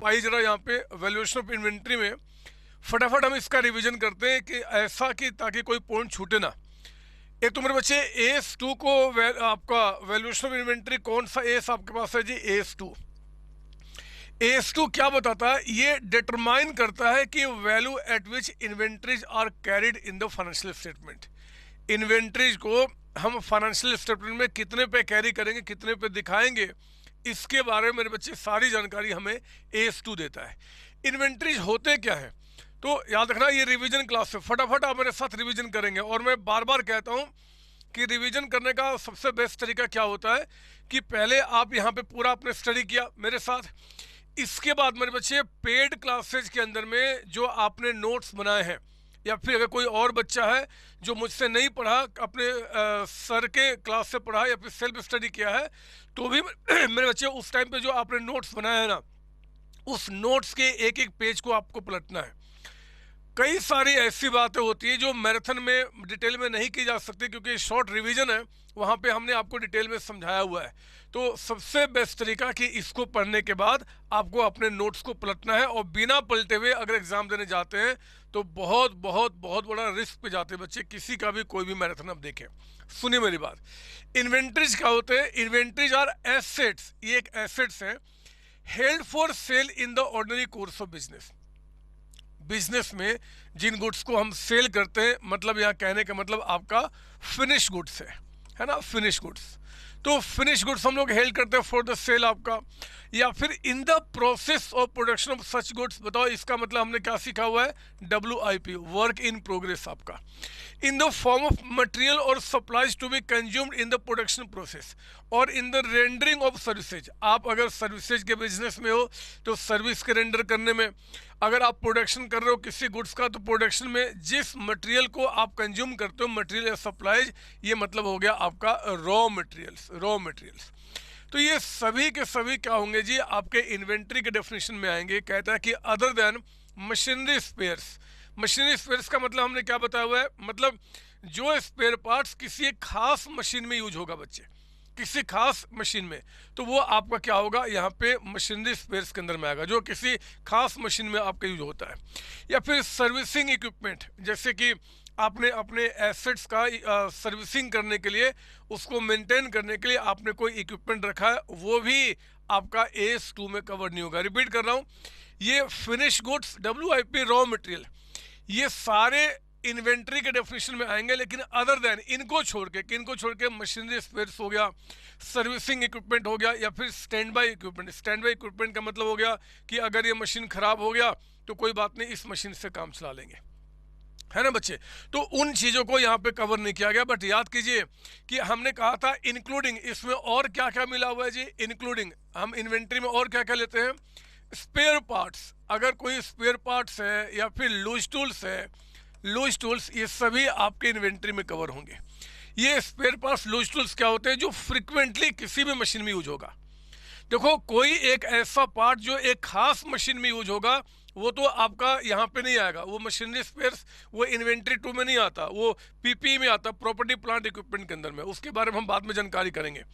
आइए जरा यहाँ पे वैल्यूएशन ऑफ इन्वेंट्री में फटाफट हम इसका रिवीजन करते हैं कि ऐसा कि ताकि कोई पॉइंट छूटे ना। एक तो मेरे बच्चे एस टू को आपका वैल्यूएशन ऑफ इन्वेंट्री कौन सा एस आपके पास है जी? AS two. एस टू क्या बताता है? ये डिटरमाइन करता है कि value at which inventories are carried in the financial statement. Inventories को हम फाइनेंशियल स्टेटमेंट में कितने पे कैरी करेंगे, कितने पे दिखाएंगे, इसके बारे में मेरे बच्चे सारी जानकारी हमें एस टू देता है। इन्वेंट्रीज होते क्या है? तो याद रखना ये रिवीजन क्लास है, फटाफट आप मेरे साथ रिवीजन करेंगे। और मैं बार बार कहता हूँ कि रिवीजन करने का सबसे बेस्ट तरीका क्या होता है कि पहले आप यहाँ पे पूरा आपने स्टडी किया मेरे साथ, इसके बाद मेरे बच्चे पेड क्लासेज के अंदर में जो आपने नोट्स बनाए हैं, या फिर अगर कोई और बच्चा है जो मुझसे नहीं पढ़ा, अपने सर के क्लास से पढ़ा या फिर सेल्फ स्टडी किया है, तो भी मेरे बच्चे उस टाइम पे जो आपने नोट्स बनाए हैं ना, उस नोट्स के एक एक पेज को आपको पलटना है। कई सारी ऐसी बातें होती है जो मैराथन में डिटेल में नहीं की जा सकती, क्योंकि शॉर्ट रिवीजन है, वहाँ पे हमने आपको डिटेल में समझाया हुआ है। तो सबसे बेस्ट तरीका कि इसको पढ़ने के बाद आपको अपने नोट्स को पलटना है, और बिना पलटे हुए अगर एग्जाम देने जाते हैं तो बहुत बहुत बहुत बड़ा रिस्क पे जाते हैं बच्चे, किसी का भी कोई भी मैराथन आप देखें। सुनिए मेरी बात, इन्वेंट्रीज क्या होते हैं? इन्वेंट्रीज आर एसेट्स, ये एक एसेट्स हैं held for sale in the ordinary course of business. Business में जिन गुड्स को हम सेल करते हैं, मतलब यहाँ कहने का मतलब आपका फिनिश गुड्स है ना, फिनिश गुड्स। तो फिनिश गुड्स हम लोग हेल्ड करते हैं फॉर द सेल आपका, या फिर in the process of production of such goods. बताओ इसका मतलब हमने क्या सीखा हुआ है? WIP, वर्क इन प्रोग्रेस आपका। In the form of material और supplies to be consumed in the production process, और in the rendering of services. आप अगर सर्विसेज के बिजनेस में हो तो सर्विस के रेंडर करने में, अगर आप प्रोडक्शन कर रहे हो किसी गुड्स का तो प्रोडक्शन में जिस मटेरियल को आप कंज्यूम करते हो, मटेरियल या सप्लाइज, ये मतलब हो गया आपका रॉ मटेरियल्स। तो ये सभी के सभी क्या होंगे जी? आपके इन्वेंट्री के डेफिनेशन में आएंगे। कहता है कि other than machinery spares. Machinery spares का मतलब हमने क्या बताया हुआ है? मतलब जो स्पेयर पार्ट्स किसी एक खास मशीन में यूज होगा बच्चे, किसी खास मशीन में, तो वो आपका क्या होगा? यहाँ पे मशीनरी स्पेयर्स के अंदर में आएगा, जो किसी खास मशीन में आपका यूज होता है। या फिर सर्विसिंग इक्विपमेंट, जैसे कि आपने अपने एसेट्स का सर्विसिंग करने के लिए, उसको मेंटेन करने के लिए आपने कोई इक्विपमेंट रखा है, वो भी आपका एस टू में कवर नहीं होगा। रिपीट कर रहा हूँ, ये finish goods, WIP, raw material, ये सारे इन्वेंट्री के डेफिनेशन में आएंगे। लेकिन अदर देन, इनको छोड़ के, किनको छोड़ के? मशीनरी स्पेयर्स हो गया, सर्विसिंग इक्विपमेंट हो गया, या फिर stand by equipment. Stand by equipment का मतलब हो गया कि अगर ये मशीन खराब हो गया तो कोई बात नहीं, इस मशीन से काम चला लेंगे, है ना बच्चे। तो उन चीज़ों को यहाँ पे कवर नहीं किया गया। बट याद कीजिए कि हमने कहा था इंक्लूडिंग, इसमें और क्या क्या मिला हुआ है जी? इंक्लूडिंग, हम इन्वेंट्री में और क्या क्या लेते हैं? स्पेयर पार्ट्स, अगर कोई स्पेयर पार्ट्स है, या फिर लूज टूल्स है, लूज टूल्स, ये सभी आपके इन्वेंट्री में कवर होंगे। ये स्पेयर पार्ट्स, लूज टूल्स क्या होते हैं? जो फ्रिक्वेंटली किसी भी मशीन में यूज होगा। देखो, कोई एक ऐसा पार्ट जो एक खास मशीन में यूज होगा, वो तो आपका यहाँ पे नहीं आएगा, वो मशीनरी स्पेयर्स, वो इन्वेंट्री 2 में नहीं आता, वो PPE में आता, प्रॉपर्टी प्लांट इक्विपमेंट के अंदर में। उसके बारे में हम बाद में जानकारी करेंगे।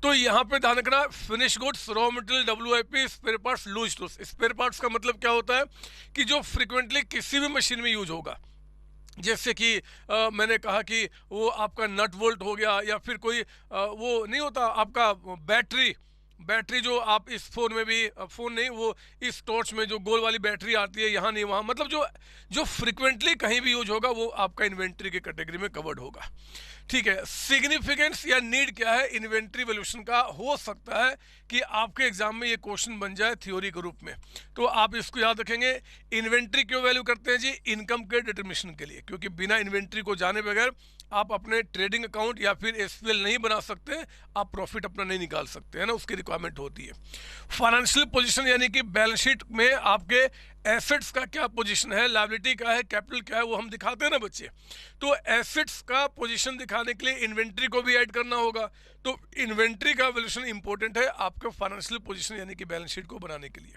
तो यहाँ पे ध्यान रखना, finish goods, raw material, WIP, spare parts, loose tools. Spare parts का मतलब क्या होता है कि जो फ्रिक्वेंटली किसी भी मशीन में यूज होगा। जैसे कि मैंने कहा कि वो आपका नट वोल्ट हो गया, या फिर कोई वो नहीं होता आपका बैटरी जो आप इस फ़ोन में भी, फ़ोन नहीं, वो इस टॉर्च में जो गोल वाली बैटरी आती है, यहाँ नहीं वहाँ, मतलब जो जो फ्रिक्वेंटली कहीं भी यूज होगा वो आपका इन्वेंट्री के कैटेगरी में कवर्ड होगा। ठीक है। सिग्निफिकेंस या नीड क्या है इन्वेंट्री वैल्यूएशन का? हो सकता है कि आपके एग्जाम में ये क्वेश्चन बन जाए थ्योरी के रूप में, तो आप इसको याद रखेंगे। इन्वेंट्री क्यों वैल्यू करते हैं जी? इनकम के डिटर्मिनेशन के लिए, क्योंकि बिना इन्वेंट्री को जाने बगैर आप अपने ट्रेडिंग अकाउंट या फिर SPL नहीं बना सकते, आप प्रॉफिट अपना नहीं निकाल सकते, है ना, उसकी रिक्वायरमेंट होती है। फाइनेंशियल पोजीशन यानी कि बैलेंस शीट में आपके एसेट्स का क्या पोजीशन है, लायबिलिटी क्या है, कैपिटल क्या है, वो हम दिखाते हैं ना बच्चे। तो एसेट्स का पोजीशन दिखाने के लिए इन्वेंट्री को भी ऐड करना होगा। तो इन्वेंट्री का वैल्यूएशन इंपॉर्टेंट है आपके फाइनेंशियल पोजीशन यानी कि बैलेंस शीट को बनाने के लिए।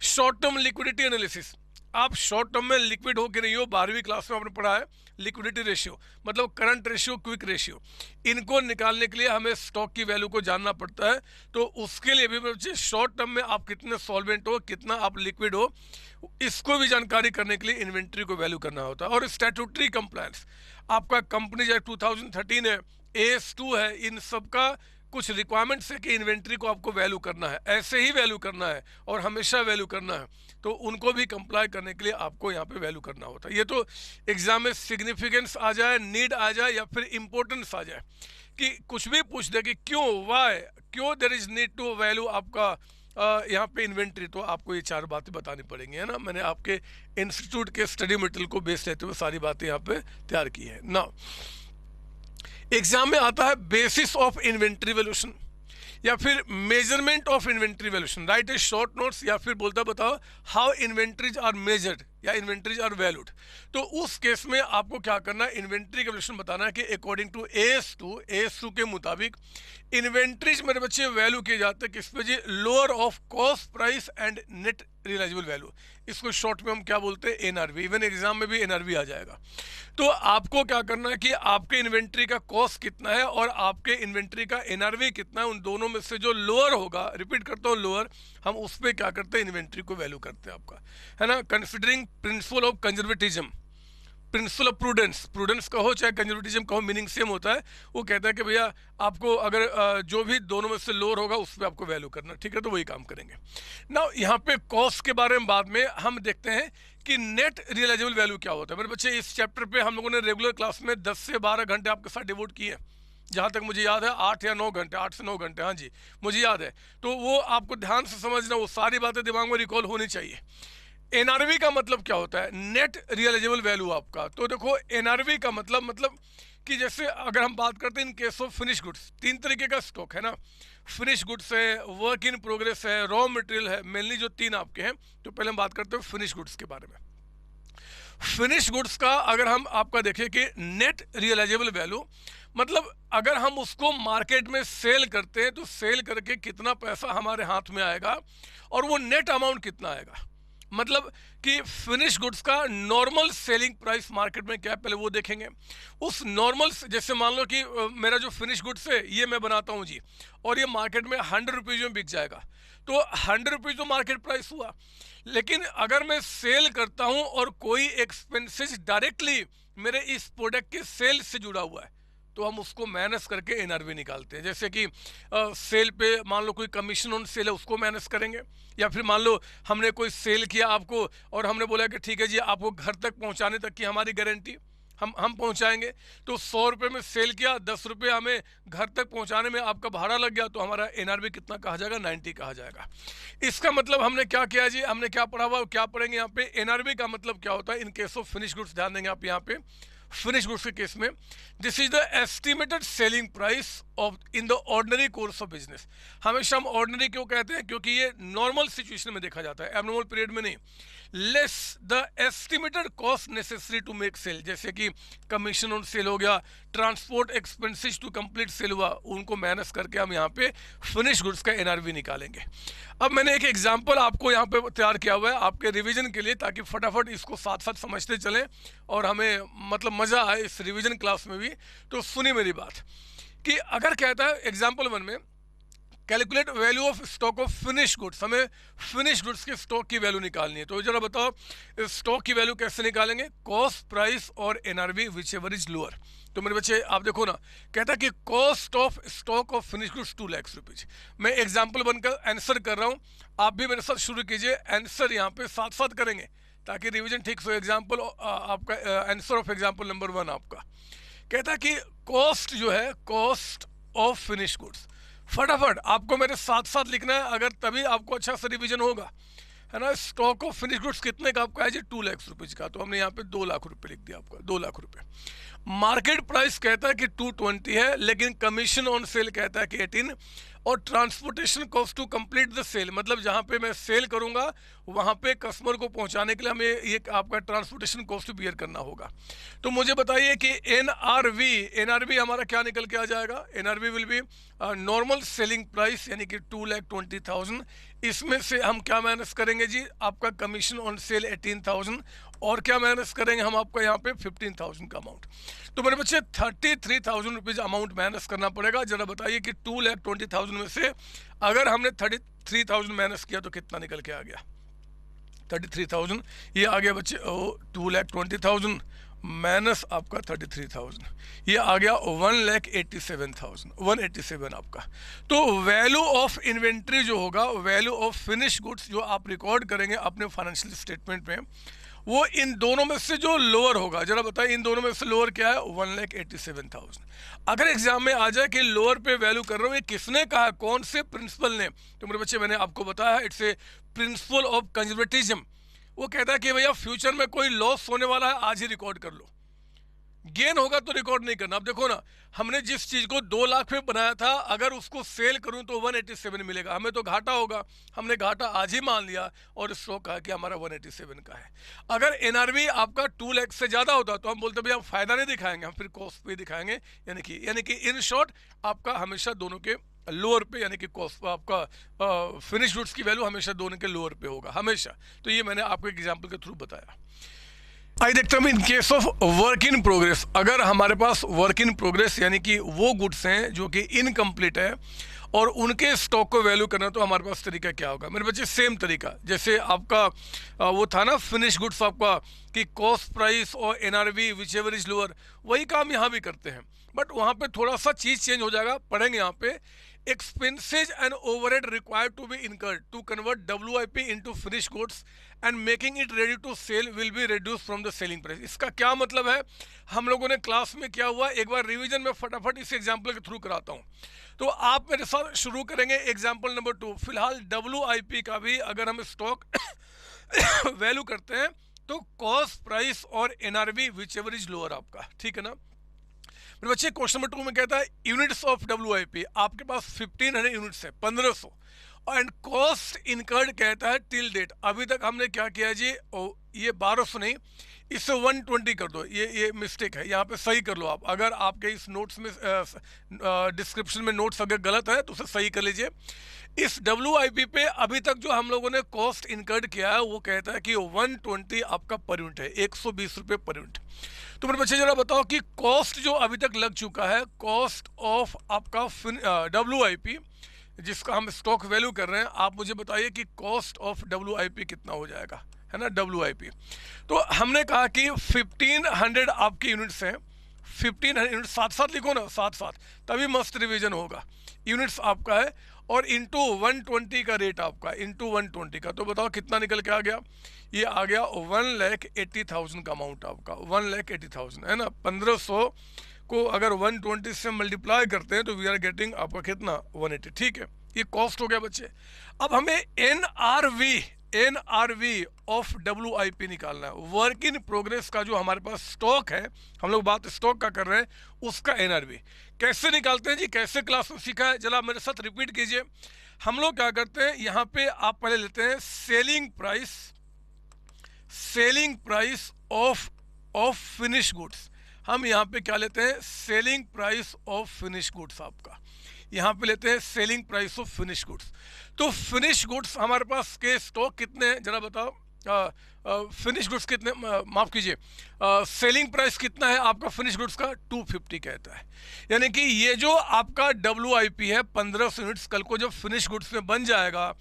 शॉर्ट टर्म लिक्विडिटी एनालिसिस, आप शॉर्ट टर्म में लिक्विड हो कि नहीं हो, 12वीं क्लास में आपने पढ़ा है लिक्विडिटी रेशियो, मतलब करंट रेशियो, क्विक रेशियो, इनको निकालने के लिए हमें स्टॉक की वैल्यू को जानना पड़ता है। तो उसके लिए भी बच्चे शॉर्ट टर्म में आप कितने सॉल्वेंट हो, कितना आप लिक्विड हो, इसको भी जानकारी करने के लिए इन्वेंट्री को वैल्यू करना होता है। और स्टैट्यूटरी कंप्लायंस, आपका कंपनी एक्ट 2013 है, AS2 है, इन सब का कुछ रिक्वायरमेंट्स है कि इन्वेंट्री को आपको वैल्यू करना है, ऐसे ही वैल्यू करना है और हमेशा वैल्यू करना है, तो उनको भी कंप्लाई करने के लिए आपको यहाँ पे वैल्यू करना होता है। ये तो एग्जाम में सिग्निफिकेंस आ जाए, नीड आ जाए या फिर इम्पोर्टेंस आ जाए कि कुछ भी पूछ दे कि क्यों, वाई, क्यों there is need to value आपका यहाँ पे इन्वेंट्री, तो आपको ये 4 बातें बतानी पड़ेंगी, है ना। मैंने आपके इंस्टीट्यूट के स्टडी मटेरियल को बेस लेते हुए सारी बातें यहाँ पे तैयार की है ना। एग्जाम में आता है बेसिस ऑफ इन्वेंट्री वैल्यूएशन या फिर measurement of inventory valuation, right a short notes, या फिर बोलता बताओ हाउ इन्वेंट्रीज आर मेजर्ड या इन्वेंट्रीज आर वैल्यूड। तो उस केस में आपको क्या करना है, इन्वेंट्री का वैल्यूएशन बताना है कि अकॉर्डिंग टू AS2 के मुताबिक इन्वेंट्रीज मेरे बच्चे वैल्यू किए जाते हैं किस पे जी, lower of cost price and net realisable value, इसको शॉर्ट में हम क्या बोलते हैं, NRV। इवन एग्जाम में भी NRV आ जाएगा। तो आपको क्या करना है कि आपके इन्वेंट्री का कॉस्ट कितना है और आपके इन्वेंट्री का NRV कितना है, उन दोनों में से जो लोअर होगा, रिपीट करता हूँ लोअर, हम उस पर क्या करते हैं, इन्वेंट्री को वैल्यू करते हैं आपका, है ना। Considering principle of conservatism, principle of prudence, prudence कहो चाहे कंजर्वेटिज्म कहो, मीनिंग सेम होता है। वो कहता है कि भैया आपको अगर जो भी दोनों में से लोअर होगा उस पर आपको वैल्यू करना, ठीक है, तो वही काम करेंगे ना। यहाँ पे कॉस्ट के बारे में बाद में हम देखते हैं कि नेट रियलाइजेबल वैल्यू क्या होता है। मेरे बच्चे इस चैप्टर पे हम लोगों ने रेगुलर क्लास में 10 से 12 घंटे आपके साथ डिवोट किए, जहाँ तक मुझे याद है 8 या 9 घंटे, 8 से 9 घंटे, हाँ जी मुझे याद है। तो वो आपको ध्यान से समझना, वो सारी बातें दिमाग में रिकॉल होनी चाहिए। NRV का मतलब क्या होता है, नेट रियलाइजेबल वैल्यू आपका। तो देखो NRV का मतलब कि जैसे अगर हम बात करते हैं in case of finish goods, 3 तरीके का स्टॉक है ना, फिनिश गुड्स है, वर्क इन प्रोग्रेस है, रॉ मटेरियल है, मेनली जो 3 आपके हैं। तो पहले हम बात करते हैं फिनिश गुड्स के बारे में। फिनिश गुड्स का अगर हम आपका देखें कि नेट रियलाइजेबल वैल्यू, मतलब अगर हम उसको मार्केट में सेल करते हैं तो सेल करके कितना पैसा हमारे हाथ में आएगा और वो नेट अमाउंट कितना आएगा, मतलब कि फिनिश गुड्स का नॉर्मल सेलिंग प्राइस मार्केट में क्या है पहले वो देखेंगे। उस नॉर्मल, जैसे मान लो कि मेरा जो फिनिश गुड्स है ये मैं बनाता हूँ जी, और ये मार्केट में 100 रुपीज़ में बिक जाएगा, तो 100 रुपीज़ तो मार्केट प्राइस हुआ। लेकिन अगर मैं सेल करता हूँ और कोई एक्सपेंसेस डायरेक्टली मेरे इस प्रोडक्ट के सेल से जुड़ा हुआ है, तो हम उसको माइनस करके NRV निकालते हैं। जैसे कि सेल पे मान लो कोई कमीशन ऑन सेल है, उसको माइनस करेंगे, या फिर मान लो हमने कोई सेल किया आपको और हमने बोला कि ठीक है जी आपको घर तक पहुंचाने तक की हमारी गारंटी, हम पहुंचाएंगे। तो 100 रुपये में सेल किया, 10 रुपये हमें घर तक पहुंचाने में आपका भाड़ा लग गया, तो हमारा NRV कितना कहा जाएगा, 90 कहा जाएगा। इसका मतलब हमने क्या किया जी, हमने क्या पढ़ा हुआ, क्या पढ़ेंगे यहाँ पे। NRV का मतलब क्या होता है in case of finish goods, ध्यान देंगे आप यहाँ पे फिनिश गुड्स के केस में, this is the estimated selling price of in the ordinary course of business. हमेशा हम ऑर्डिनरी क्यों कहते हैं, क्योंकि ये नॉर्मल सिचुएशन में देखा जाता है, एबनॉर्मल पीरियड में नहीं। Less the estimated cost necessary to make sale, जैसे कि कमीशन ऑन सेल हो गया, transport expenses to complete sale हुआ, उनको माइनस करके हम यहाँ पे फिनिश गुड्स का NRV निकालेंगे। अब मैंने एक एग्जांपल आपको यहाँ पे तैयार किया हुआ है आपके रिवीजन के लिए, ताकि फटाफट इसको साथ साथ समझते चलें और हमें मतलब मज़ा आए इस रिवीजन क्लास में भी। तो सुनिए मेरी बात कि अगर कहता है एग्जांपल 1 में calculate value of stock of finish goods, हमें फिनिश गुड्स के स्टॉक की वैल्यू निकालनी है। तो जरा बताओ स्टॉक की वैल्यू कैसे निकालेंगे, कॉस्ट प्राइस और NRV which ever is lower. तो मेरे बच्चे आप देखो ना, कहता है कि cost of stock of finish goods 2 lakh rupees. मैं एग्जाम्पल बनकर आंसर कर रहा हूँ, आप भी मेरे साथ शुरू कीजिए, आंसर यहाँ पे साथ साथ करेंगे ताकि रिविजन ठीक से। एग्जाम्पल आपका आंसर ऑफ एग्जाम्पल नंबर 1 आपका कहता है कि कॉस्ट जो है, कॉस्ट ऑफ फिनिश गुड्स, फटाफट आपको मेरे साथ साथ लिखना है, अगर तभी आपको अच्छा सा रिवीजन होगा, है ना। स्टॉक ऑफ फिनिश गुड्स कितने का आपका है जी, 2 लाख रुपीज का, तो हमने यहाँ पे 2 लाख रुपए लिख दिया आपका, 2 लाख रुपए। मार्केट प्राइस कहता है कि 220 है, लेकिन कमीशन ऑन सेल कहता है कि 18, और transportation cost to complete the sale, मतलब जहाँ पे मैं सेल करूँगा वहाँ पे कस्टमर को पहुँचाने के लिए हमें ये आपका ट्रांसपोर्टेशन कॉस्ट बियर करना होगा। तो मुझे बताइए कि एनआरवी हमारा क्या निकल के आ जाएगा? NRV will be normal selling price, यानी कि 2,20,000। इसमें से हम क्या माइनस करेंगे जी? आपका कमीशन ऑन सेल 18,000, और क्या माइनस करेंगे हम? आपका यहाँ पे 15,000 का अमाउंट। तो मेरे बच्चे 33,000 रुपीज़ अमाउंट माइनस करना पड़ेगा। जरा बताइए कि 2,20,000 में से अगर हमने 33,000 माइनस किया तो कितना निकल के आ गया? 33,000 ये आ गया बच्चे, 2,20,000 माइनस आपका 33,000, ये आ गया 1,87,000, 187 आपका। तो वैल्यू ऑफ इन्वेंट्री जो होगा, वैल्यू ऑफ फिनिश गुड्स जो आप रिकॉर्ड करेंगे अपने फाइनेंशियल स्टेटमेंट में, वो इन दोनों में से जो लोअर होगा, जरा बताइए इन दोनों में से लोअर क्या है? 1,87,000। अगर एग्जाम में आ जाए कि लोअर पे वैल्यू कर रहा हूँ, ये किसने कहा, कौन से प्रिंसिपल ने? तो मेरे बच्चे मैंने आपको बताया, it's a principle of conservatism. वो कहता है कि भैया फ्यूचर में कोई लॉस होने वाला है, आज ही रिकॉर्ड कर लो, गेन होगा तो रिकॉर्ड नहीं करना। अब देखो ना, हमने जिस चीज को 2 लाख में बनाया था, अगर उसको सेल करूं तो 187 मिलेगा, हमें तो घाटा होगा। हमने घाटा आज ही मान लिया और स्टॉक कहा कि हमारा 187 का है। अगर एनआरवी आपका 2 लाख से ज्यादा होता तो हम बोलते भैया हम फायदा नहीं दिखाएंगे, हम फिर कॉस्ट पे दिखाएंगे। यानी कि इन शॉर्ट आपका हमेशा दोनों के लोअर पे, यानी कि कॉस्ट आपका फिनिश गुड्स की वैल्यू हमेशा दोनों के लोअर पे होगा हमेशा। तो ये मैंने आपको एक एग्जांपल के थ्रू बताया। आइए देखते हैं in case of work in progress. अगर हमारे पास वर्क इन प्रोग्रेस यानी कि वो गुड्स हैं जो कि इनकम्प्लीट है और उनके स्टॉक को वैल्यू करना, तो हमारे पास तरीका क्या होगा? मेरे बच्चे सेम तरीका जैसे आपका वो था ना फिनिश गुड्स आपका, कि कॉस्ट प्राइस और NRV which ever is lower, वही काम यहाँ भी करते हैं, बट वहाँ पे थोड़ा सा चीज़ चेंज हो जाएगा। पढ़ेंगे यहाँ पे, expenses and overhead required to be incurred to convert WIP into finished goods and making it ready to sell will be reduced from the selling price। इसका क्या मतलब है? हम लोगों ने क्लास में क्या हुआ, एक बार रिवीजन में फटाफट इस एग्जांपल के थ्रू कराता हूँ। तो आप मेरे साथ शुरू करेंगे एग्जांपल नंबर 2। फिलहाल WIP का भी अगर हम स्टॉक वैल्यू करते हैं तो कॉस्ट प्राइस और NRV which ever is lower आपका, ठीक है ना। मेरे बच्चे क्वेश्चन नंबर 2 में कहता है यूनिट्स ऑफ WIP, आपके पास 1500 यूनिट्स है, 1500, एंड कॉस्ट इनकर्ड कहता है टिल डेट। अभी तक हमने क्या किया जी? ये 1200 नहीं, इससे 120 कर दो, ये मिस्टेक है, यहाँ पे सही कर लो आप। अगर आपके इस नोट्स में डिस्क्रिप्शन में नोट्स अगर गलत है तो उसे सही कर लीजिए। इस WIP पे अभी तक जो हम लोगों ने कॉस्ट इनकर्ड किया है वो कहता है कि 120 आपका पर यूनिट है, 120 रुपये पर यूनिट। तो मेरे बच्चे जरा बताओ कि कॉस्ट जो अभी तक लग चुका है, कॉस्ट ऑफ आपका WIP जिसका हम स्टॉक वैल्यू कर रहे हैं, आप मुझे बताइए कि कॉस्ट ऑफ WIP कितना हो जाएगा, है ना WIP। तो हमने कहा कि 1500 आपकी यूनिट्स हैं, 1500 यूनिट साथ साथ लिखो ना, साथ साथ, तभी मस्त रिवीजन होगा। यूनिट्स आपका है और इंटू 120 का रेट आपका, इंटू 120 का, तो बताओ कितना निकल के आ गया? ये आ गया 1,80,000 का अमाउंट आपका, 1,80,000 है ना। 1500 को अगर 120 से मल्टीप्लाई करते हैं तो वी आर गेटिंग आपका कितना? 180, ठीक है। ये कॉस्ट हो गया बच्चे। अब हमें एनआरवी ऑफ WIP निकालना है, वर्क इन प्रोग्रेस का जो हमारे पास स्टॉक है, हम लोग बात स्टॉक का कर रहे हैं, उसका एनआरवी कैसे निकालते हैं जी? कैसे क्लास में सीखा है, जरा मेरे साथ रिपीट कीजिए। हम लोग क्या करते हैं, यहाँ पे आप पहले लेते हैं selling price of finish goods. हम यहाँ पे क्या लेते हैं? Selling price of finish goods आपका, यहाँ पे लेते हैं selling price of finish goods. तो फिनिश गुड्स हमारे पास के स्टॉक कितने हैं जरा बताओ? फिनिश गुड्स कितने, माफ कीजिए, सेलिंग प्राइस कितना है आपका फिनिश गुड्स का? 250 कहता है। यानी कि ये जो आपका WIP है 1500 यूनिट्स, कल को जब फिनिश गुड्स में बन जाएगा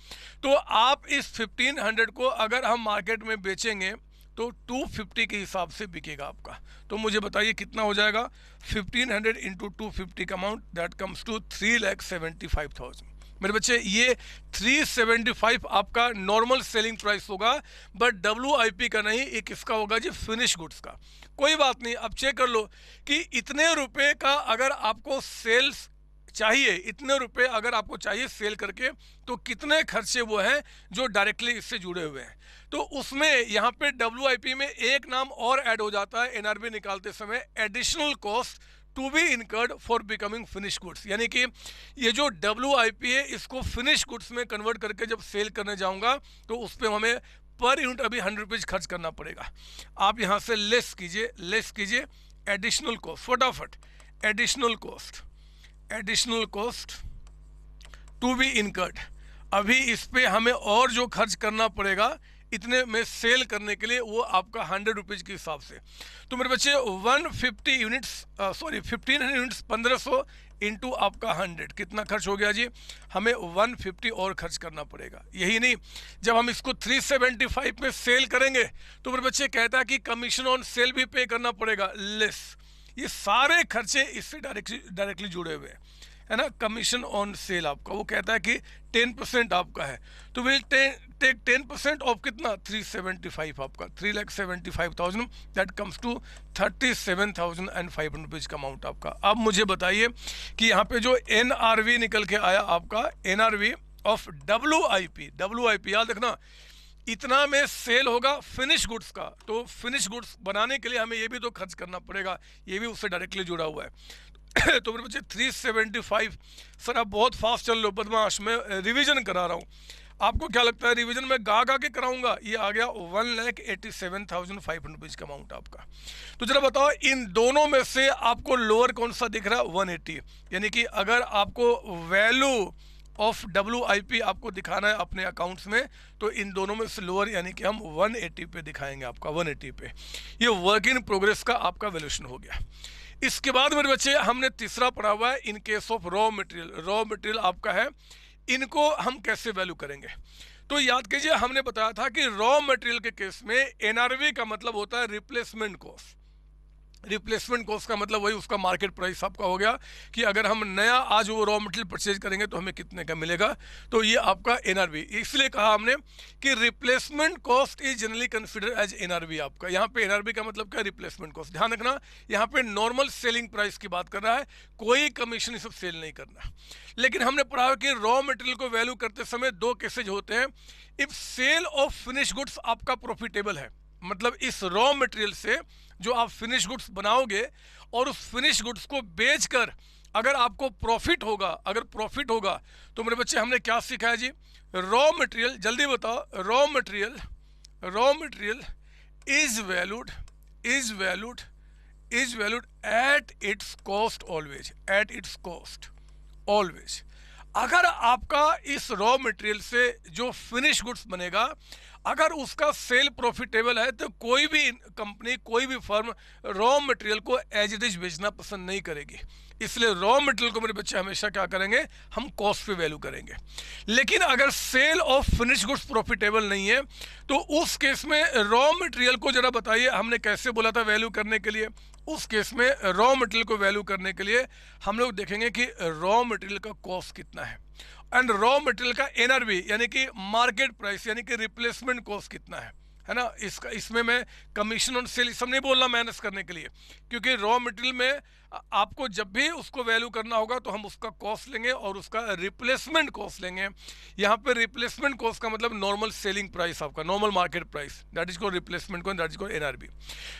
तो आप इस 1500 को अगर हम मार्केट में बेचेंगे तो 250 के हिसाब से बिकेगा आपका। तो मुझे बताइए कितना हो जाएगा? 1500 इंटू 250 का अमाउंट, दैट कम्स टू 3,75,000। मेरे बच्चे ये 375 आपका नॉर्मल सेलिंग प्राइस होगा, बट WIP का नहीं, एक इसका होगा जी फिनिश गुड्स का। कोई बात नहीं, अब चेक कर लो कि इतने रुपए का अगर आपको सेल्स चाहिए, इतने रुपए अगर आपको चाहिए सेल करके, तो कितने खर्चे वो हैं जो डायरेक्टली इससे जुड़े हुए हैं। तो उसमें यहाँ पे WIP में एक नाम और ऐड हो जाता है एनआरवी निकालते समय, additional cost to be incurred for becoming finish goods, यानी कि ये जो WIP है इसको फिनिश गुड्स में कन्वर्ट करके जब सेल करने जाऊंगा तो उस पर हमें पर यूनिट अभी 100 रुपीज़ खर्च करना पड़ेगा। आप यहाँ से लेस कीजिए एडिशनल कॉस्ट, फटाफट additional cost to be incurred. अभी इस पे हमें और जो खर्च करना पड़ेगा इतने में सेल करने के लिए वो आपका 100 रुपीज़ के हिसाब से। तो मेरे बच्चे 1500 यूनिट्स 1500 इंटू आपका 100 कितना खर्च हो गया जी, हमें 150 और खर्च करना पड़ेगा। यही नहीं, जब हम इसको 375 में सेल करेंगे तो मेरे बच्चे कहता है कि कमीशन ऑन सेल भी पे करना पड़ेगा लेस। ये सारे खर्चे इससे डायरेक्टली जुड़े हुए हैं, है ना। कमीशन ऑन सेल आपका वो कहता है कि 10% आपका है, तो विल टेक 10% ऑफ कितना 375 आपका 3,75,000 दैट कम्स टू 37,500 रुपीज़ का अमाउंट आपका। अब मुझे बताइए कि यहाँ पे जो NRV निकल के आया आपका, NRV ऑफ WIP याद रखना, इतना में सेल होगा फिनिश गुड्स का, तो फिनिश गुड्स बनाने के लिए हमें ये भी तो खर्च करना पड़ेगा, ये भी उससे डायरेक्टली जुड़ा हुआ है। तो मेरे बच्चे 375, सर आप बहुत फास्ट चल लो बदमाश, मैं रिवीजन करा रहा हूँ। आपको क्या लगता है रिवीजन में गा के कराऊंगा? ये आ गया 1,87,500 रुपीज़ का अमाउंट आपका। तो जरा बताओ इन दोनों में से आपको लोअर कौन सा दिख रहा है? 180, यानी कि अगर आपको वैल्यू ऑफ WIP आपको दिखाना है अपने अकाउंट्स में तो इन दोनों में से लोअर यानी कि हम 180 पे दिखाएंगे आपका, 180 पे। ये वर्क इन प्रोग्रेस का आपका वैल्यूएशन हो गया। इसके बाद मेरे बच्चे हमने तीसरा पढ़ा हुआ है in case of raw material आपका है, इनको हम कैसे वैल्यू करेंगे? तो याद कीजिए हमने बताया था कि रॉ मटेरियल के केस में NRV का मतलब होता है रिप्लेसमेंट कॉस्ट। रिप्लेसमेंट कॉस्ट का मतलब वही उसका मार्केट प्राइस आपका हो गया कि अगर हम नया आज वो रॉ मटेरियल परचेज करेंगे तो हमें कितने का मिलेगा, तो ये आपका NRV। इसलिए कहा हमने कि replacement cost is generally consider as NRV आपका। यहाँ पे NRV का मतलब क्या? Replacement cost. ध्यान रखना यहाँ पे नॉर्मल सेलिंग प्राइस की बात कर रहा है, कोई कमीशन सब सेल नहीं करना। लेकिन हमने पढ़ा कि रॉ मटेरियल को वैल्यू करते समय दो केसेज होते हैं। If sale of finish goods आपका प्रॉफिटेबल है, मतलब इस रॉ मटेरियल से जो आप फिनिश गुड्स बनाओगे और उस फिनिश गुड्स को बेचकर अगर आपको प्रॉफिट होगा, तो मेरे बच्चे हमने क्या सीखा है जी? रॉ मटेरियल, जल्दी बताओ, raw material is valued at its cost always. अगर आपका इस रॉ मटेरियल से जो फिनिश गुड्स बनेगा अगर उसका सेल प्रॉफिटेबल है तो कोई भी कंपनी, कोई भी फर्म रॉ मटेरियल को एज इट इज बेचना पसंद नहीं करेगी। इसलिए रॉ मटेरियल को मेरे बच्चे हमेशा क्या करेंगे? हम कॉस्ट पे वैल्यू करेंगे। लेकिन अगर sale of finish goods profitable नहीं है तो उस केस में रॉ मटेरियल को जरा बताइए हमने कैसे बोला था वैल्यू करने के लिए? उस केस में रॉ मटेरियल को वैल्यू करने के लिए हम लोग देखेंगे कि रॉ मटेरियल का कॉस्ट कितना है एंड रॉ मटेरियल का NRV यानी कि मार्केट प्राइस यानी कि रिप्लेसमेंट कॉस्ट कितना है ना। इसमें मैं कमीशन ऑन सेल सब नहीं बोलना माइनस करने के लिए, क्योंकि रॉ मटेरियल में आपको जब भी उसको वैल्यू करना होगा तो हम उसका कॉस्ट लेंगे और उसका रिप्लेसमेंट कॉस्ट लेंगे। यहाँ पे रिप्लेसमेंट कॉस्ट का मतलब नॉर्मल सेलिंग प्राइस आपका, normal market price, that is called replacement cost, that is called NRV।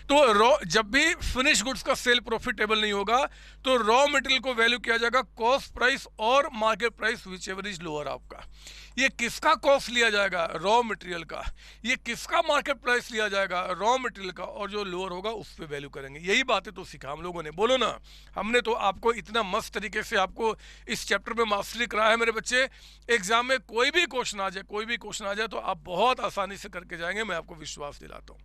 तो जब भी फिनिश गुड्स का सेल प्रॉफिटेबल नहीं होगा तो रॉ मटेरियल को वैल्यू किया जाएगा कॉस्ट प्राइस और market price which ever is lower आपका। ये किसका कॉस्ट लिया जाएगा? रॉ मटेरियल का। ये किसका मार्केट प्राइस लिया जाएगा? रॉ मटेरियल का। और जो लोअर होगा उस पर वैल्यू करेंगे। यही बातें तो सीखा हम लोगों ने, बोलो ना। हमने तो आपको इतना मस्त तरीके से आपको इस चैप्टर में मास्टरी कराया है मेरे बच्चे। एग्जाम में कोई भी क्वेश्चन आ जाए तो आप बहुत आसानी से करके जाएंगे, मैं आपको विश्वास दिलाता हूँ।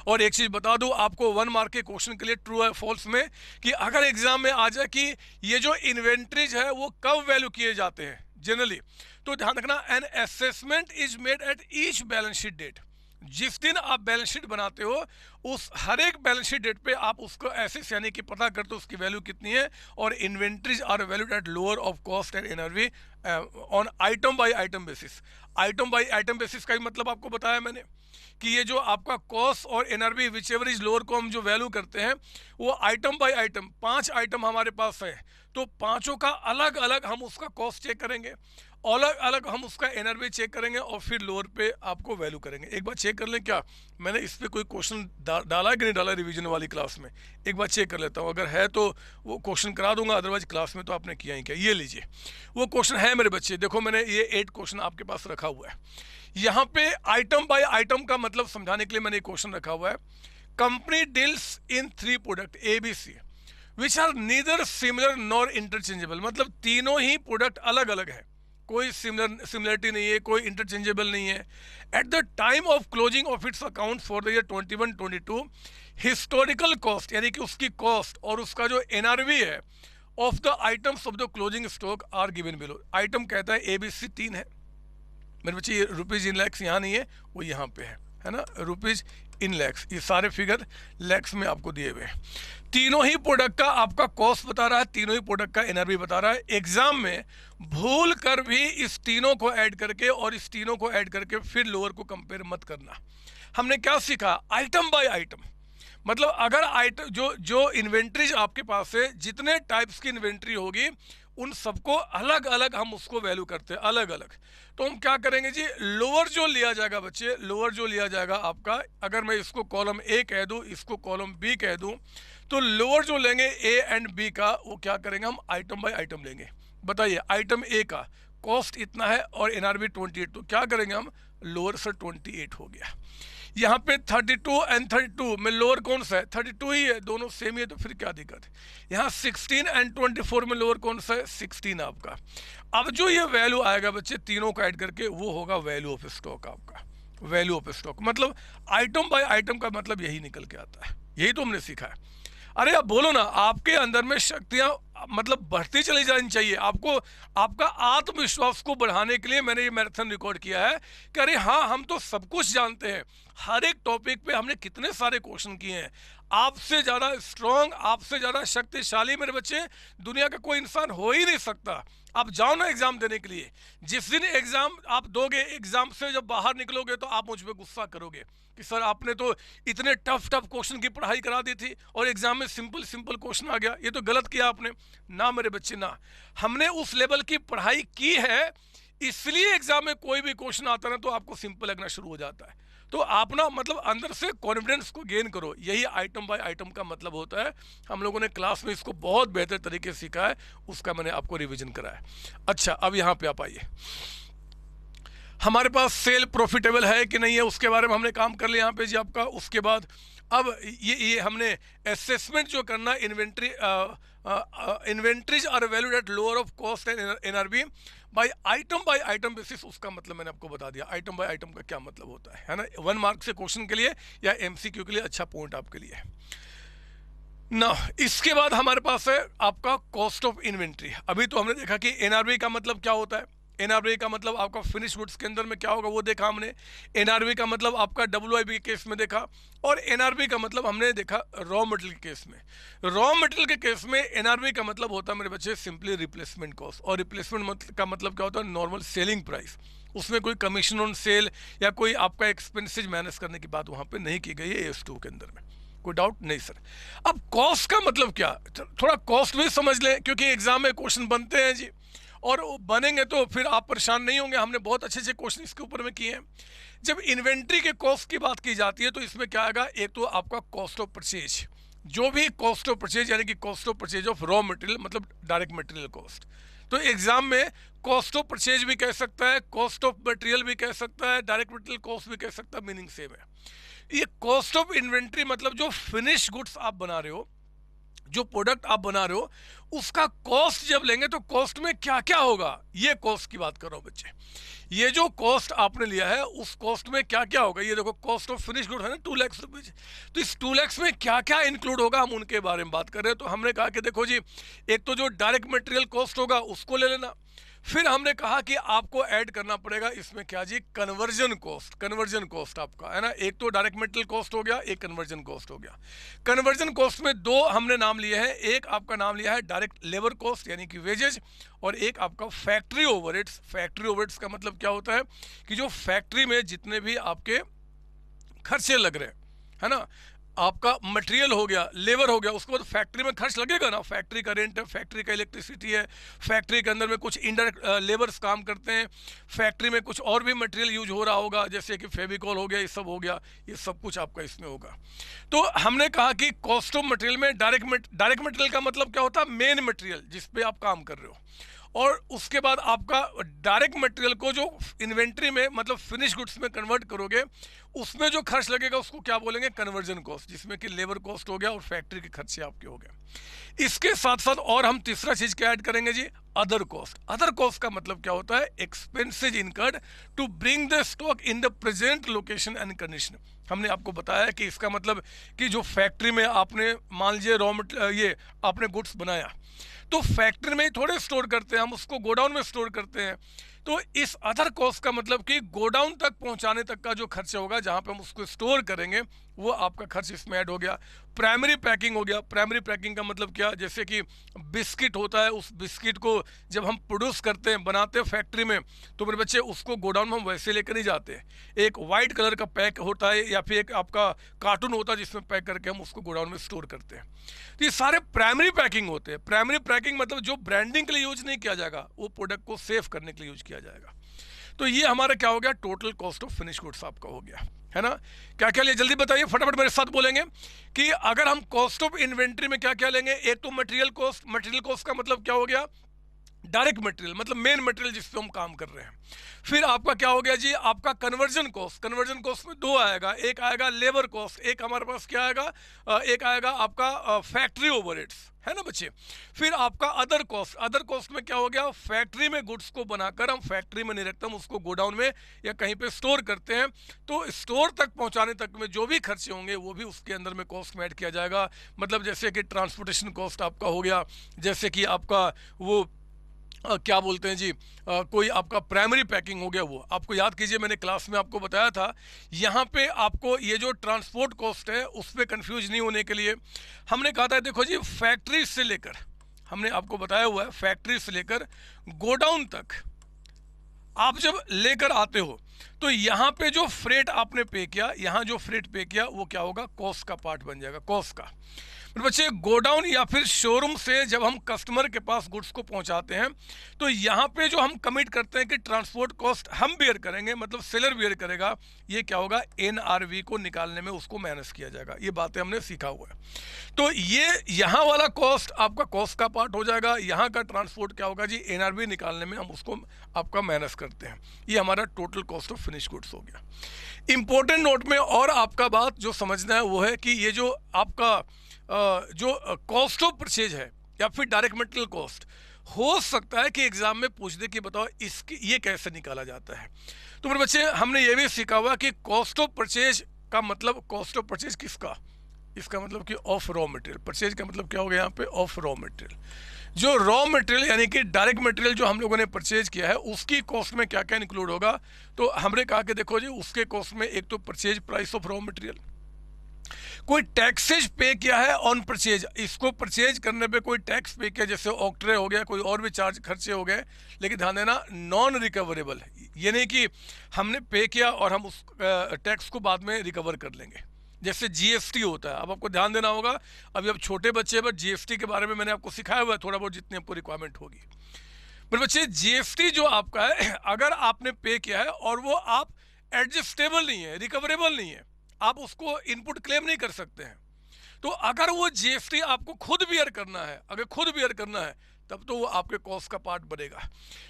और एक चीज बता दूं आपको 1 मार्क के क्वेश्चन के लिए ट्रू है फॉल्स में, कि अगर एग्जाम में आ जाए कि ये जो इन्वेंट्रीज है वो कब वैल्यू किए जाते हैं जनरली, तो ध्यान रखना an assessment is made at each balance sheet date. जिस दिन आप बैलेंस शीट बनाते हो उस हर एक बैलेंस शीट डेट पे आप उसको ऐसे यानी कि पता करते हो उसकी वैल्यू कितनी है। और inventories are valued at lower of cost and NRV on item by item basis. Item by item basis का ही मतलब आपको बताया मैंने कि ये जो आपका कॉस्ट और NRV which ever is lower को हम जो वैल्यू करते हैं वो आइटम बाय आइटम, 5 आइटम हमारे पास है तो पांचों का अलग अलग हम उसका कॉस्ट चेक करेंगे अलग अलग हम उसका एनआरवी चेक करेंगे और फिर लोअर पे आपको वैल्यू करेंगे। एक बार चेक कर लें क्या मैंने इस पे कोई क्वेश्चन डाला है कि नहीं डाला रिवीजन वाली क्लास में, एक बार चेक कर लेता हूँ। अगर है तो वो क्वेश्चन करा दूंगा, अदरवाइज क्लास में तो आपने किया ही क्या। ये लीजिए वो क्वेश्चन है मेरे बच्चे, देखो मैंने ये 8 क्वेश्चन आपके पास रखा हुआ है। यहाँ पे आइटम बाय आइटम का मतलब समझाने के लिए मैंने क्वेश्चन रखा हुआ है। Company deals in 3 product ABC which are neither similar nor interchangeable, मतलब तीनों ही प्रोडक्ट अलग अलग है, कोई सिमिलरिटी नहीं है, कोई इंटरचेंजेबल नहीं है। At the time of closing of its account for the year 21-22 historical cost यानी कि उसकी कॉस्ट और उसका जो एनआरवी है of the items of the closing stock are given below. Item कहता है ABC 3 है मेरे बच्चे, ये रुपीज इन लैक्स यहाँ नहीं है, वो यहाँ पे है ना, रुपीज इन लैक्स, ये सारे फिगर लैक्स में आपको दिए हुए हैं। तीनों ही प्रोडक्ट का आपका कॉस्ट बता रहा है, तीनों ही प्रोडक्ट का एनआरवी बता रहा है। एग्जाम में भूल कर भी इस तीनों को ऐड करके और इस तीनों को ऐड करके फिर लोअर को कंपेयर मत करना। हमने क्या सीखा, आइटम बाय आइटम, मतलब अगर आइटम जो इन्वेंट्रीज आपके पास है, जितने टाइप्स की इन्वेंट्री होगी उन सबको अलग अलग हम उसको वैल्यू करते हैं, अलग अलग। तो हम क्या करेंगे जी, लोअर जो लिया जाएगा बच्चे, लोअर जो लिया जाएगा आपका, अगर मैं इसको कॉलम A कह दूं, इसको कॉलम B कह दूं, तो लोअर जो लेंगे A एंड B का, वो क्या करेंगे हम आइटम बाय आइटम लेंगे। बताइए आइटम A का कॉस्ट इतना है और एनआरवी 28, तो क्या करेंगे हम, लोअर से 28 हो गया। यहाँ पे 32 एंड 32 में लोअर कौन सा है, 32 ही है, दोनों सेम ही है, तो फिर क्या दिक्कत है। यहाँ 16 एंड 24 में लोअर कौन सा है, 16 आपका। अब जो ये वैल्यू आएगा बच्चे तीनों का ऐड करके, वो होगा वैल्यू ऑफ स्टॉक आपका, वैल्यू ऑफ स्टॉक। मतलब आइटम बाय आइटम का मतलब यही निकल के आता है, यही तो हमने सीखा है। अरे आप बोलो ना, आपके अंदर में शक्तियां मतलब बढ़ती चली जानी चाहिए। आपको आपका आत्मविश्वास को बढ़ाने के लिए मैंने ये मैराथन रिकॉर्ड किया है कि अरे हाँ हम तो सब कुछ जानते हैं, हर एक टॉपिक पे हमने कितने सारे क्वेश्चन किए हैं। आपसे ज़्यादा स्ट्रांग, आपसे ज़्यादा शक्तिशाली मेरे बच्चे दुनिया का कोई इंसान हो ही नहीं सकता। आप जाओ ना एग्जाम देने के लिए, जिस दिन एग्जाम आप दोगे, एग्जाम से जब बाहर निकलोगे तो आप मुझ पर गुस्सा करोगे कि सर आपने तो इतने टफ क्वेश्चन की पढ़ाई करा दी थी और एग्जाम में सिंपल क्वेश्चन आ गया, ये तो गलत किया आपने। ना मेरे बच्चे ना, हमने उस लेवल की पढ़ाई की है, इसलिए एग्जाम में कोई भी क्वेश्चन आता ना तो आपको सिंपल लगना शुरू हो जाता है। तो आप ना मतलब अंदर से कॉन्फिडेंस को गेन करो, यही आइटम बाय आइटम का मतलब होता है। हम लोगों ने क्लास में इसको बहुत बेहतर तरीके से सीखा है, उसका मैंने आपको रिवीजन कराया। अच्छा अब यहाँ पे आप आइए, हमारे पास सेल प्रॉफिटेबल है कि नहीं है उसके बारे में हमने काम कर लिया यहाँ पे जी आपका। उसके बाद अब ये हमने असेसमेंट जो करना, inventories are valued at lower of cost and NRV by item basis, उसका मतलब मैंने आपको बता दिया। आइटम बाय आइटम का क्या मतलब होता है ना, 1 मार्क से क्वेश्चन के लिए या MCQ के लिए अच्छा पॉइंट आपके लिए ना। इसके बाद हमारे पास है आपका कॉस्ट ऑफ इन्वेंट्री। अभी तो हमने देखा कि एनआरवी का मतलब क्या होता है, एनआरवी का मतलब आपका फिनिश गुड्स के अंदर में क्या होगा वो देखा हमने। एनआरवी का मतलब आपका WIP के केस में देखा, और एनआरवी का मतलब हमने देखा रॉ मटेरियल के केस में। रॉ मटेरियल के केस में एनआरवी का मतलब होता है मेरे बच्चे सिंपली रिप्लेसमेंट कॉस्ट, और रिप्लेसमेंट का मतलब क्या होता है, नॉर्मल सेलिंग प्राइस। उसमें कोई कमीशन ऑन सेल या कोई आपका एक्सपेंसेज मैनेज करने की बात वहाँ पर नहीं की गई है AS2 के अंदर में, कोई डाउट नहीं सर। अब कॉस्ट का मतलब क्या, थोड़ा कॉस्ट भी समझ लें, क्योंकि एग्जाम में क्वेश्चन बनते हैं जी, और बनेंगे तो फिर आप परेशान नहीं होंगे। हमने बहुत अच्छे क्वेश्चन इसके ऊपर में किए हैं। जब इन्वेंट्री के कॉस्ट की बात की जाती है तो इसमें क्या आएगा, एक तो आपका कॉस्ट ऑफ परचेज, जो भी कॉस्ट ऑफ परचेज यानी कि cost of purchase of raw material मतलब डायरेक्ट मटेरियल कॉस्ट। तो एग्जाम में कॉस्ट ऑफ परचेज भी कह सकता है, कॉस्ट ऑफ मटेरियल भी कह सकता है, डायरेक्ट मटेरियल कॉस्ट भी कह सकता है, मीनिंग सेम है। ये कॉस्ट ऑफ इन्वेंट्री मतलब जो फिनिश गुड्स आप बना रहे हो, जो प्रोडक्ट आप बना रहे हो, उसका कॉस्ट जब लेंगे तो कॉस्ट में क्या क्या होगा, ये कॉस्ट की बात कर रहा हूं बच्चे। ये जो कॉस्ट आपने लिया है उस कॉस्ट में क्या क्या होगा, ये देखो कॉस्ट ऑफ फिनिश गुड है ना 2 लाख रुपीज, तो इस 2 लाख में क्या क्या इंक्लूड होगा हम उनके बारे में बात कर रहे हैं। तो हमने कहा कि देखो जी, एक तो जो डायरेक्ट मटेरियल कॉस्ट होगा उसको ले लेना, फिर हमने कहा कि आपको ऐड करना पड़ेगा इसमें क्या जी, कन्वर्जन कॉस्ट आपका है ना। एक तो डायरेक्ट मटेरियल कॉस्ट हो गया, एक कन्वर्जन कॉस्ट हो गया। कन्वर्जन कॉस्ट में 2 हमने नाम लिए हैं, एक आपका नाम लिया है डायरेक्ट लेबर कॉस्ट यानी कि वेजेज, और एक आपका फैक्ट्री ओवरहेड्स। फैक्ट्री ओवरहेड्स का मतलब क्या होता है कि जो फैक्ट्री में जितने भी आपके खर्चे लग रहे हैं है ना, आपका मटेरियल हो गया, लेबर हो गया, उसके बाद फैक्ट्री में खर्च लगेगा ना, फैक्ट्री का रेंट है, फैक्ट्री का इलेक्ट्रिसिटी है, फैक्ट्री के अंदर में कुछ इनडायरेक्ट लेबर्स काम करते हैं, फैक्ट्री में कुछ और भी मटेरियल यूज हो रहा होगा, जैसे कि फेविकॉल हो गया, ये सब हो गया, ये सब कुछ आपका इसमें होगा। तो हमने कहा कि कॉस्ट ऑफ मटेरियल में डायरेक्ट मटेरियल का मतलब क्या होता है, मेन मटेरियल जिस पे आप काम कर रहे हो, और उसके बाद आपका डायरेक्ट मटेरियल को जो इन्वेंट्री में मतलब फिनिश गुड्स में कन्वर्ट करोगे, उसमें जो खर्च लगेगा उसको क्या बोलेंगे, कन्वर्जन कॉस्ट, जिसमें कि लेबर कॉस्ट हो गया और फैक्ट्री के खर्चे आपके हो गए। इसके साथ साथ और हम तीसरा चीज क्या ऐड करेंगे जी, अदर कॉस्ट। अदर कॉस्ट का मतलब क्या होता है, expenses incurred to bring the stock in the present location and condition. हमने आपको बताया कि इसका मतलब कि जो फैक्ट्री में आपने मान लीजिए ये आपने गुड्स बनाया, तो फैक्ट्री में ही थोड़े स्टोर करते हैं, हम उसको गोडाउन में स्टोर करते हैं। तो इस अदर कॉस्ट का मतलब कि गोडाउन तक पहुंचाने तक का जो खर्चा होगा, जहां पे हम उसको स्टोर करेंगे, वो आपका खर्च इसमें ऐड हो गया। प्राइमरी पैकिंग हो गया। प्राइमरी पैकिंग का मतलब क्या, जैसे कि बिस्किट होता है, उस बिस्किट को जब हम प्रोड्यूस करते हैं, बनाते हैं फैक्ट्री में, तो मेरे बच्चे उसको गोडाउन में हम वैसे लेकर नहीं जाते। एक वाइट कलर का पैक होता है या फिर एक आपका कार्टून होता है जिसमें पैक करके हम उसको गोडाउन में स्टोर करते हैं। तो ये सारे प्राइमरी पैकिंग होते हैं। प्राइमरी पैकिंग मतलब जो ब्रांडिंग के लिए यूज नहीं किया जाएगा, वो प्रोडक्ट को सेव करने के लिए यूज किया जाएगा। तो ये हमारा क्या हो गया, total cost of finish goods आपका हो गया, है ना। क्या क्या लिए जल्दी बताइए, फटाफट मेरे साथ बोलेंगे कि अगर हम कॉस्ट ऑफ इन्वेंट्री में क्या क्या लेंगे। एक तो मटेरियल कॉस्ट। मटेरियल कॉस्ट का मतलब क्या हो गया, डायरेक्ट मटेरियल, मतलब मेन मटेरियल जिस पे हम काम कर रहे हैं। फिर आपका क्या हो गया जी, आपका कन्वर्जन कॉस्ट। कन्वर्जन कॉस्ट में दो आएगा, एक आएगा लेबर कॉस्ट, एक हमारे पास क्या आएगा, एक आएगा आपका फैक्ट्री ओवरहेड्स, है ना बच्चे। फिर आपका अदर कॉस्ट। अदर कॉस्ट में क्या हो गया, फैक्ट्री में गुड्स को बनाकर हम फैक्ट्री में नहीं रखते, हम उसको गोडाउन में या कहीं पे स्टोर करते हैं, तो स्टोर तक पहुंचाने तक में जो भी खर्चे होंगे वो भी उसके अंदर में कॉस्ट में ऐड किया जाएगा। मतलब जैसे कि ट्रांसपोर्टेशन कॉस्ट आपका हो गया, जैसे कि आपका वो क्या बोलते हैं जी, कोई आपका प्राइमरी पैकिंग हो गया। वो आपको याद कीजिए, मैंने क्लास में आपको बताया था, यहाँ पे आपको ये जो ट्रांसपोर्ट कॉस्ट है उस पर कंफ्यूज नहीं होने के लिए हमने कहा था, देखो जी फैक्ट्री से लेकर, हमने आपको बताया हुआ है, फैक्ट्री से लेकर गोडाउन तक आप जब लेकर आते हो, तो यहाँ पे जो फ्रेट आपने पे किया, यहाँ जो फ्रेट पे किया, वो क्या होगा, कॉस्ट का पार्ट बन जाएगा, कॉस्ट का। बच्चे गोडाउन या फिर शोरूम से जब हम कस्टमर के पास गुड्स को पहुंचाते हैं, तो यहाँ पे जो हम कमिट करते हैं कि ट्रांसपोर्ट कॉस्ट हम बेयर करेंगे, मतलब सेलर बेयर करेगा, ये क्या होगा, एनआरवी को निकालने में उसको माइनस किया जाएगा। ये बातें हमने सीखा हुआ है। तो ये यहाँ वाला कॉस्ट आपका कॉस्ट का पार्ट हो जाएगा, यहाँ का ट्रांसपोर्ट क्या होगा जी, एनआरवी निकालने में हम उसको आपका माइनस करते हैं। ये हमारा total cost of finish goods हो गया। इंपॉर्टेंट नोट में और आपका बात जो समझना है वो है कि ये जो आपका जो कॉस्ट ऑफ परचेज है या फिर डायरेक्ट मटेरियल कॉस्ट, हो सकता है कि एग्जाम में पूछ दे कि बताओ इसकी ये कैसे निकाला जाता है। तो मेरे बच्चे हमने ये भी सीखा हुआ कि कॉस्ट ऑफ परचेज का मतलब, कॉस्ट ऑफ परचेज किसका, इसका मतलब कि ऑफ रॉ मटेरियल। परचेज का मतलब क्या हो गया यहाँ पे, ऑफ रॉ मटेरियल। जो रॉ मटेरियल यानी कि डायरेक्ट मटेरियल जो हम लोगों ने परचेज किया है, उसकी कॉस्ट में क्या क्या इंक्लूड होगा। तो हमने कहा कि देखो जी, उसके कॉस्ट में एक तो purchase price of raw material, कोई टैक्सेज पे किया है ऑन परचेज, इसको परचेज करने पे कोई टैक्स पे किया, जैसे ऑक्ट्रे हो गया, कोई और भी चार्ज खर्चे हो गए, लेकिन ध्यान देना नॉन रिकवरेबल है। ये नहीं कि हमने पे किया और हम उस टैक्स को बाद में रिकवर कर लेंगे, जैसे जीएसटी होता है। अब आपको ध्यान देना होगा, अभी अब छोटे बच्चे, बट जीएसटी के बारे में मैंने आपको सिखाया हुआ है थोड़ा बहुत, जितनी आपको रिक्वायरमेंट होगी। पर बच्चे जीएसटी जो आपका है, अगर आपने पे किया है और वो आप एडजस्टेबल नहीं है, रिकवरेबल नहीं है, आप उसको इनपुट क्लेम नहीं कर सकते हैं, तो अगर वो जीएसटी आपको खुद बियर करना है, अगर खुद बियर करना है, तब तो वो आपके कॉस्ट का पार्ट बनेगा।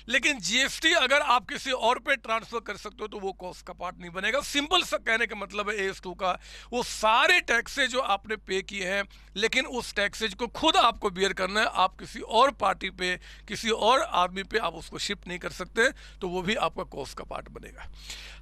लेकिन जीएसटी अगर आप किसी और पे ट्रांसफर कर सकते हो तो वो कॉस्ट का पार्ट नहीं बनेगा। सिंपल सा कहने का मतलब है AS2 का, वो सारे टैक्सेज जो आपने पे किए हैं, लेकिन उस टैक्सेज को खुद आपको बियर करना है, आप किसी और पार्टी पे, किसी और आदमी पे आप उसको शिफ्ट नहीं कर सकते, तो वो भी आपका कॉस्ट का पार्ट बनेगा।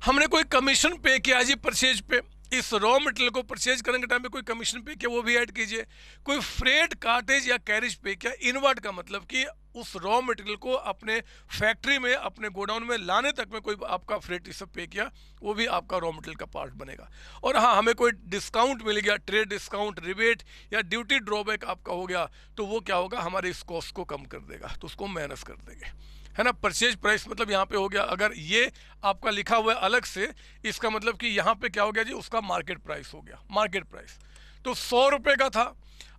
हमने कोई कमीशन पे किया जी परचेज पे, इस रॉ मटेरियल को परचेज करने के टाइम में कोई कमीशन पे किया, वो भी ऐड कीजिए। कोई फ्रेट, कार्टेज या कैरेज पे किया, इनवर्ट का मतलब कि उस रॉ मटेरियल को अपने फैक्ट्री में, अपने गोडाउन में लाने तक में कोई आपका फ्रेट ये सब पे किया, वो भी आपका रॉ मटेरियल का पार्ट बनेगा। और हाँ, हमें कोई डिस्काउंट मिल गया, ट्रेड डिस्काउंट, रिबेट या ड्यूटी ड्रॉबैक आपका हो गया, तो वो क्या होगा, हमारे इस कॉस्ट को कम कर देगा, तो उसको माइनस कर देंगे, है ना। परचेज प्राइस मतलब यहाँ पे हो गया, अगर ये आपका लिखा हुआ है अलग से, इसका मतलब कि यहाँ पे क्या हो गया जी, उसका मार्केट प्राइस हो गया, मार्केट प्राइस। तो 100 रुपये का था।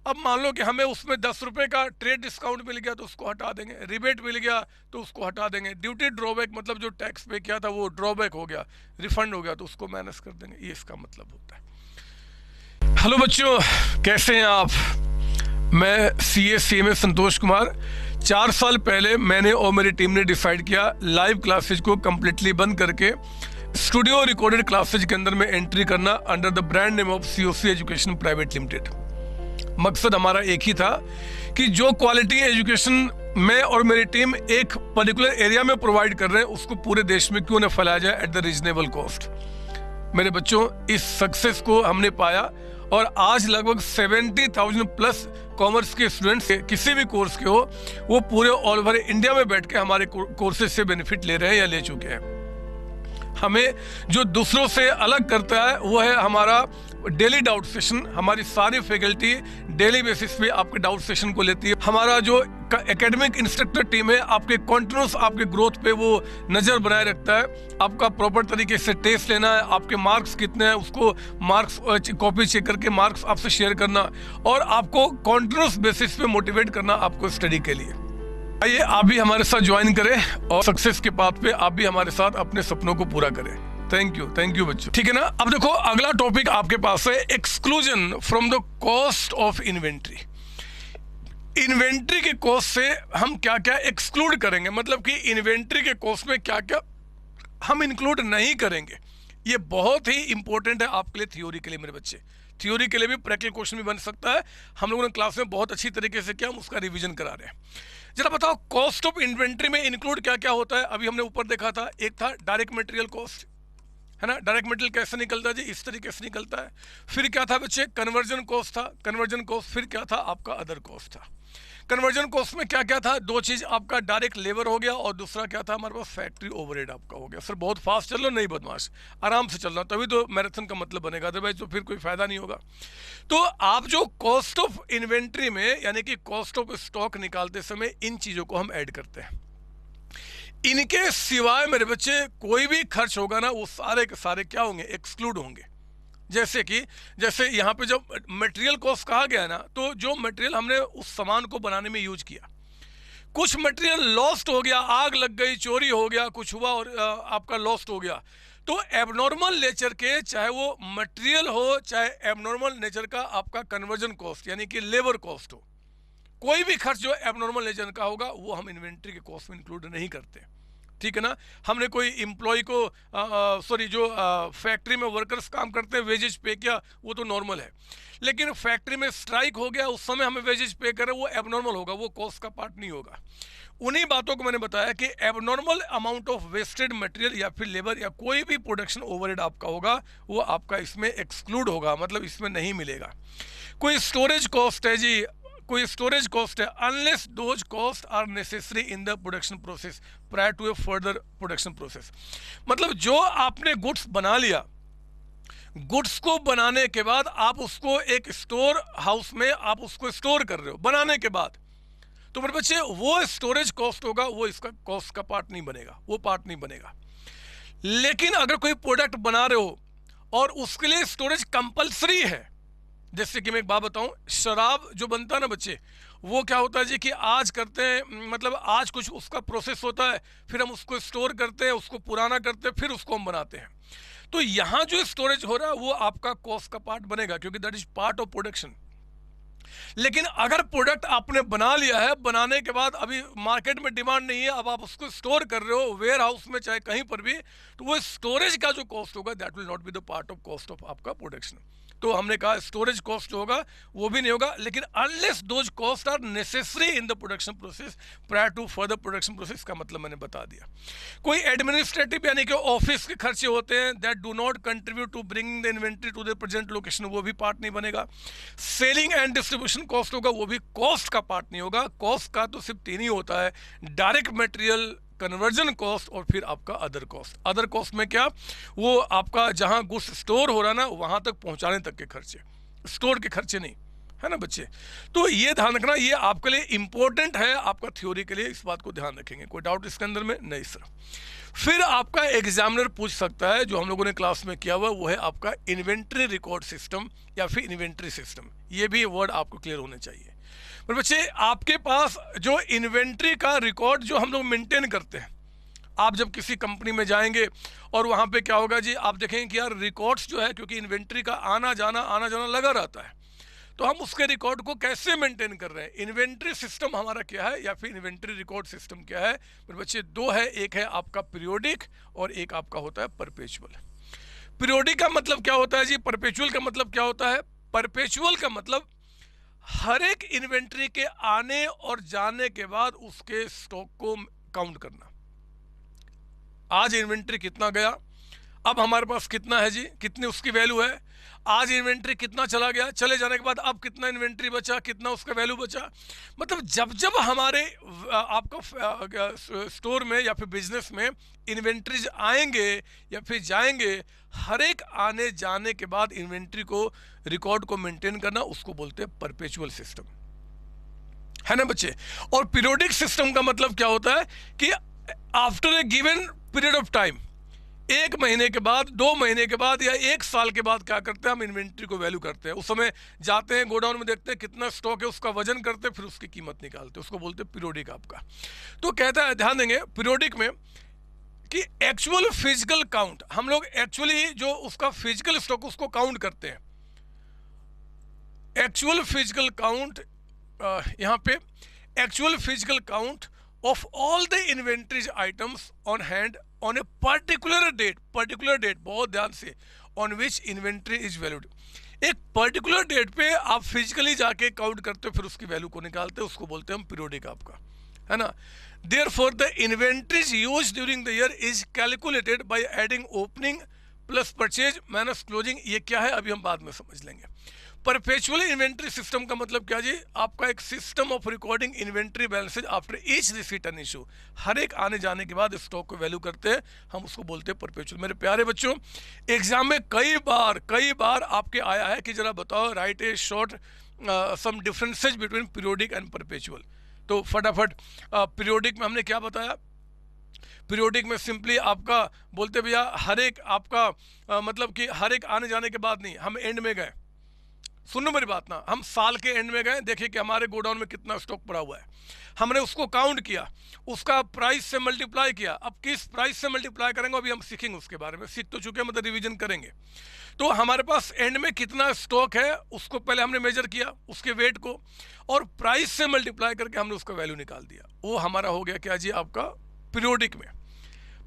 अब मान लो कि हमें उसमें 10 रुपये का ट्रेड डिस्काउंट मिल गया तो उसको हटा देंगे, रिबेट मिल गया तो उसको हटा देंगे, ड्यूटी ड्रॉबैक मतलब जो टैक्स पे किया था वो ड्रॉबैक हो गया, रिफंड हो गया तो उसको माइनस कर देंगे। ये इसका मतलब होता है। हेलो बच्चों, कैसे हैं आप? मैं CA संतोष कुमार। 4 साल पहले मैंने और मेरी टीम ने डिसाइड किया लाइव क्लासेज को कम्प्लीटली बंद करके स्टूडियो रिकॉर्डेड क्लासेज के अंदर में एंट्री करना under the brand name of COC education private limited. मकसद हमारा एक ही था कि जो क्वालिटी एजुकेशन मैं और मेरी टीम एक पर्टिकुलर एरिया में प्रोवाइड कर रहे हैं उसको पूरे देश में क्यों न फैलाया जाए एट द रीजनेबल कॉस्ट। मेरे बच्चों, इस सक्सेस को हमने पाया और आज लगभग 70,000 प्लस कॉमर्स के स्टूडेंट्स किसी भी कोर्स के हो वो पूरे ऑल ओवर इंडिया में बैठ के हमारे कोर्सेज से बेनिफिट ले रहे हैं या ले चुके हैं। हमें जो दूसरों से अलग करता है वो है हमारा डेली डाउट सेशन। हमारी सारी फैकल्टी डेली बेसिस पे आपके डाउट सेशन को लेती है। हमारा जो एकेडमिक इंस्ट्रक्टर टीम है आपके कॉन्टिन्यूस आपके ग्रोथ पे वो नज़र बनाए रखता है। आपका प्रॉपर तरीके से टेस्ट लेना है, आपके मार्क्स कितने हैं उसको मार्क्स कॉपी चेक करके मार्क्स आपसे शेयर करना और आपको कॉन्टिन्यूस बेसिस पे मोटिवेट करना आपको स्टडी के लिए। आइए आप भी हमारे साथ ज्वाइन करें और सक्सेस के पाथ पे आप भी हमारे साथ अपने सपनों को पूरा करें। थैंक यू बच्चों। ठीक है ना। अब देखो अगला टॉपिक आपके पास है exclusion from the cost of inventory. Inventory के कॉस्ट से हम क्या क्या एक्सक्लूड करेंगे, मतलब कि इन्वेंट्री के कॉस्ट में क्या क्या हम इंक्लूड नहीं करेंगे। ये बहुत ही इंपॉर्टेंट है आपके लिए, थ्योरी के लिए मेरे बच्चे। थ्योरी के लिए भी प्रैक्टिकल क्वेश्चन भी बन सकता है। हम लोगों ने क्लास में बहुत अच्छी तरीके से किया, हम उसका रिवीजन करा रहे हैं। जरा बताओ कॉस्ट ऑफ इन्वेंट्री में इंक्लूड क्या क्या होता है। अभी हमने ऊपर देखा था, एक था डायरेक्ट मटेरियल कॉस्ट, है ना। डायरेक्ट मटेरियल कैसे निकलता है जी, इस तरीके से निकलता है। फिर क्या था बच्चे, कन्वर्जन कॉस्ट था। कन्वर्जन कॉस्ट फिर क्या था आपका अदर कॉस्ट था। कन्वर्जन कॉस्ट में क्या क्या था, दो चीज, आपका डायरेक्ट लेबर हो गया और दूसरा क्या था हमारे पास फैक्ट्री ओवरहेड आपका हो गया। सर बहुत फास्ट चल रहा, नहीं बदमाश, आराम से चलना, तभी तो मैराथन का मतलब बनेगा, अदरवाइज तो फिर कोई फायदा नहीं होगा। तो आप जो कॉस्ट ऑफ इन्वेंट्री में यानी कि कॉस्ट ऑफ स्टॉक निकालते समय इन चीजों को हम ऐड करते हैं। इनके सिवाय मेरे बच्चे कोई भी खर्च होगा ना वो सारे के सारे क्या होंगे, एक्सक्लूड होंगे। जैसे यहाँ पे जब मटेरियल कॉस्ट कहा गया ना, तो जो मटेरियल हमने उस सामान को बनाने में यूज किया, कुछ मटेरियल लॉस्ट हो गया, आग लग गई, चोरी हो गया, कुछ हुआ और आपका लॉस्ट हो गया, तो एबनॉर्मल नेचर के चाहे वो मटेरियल हो चाहे एबनॉर्मल नेचर का आपका कन्वर्जन कॉस्ट यानी कि लेबर कॉस्ट हो, कोई भी खर्च जो एबनॉर्मल नेचर का होगा वो हम इन्वेंट्री के कॉस्ट में इंक्लूड नहीं करते। ठीक है ना। हमने कोई एम्प्लॉय को जो फैक्ट्री में वर्कर्स काम करते हैं वेजेज पे किया, वो तो नॉर्मल है। लेकिन फैक्ट्री में स्ट्राइक हो गया, उस समय हमें वेजेज पे करें, वो एबनॉर्मल होगा, वो कॉस्ट का पार्ट नहीं होगा। उन्हीं बातों को मैंने बताया कि abnormal amount of wasted material या फिर लेबर या कोई भी प्रोडक्शन ओवरहेड आपका होगा वो आपका इसमें एक्सक्लूड होगा, मतलब इसमें नहीं मिलेगा। कोई स्टोरेज कॉस्ट है जी, कोई स्टोरेज कॉस्ट है, unless those cost are necessary in the production process prior to a further production process. मतलब जो आपने गुड्स बना लिया, गुड्स को बनाने के बाद आप उसको एक स्टोर हाउस में आप उसको स्टोर कर रहे हो बनाने के बाद, तो मेरे बच्चे वो स्टोरेज कॉस्ट होगा, वो इसका कॉस्ट का पार्ट नहीं बनेगा, वो पार्ट नहीं बनेगा। लेकिन अगर कोई प्रोडक्ट बना रहे हो और उसके लिए स्टोरेज कंपलसरी है, जैसे कि मैं एक बात बताऊं, शराब जो बनता है ना बच्चे, वो क्या होता है जी कि आज करते हैं, मतलब आज कुछ उसका प्रोसेस होता है, फिर हम उसको स्टोर करते हैं, उसको पुराना करते हैं, फिर उसको हम बनाते हैं। तो यहाँ जो स्टोरेज हो रहा है वो आपका कॉस्ट का पार्ट बनेगा, क्योंकि that is part of production. लेकिन अगर प्रोडक्ट आपने बना लिया है, बनाने के बाद अभी मार्केट में डिमांड नहीं है, अब आप उसको स्टोर कर रहे हो वेयर हाउस में चाहे कहीं पर भी, तो वो स्टोरेज का जो कॉस्ट होगा that will not be the part of cost of आपका प्रोडक्शन। तो हमने कहा स्टोरेज कॉस्ट होगा वो भी नहीं होगा, लेकिन unless those cost are necessary in the production process prior to further production process का मतलब मैंने बता दिया। कोई एडमिनिस्ट्रेटिव यानी कि ऑफिस के खर्चे होते हैं that do not contribute to bring the inventory to the present location, वो भी पार्ट नहीं बनेगा। सेलिंग एंड डिस्ट्रीब्यूशन कॉस्ट होगा, वो भी कॉस्ट का पार्ट नहीं होगा। कॉस्ट का तो सिर्फ 3 ही होता है, डायरेक्ट मटेरियल, कन्वर्जन कॉस्ट और फिर आपका अदर कॉस्ट। अदर कॉस्ट में क्या, वो आपका जहां गुड्स स्टोर हो रहा है ना वहां तक पहुंचाने तक के खर्चे, स्टोर के खर्चे नहीं, है ना बच्चे। तो ये ध्यान रखना, ये आपके लिए इंपॉर्टेंट है, आपका थ्योरी के लिए, इस बात को ध्यान रखेंगे। कोई डाउट इसके अंदर में? नहीं सर। फिर आपका एग्जामिनर पूछ सकता है, जो हम लोगों ने क्लास में किया हुआ, वो है आपका इन्वेंट्री रिकॉर्ड सिस्टम या फिर इन्वेंट्री सिस्टम। ये भी वर्ड आपको क्लियर होने चाहिए। पर बच्चे आपके पास जो इन्वेंट्री का रिकॉर्ड जो हम लोग मेंटेन करते हैं, आप जब किसी कंपनी में जाएंगे और वहाँ पे क्या होगा जी, आप देखेंगे कि यार रिकॉर्ड्स जो है, क्योंकि इन्वेंट्री का आना जाना लगा रहता है, तो हम उसके रिकॉर्ड को कैसे मेंटेन कर रहे हैं, इन्वेंट्री सिस्टम हमारा क्या है या फिर इन्वेंट्री रिकॉर्ड सिस्टम क्या है। पर बच्चे दो है, एक है आपका पीरियोडिक और एक आपका होता है परपेचुअल। पीरियोडिक का मतलब क्या होता है जी, परपेचुअल का मतलब क्या होता है? परपेचुअल का मतलब हर एक इन्वेंट्री के आने और जाने के बाद उसके स्टॉक को काउंट करना। आज इन्वेंट्री कितना गया, अब हमारे पास कितना है जी, कितनी उसकी वैल्यू है। आज इन्वेंट्री कितना चला गया, चले जाने के बाद अब कितना इन्वेंट्री बचा, कितना उसका वैल्यू बचा। मतलब जब जब हमारे आपका स्टोर में या फिर बिजनेस में इन्वेंट्रीज आएंगे या फिर जाएंगे, हर एक आने जाने के बाद इन्वेंट्री को रिकॉर्ड को मेंटेन करना, उसको बोलते हैं परपेचुअल सिस्टम, है ना बच्चे। और पीरियोडिक सिस्टम का मतलब क्या होता है कि after a given period of time, एक महीने के बाद, 2 महीने के बाद या 1 साल के बाद क्या करते हैं, हम इन्वेंट्री को वैल्यू करते हैं। उस समय जाते हैं गोडाउन में, देखते हैं कितना स्टॉक है, उसका वजन करते हैं, फिर उसकी कीमत निकालते हैं, उसको बोलते हैं पीरियोडिक आपका। तो कहता है, ध्यान देंगे पीरियोडिक में कि एक्चुअल फिजिकल काउंट, हम लोग एक्चुअली जो उसका फिजिकल स्टॉक उसको काउंट करते हैं। एक्चुअल फिजिकल काउंट, यहाँ पे actual physical count of all the inventories items on hand on a particular date बहुत ध्यान से, on which inventory is valued। एक पर्टिकुलर डेट पे आप फिजिकली जाके काउंट करते हो, फिर उसकी वैल्यू को निकालते हो, उसको बोलते हैं हम पीरियोडिक आपका, है ना। Therefore the inventories used during the year is calculated by adding opening plus purchase minus closing। ये क्या है अभी हम बाद में समझ लेंगे। परपेचुअल इन्वेंट्री सिस्टम का मतलब क्या जी, आपका एक system of recording inventory balances after each receipt and issue. हर एक आने जाने के बाद स्टॉक को वैल्यू करते हैं, हम उसको बोलते हैं परपेचुअल। मेरे प्यारे बच्चों, एग्जाम में कई बार आपके आया है कि जरा बताओ, write a short some differences between periodic and perpetual. तो फटाफट पीरियोडिक में हमने क्या बताया, पीरियोडिक में सिंपली आपका बोलते भैया हर एक आपका मतलब कि हर एक आने जाने के बाद नहीं, हम एंड में गए, सुनो मेरी बात ना, हम साल के एंड में गए, देखे कि हमारे गोडाउन में कितना स्टॉक पड़ा हुआ है, हमने उसको काउंट किया, उसका प्राइस से मल्टीप्लाई किया। अब किस प्राइस से मल्टीप्लाई करेंगे अभी हम सीखेंगे, उसके बारे में सीख तो चुके हैं, मतलब रिवीजन करेंगे। तो हमारे पास एंड में कितना स्टॉक है उसको पहले हमने मेजर किया, उसके वेट को, और प्राइस से मल्टीप्लाई करके हमने उसका वैल्यू निकाल दिया। वो हमारा हो गया क्या जी, आपका पीरियोडिक में।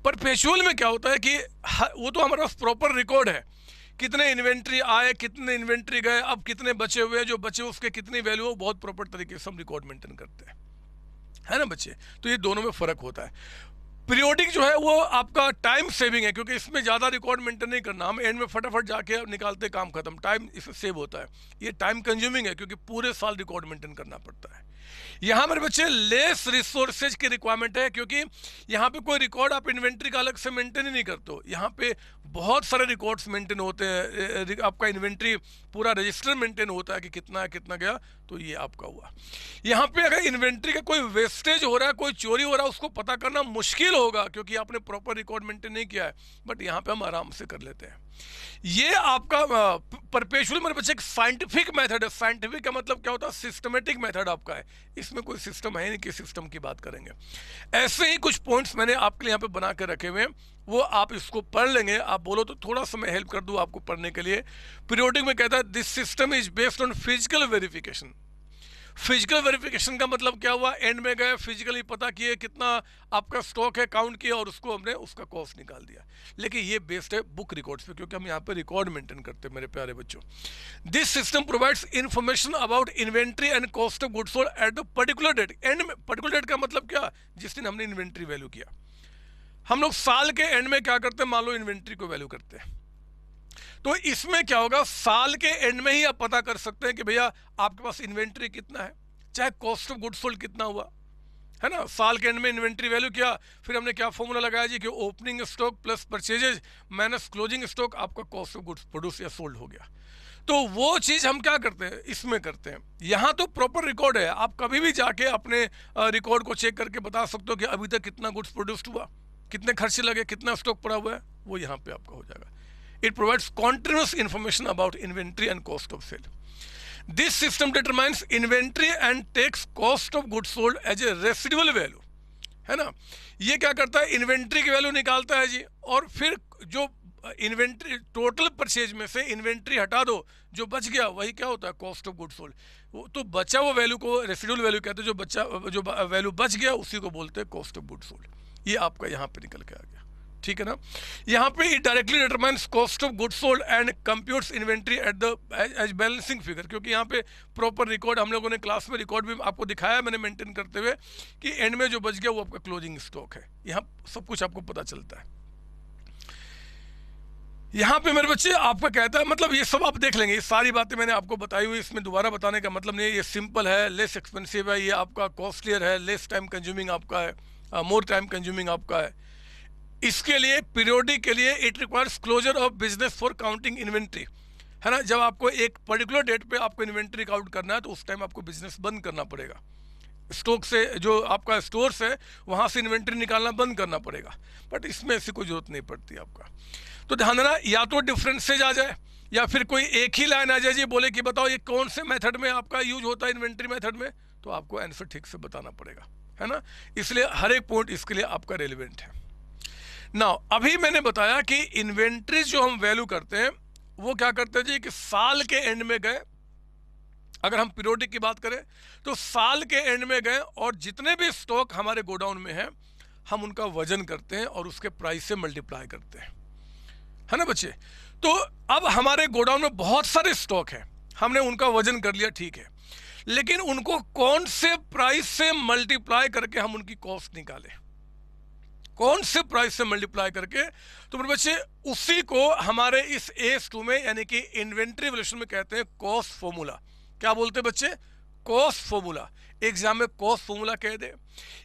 परपेचुअल में क्या होता है कि वो तो हमारे पास प्रॉपर रिकॉर्ड है, कितने इन्वेंट्री आए, कितने इन्वेंट्री गए, अब कितने बचे हुए, जो बचे उसके कितनी वैल्यू हो, बहुत प्रॉपर तरीके से हम रिकॉर्ड मेंटेन करते हैं, है ना बच्चे। तो ये दोनों में फर्क होता है। पीरियोडिक जो है वो आपका टाइम सेविंग है, क्योंकि इसमें ज़्यादा रिकॉर्ड मेंटेन नहीं करना, हम एंड में फटाफट जाके निकालते, काम खत्म, टाइम इसमें सेव होता है। ये टाइम कंज्यूमिंग है, क्योंकि पूरे साल रिकॉर्ड मेंटेन करना पड़ता है। यहाँ मेरे बच्चे लेस रिसोर्सेज की रिक्वायरमेंट है, क्योंकि यहाँ पे कोई रिकॉर्ड आप इन्वेंट्री का अलग से मेंटेन ही नहीं करते हो, यहाँ पे बहुत सारे रिकॉर्ड्स मेंटेन होते हैं, आपका इन्वेंट्री पूरा रजिस्टर मेंटेन होता है कि कितना है कितना गया। तो ये आपका हुआ। यहाँ पे अगर इन्वेंट्री का कोई वेस्टेज हो रहा है, कोई चोरी हो रहा है, उसको पता करना मुश्किल होगा, क्योंकि आपने प्रॉपर रिकॉर्ड मेंटेन नहीं किया है, बट यहाँ पे हम आराम से कर लेते हैं। ये आपका परपेचुअल मेरे बच्चे एक साइंटिफिक मेथड है। साइंटिफिक का मतलब क्या होता है, सिस्टमेटिक मेथड आपका है, इसमें कोई सिस्टम है नहीं कि सिस्टम की बात करेंगे। ऐसे ही कुछ पॉइंट्स मैंने आपके लिए यहाँ पे बना कर रखे हुए हैं, वो आप इसको पढ़ लेंगे। आप बोलो तो थोड़ा सा मैं हेल्प कर दूँ आपको पढ़ने के लिए। पीरियोडिक में कहता है this system is based on physical verification. Physical verification का मतलब क्या हुआ, एंड में गए, फिजिकली पता किए कितना आपका स्टॉक है, काउंट किया, और उसको हमने उसका कॉस्ट निकाल दिया। लेकिन ये बेस्ड है बुक रिकॉर्ड्स पे, क्योंकि हम यहाँ पे रिकॉर्ड मेंटेन करते हैं मेरे प्यारे बच्चों। This system provides information about inventory and cost of goods sold at the particular date. And में पर्टिकुलर डेट का मतलब क्या, जिस दिन हमने इन्वेंट्री वैल्यू किया। हम लोग साल के एंड में क्या करते हैं, मान लो इन्वेंट्री को वैल्यू करते हैं, तो इसमें क्या होगा, साल के एंड में ही आप पता कर सकते हैं कि भैया आपके पास इन्वेंट्री कितना है, चाहे कॉस्ट ऑफ गुड्स सोल्ड कितना हुआ, है ना। साल के एंड में इन्वेंट्री वैल्यू किया, फिर हमने क्या फॉर्मूला लगाया जी कि opening stock plus purchases minus closing stock, आपका कॉस्ट ऑफ गुड्स प्रोड्यूस या सोल्ड हो गया। तो वो चीज़ हम क्या करते हैं, इसमें करते हैं। यहाँ तो प्रॉपर रिकॉर्ड है, आप कभी भी जाके अपने रिकॉर्ड को चेक करके बता सकते हो कि अभी तक कितना गुड्स प्रोड्यूस्ड हुआ, कितने खर्चे लगे, कितना स्टॉक पड़ा हुआ है, वो यहाँ पे आपका हो जाएगा। It provides continuous information about inventory and cost of sale. This system determines inventory and takes cost of goods sold as a residual value, है ना। ये क्या करता है, इन्वेंट्री की वैल्यू निकालता है जी, और फिर जो इन्वेंट्री टोटल परचेज में से इन्वेंट्री हटा दो, जो बच गया वही क्या होता है, कॉस्ट ऑफ गुड्स सोल्ड। वो तो बचा वो वैल्यू को रेसिडुअल वैल्यू कहते हैं, जो वैल्यू बच गया उसी को बोलते हैं कॉस्ट ऑफ गुड्स सोल्ड। ये आपका यहाँ पे निकल के आ गया, ठीक है ना। यहाँ पे it directly determines cost of goods sold and computes inventory at the as balancing figure, क्योंकि यहाँ पे प्रॉपर रिकॉर्ड हम लोगों ने क्लास में रिकॉर्ड भी आपको दिखाया मैंने मेंटेन करते हुए कि एंड में जो बच गया वो आपका क्लोजिंग स्टॉक है। यहाँ सब कुछ आपको पता चलता है। यहाँ पे मेरे बच्चे आपका कहता है, मतलब ये सब आप देख लेंगे, ये सारी बातें मैंने आपको बताई हुई, इसमें दोबारा बताने का मतलब नहीं है। ये सिंपल है, लेस एक्सपेंसिव है, ये आपका कॉस्टलियर है, लेस टाइम कंज्यूमिंग आपका है, मोर टाइम कंज्यूमिंग आपका है। इसके लिए पीरियोडिक के लिए it requires closure of business for counting inventory, है ना। जब आपको एक पर्टिकुलर डेट पे आपको इन्वेंट्री काउंट करना है तो उस टाइम आपको बिजनेस बंद करना पड़ेगा, स्टॉक से जो आपका स्टोर्स है वहाँ से इन्वेंट्री निकालना बंद करना पड़ेगा। बट इसमें ऐसी कोई जरूरत नहीं पड़ती आपका। तो ध्यान देना, या तो डिफरेंसेज आ जाए या फिर कोई एक ही लाइन आ जाए जी, बोले कि बताओ ये कौन से मेथड में आपका यूज होता है इन्वेंट्री मेथड में, तो आपको आंसर ठीक से बताना पड़ेगा, है ना। इसलिए हर एक पॉइंट इसके लिए आपका रेलिवेंट है। नाउ अभी मैंने बताया कि इन्वेंट्री जो हम वैल्यू करते हैं वो क्या करते हैं जी, कि साल के एंड में गए, अगर हम पीरियोडिक की बात करें तो साल के एंड में गए और जितने भी स्टॉक हमारे गोडाउन में है हम उनका वजन करते हैं और उसके प्राइस से मल्टीप्लाई करते हैं, है ना बच्चे। तो अब हमारे गोडाउन में बहुत सारे स्टॉक हैं, हमने उनका वजन कर लिया, ठीक है, लेकिन उनको कौन से प्राइस से मल्टीप्लाई करके हम उनकी कॉस्ट निकालें, कौन से प्राइस से मल्टीप्लाई करके, तो मेरे बच्चे उसी को हमारे इस AS2 में यानी कि इन्वेंट्री वैल्यूएशन में कहते हैं कॉस्ट फॉर्मूला। क्या बोलते हैं बच्चे, कॉस्ट फॉर्मूला। एग्जाम में कॉस्ट फॉर्मूला कह दे,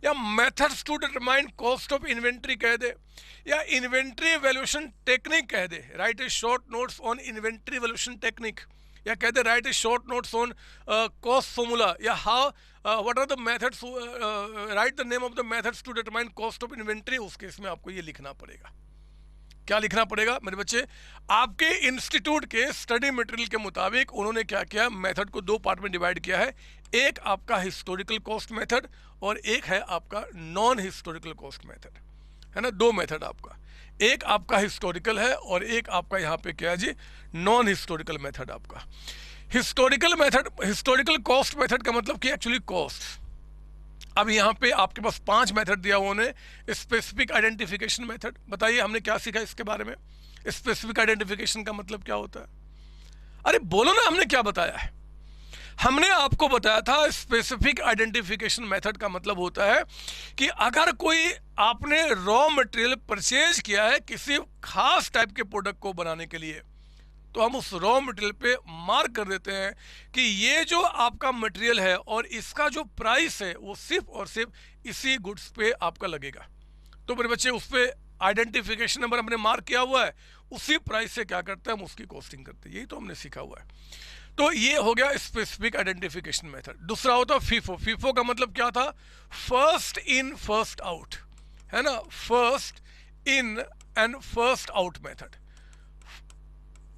या methods to determine cost of inventory कह दे, या इन्वेंट्री वैल्यूएशन टेक्निक कह दे, write a short notes on inventory valuation technique, या कह दे write a short notes on cost formula, या how what are the methods, write the name of the methods to determine cost of inventory. उस case में आपको ये लिखना पड़ेगा। क्या लिखना पड़ेगा मेरे बच्चे, आपके इंस्टीट्यूट के स्टडी मटेरियल के मुताबिक उन्होंने क्या किया, मेथड को दो पार्ट में डिवाइड किया है। एक आपका हिस्टोरिकल कॉस्ट मेथड और एक है आपका नॉन हिस्टोरिकल कॉस्ट मेथड, है ना। दो मेथड आपका, एक आपका हिस्टोरिकल है और एक आपका यहाँ पे क्या है जी, नॉन हिस्टोरिकल मेथड आपका। Historical method, historical cost method का मतलब कि एक्चुअली कॉस्ट। अब यहाँ पे आपके पास 5 मेथड दिया हुआ उन्होंने। स्पेसिफिक आइडेंटिफिकेशन मेथड, बताइए हमने क्या सीखा इसके बारे में। स्पेसिफिक आइडेंटिफिकेशन का मतलब क्या होता है, अरे बोलो ना, हमने क्या बताया है। हमने आपको बताया था स्पेसिफिक आइडेंटिफिकेशन मेथड का मतलब होता है कि अगर कोई आपने रॉ मटेरियल परचेज किया है किसी खास टाइप के प्रोडक्ट को बनाने के लिए, तो हम उस रॉ मटेरियल पे मार्क कर देते हैं कि ये जो आपका मटेरियल है और इसका जो प्राइस है वो सिर्फ और सिर्फ इसी गुड्स पे आपका लगेगा। तो मेरे बच्चे उस पर आइडेंटिफिकेशन नंबर हमने मार्क किया हुआ है, उसी प्राइस से क्या करते हैं हम उसकी कॉस्टिंग करते हैं। यही तो हमने सीखा हुआ है। तो ये हो गया स्पेसिफिक आइडेंटिफिकेशन मेथड। दूसरा होता है फीफो। फीफो का मतलब क्या था, फर्स्ट इन फर्स्ट आउट, है ना। First in and first out method.